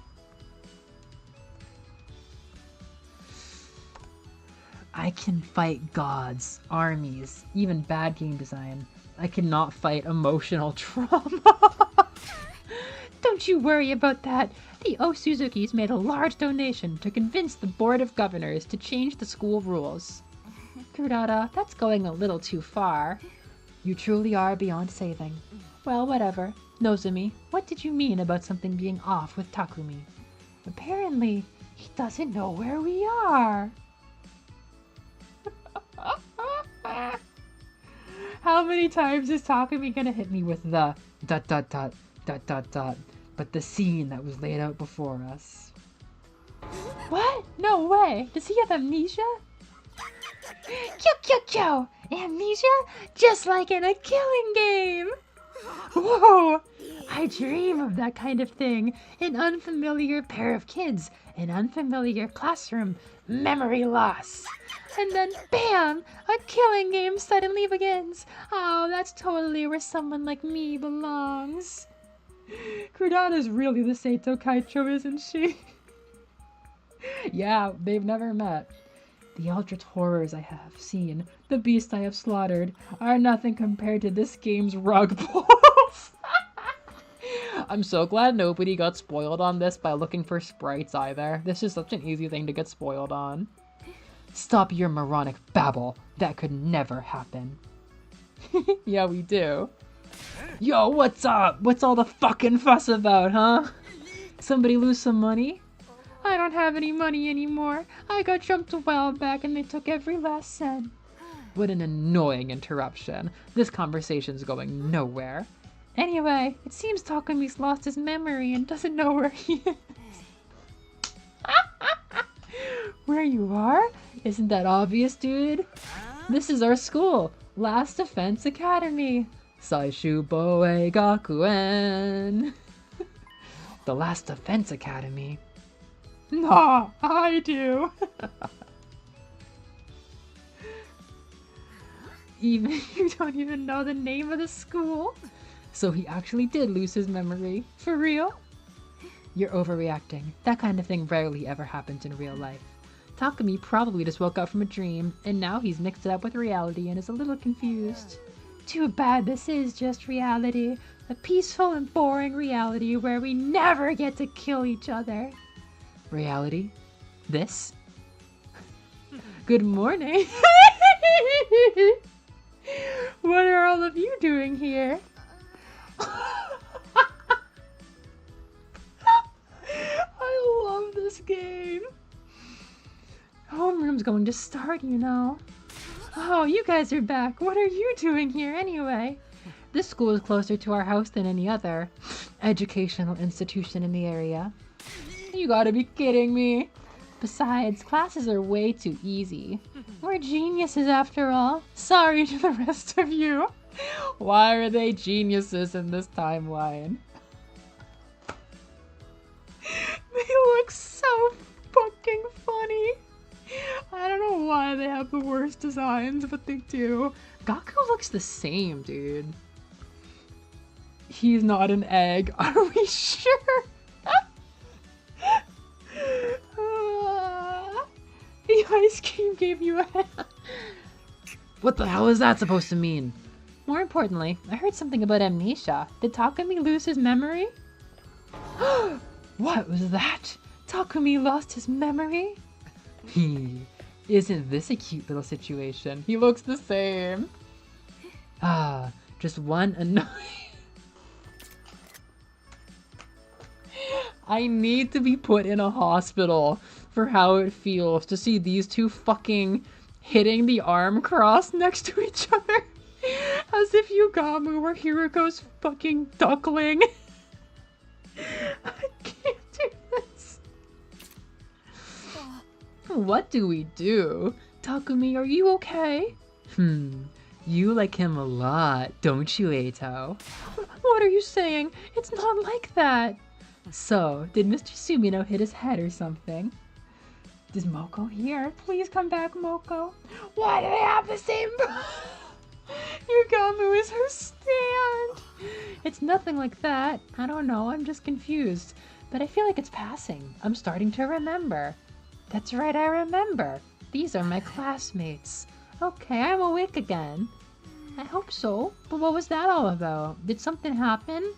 I can fight gods, armies, even bad game design. I cannot fight emotional trauma. Don't you worry about that. The Osuzukis made a large donation to convince the Board of Governors to change the school rules. Kurata, that's going a little too far. You truly are beyond saving. Well, whatever. Nozomi, what did you mean about something being off with Takumi? Apparently, he doesn't know where we are. How many times is Takumi gonna hit me with the ... but the scene that was laid out before us? What? No way! Does he have amnesia? Kyo! Amnesia? Just like in a killing game! Whoa! I dream of that kind of thing. An unfamiliar pair of kids, an unfamiliar classroom, memory loss. And then, bam! A killing game suddenly begins. Oh, that's totally where someone like me belongs. Crudada's really the Seito Kaicho, isn't she? Yeah, they've never met. The eldritch horrors I have seen, the beasts I have slaughtered, are nothing compared to this game's rug pulls. I'm so glad nobody got spoiled on this by looking for sprites either. This is such an easy thing to get spoiled on. Stop your moronic babble. That could never happen. Yeah, we do. Yo, what's up? What's all the fucking fuss about, huh? Somebody lose some money? I don't have any money anymore. I got jumped a while back and they took every last cent. What an annoying interruption. This conversation's going nowhere. Anyway, it seems Takumi's lost his memory and doesn't know where he is. Where you are? Isn't that obvious, dude? This is our school, Last Defense Academy. Saishu Boei Gakuen. The Last Defense Academy. Nah, I do. Even you don't even know the name of the school? So he actually did lose his memory. For real? You're overreacting. That kind of thing rarely ever happens in real life. Takumi probably just woke up from a dream, and now he's mixed it up with reality and is a little confused. Too bad this is just reality. A peaceful and boring reality where we never get to kill each other. Reality? This? Good morning. What are all of you doing here? I love this game. Homeroom's going to start, you know. Oh, you guys are back. What are you doing here anyway? This school is closer to our house than any other educational institution in the area. You gotta be kidding me. Besides, classes are way too easy. We're geniuses after all. Sorry to the rest of you. Why are they geniuses in this timeline? They look so fucking funny. I don't know why they have the worst designs, but they do. Gaku looks the same, dude. He's not an egg. Are we sure? The ice cream gave you a hand. What the hell is that supposed to mean? More importantly, I heard something about amnesia. Did Takumi lose his memory? What was that? Takumi lost his memory? Isn't this a cute little situation? He looks the same. Ah, just one annoying... I need to be put in a hospital for how it feels to see these two fucking hitting the arm cross next to each other. As if Yugamu were Hiruko's fucking duckling. I can't do this. What do we do? Takumi, are you okay? You like him a lot, don't you, Eito? What are you saying? It's not like that. So, did Mr. Sumino hit his head or something? Is Moko here? Please come back, Moko. Why do they have the same... Yugamu is her stand. It's nothing like that. I don't know, I'm just confused. But I feel like it's passing. I'm starting to remember. That's right, I remember. These are my classmates. Okay, I'm awake again. I hope so. But what was that all about? Did something happen?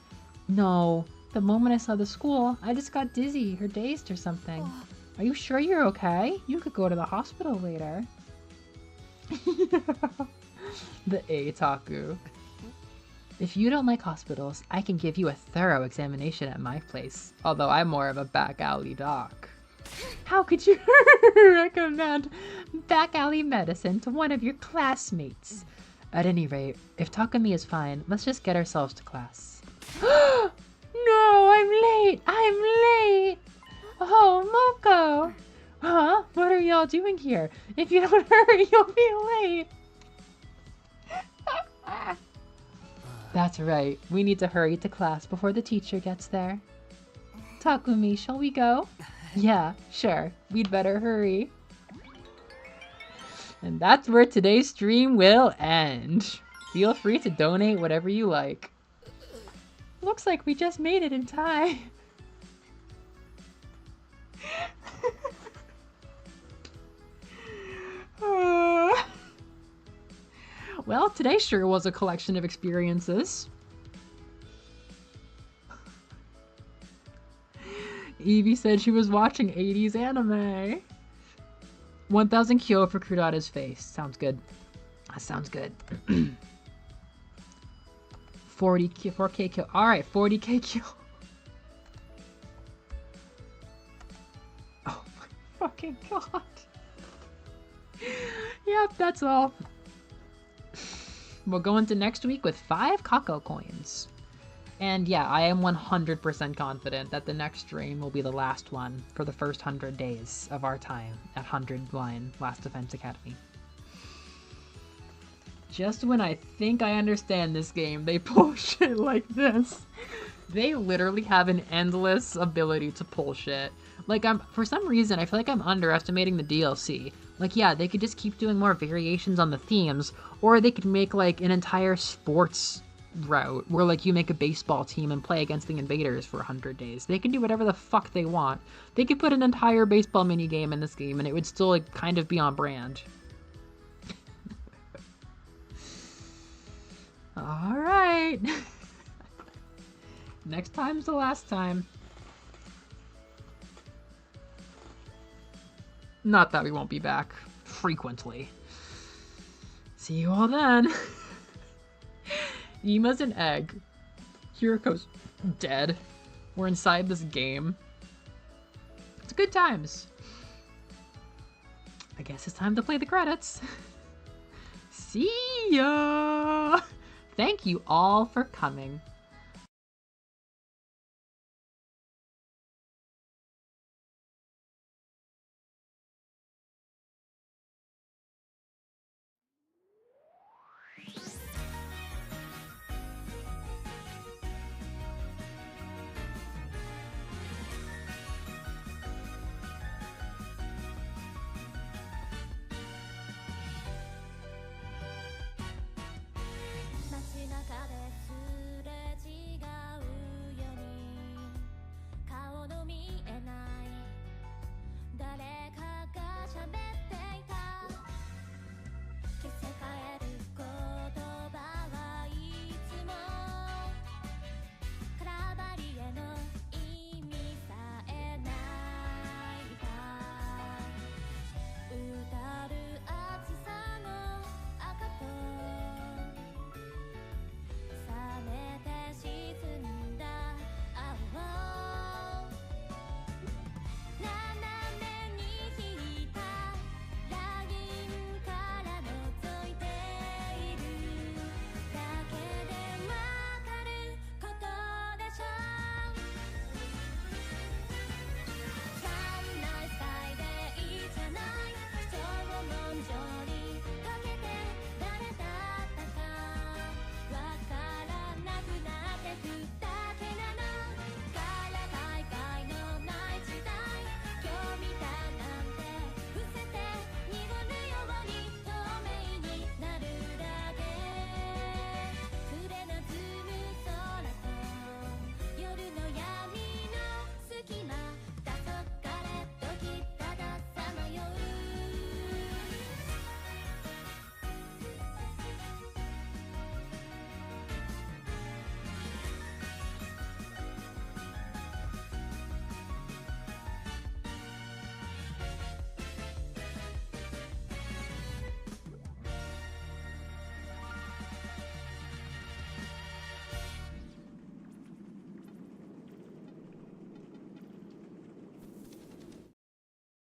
No. The moment I saw the school, I just got dizzy or dazed or something. Are you sure you're okay? You could go to the hospital later. The Eitaku. If you don't like hospitals, I can give you a thorough examination at my place. Although I'm more of a back alley doc. How could you recommend back alley medicine to one of your classmates? At any rate, if Takumi is fine, let's just get ourselves to class. No, I'm late! I'm late! Oh, Moko! Huh? What are y'all doing here? If you don't hurry, you'll be late! That's right. We need to hurry to class before the teacher gets there. Takumi, shall we go? Yeah, sure. We'd better hurry. And that's where today's stream will end. Feel free to donate whatever you like. Looks like we just made it in time. Well, today sure was a collection of experiences. Evie said she was watching 80s anime. 1000 kyo for Crudada's face. Sounds good. That sounds good. 4K kyo. Alright, 40K kyo. Oh my fucking god. Yep, that's all. We'll go into next week with 5 Kako coins. And yeah, I am 100% confident that the next stream will be the last one for the first 100 days of our time at 100 Line Last Defense Academy. Just when I think I understand this game, they pull shit like this. They literally have an endless ability to pull shit. Like, for some reason, I feel like I'm underestimating the DLC. Like, yeah, they could just keep doing more variations on the themes, or they could make, like, an entire sports route where, like, you make a baseball team and play against the invaders for 100 days. They can do whatever the fuck they want. They could put an entire baseball minigame in this game, and it would still, like, kind of be on brand. Alright. Next time's the last time. Not that we won't be back frequently. See you all then. Ima's an egg. Hiroko's dead. We're inside this game. It's good times. I guess it's time to play the credits. See ya! Thank you all for coming.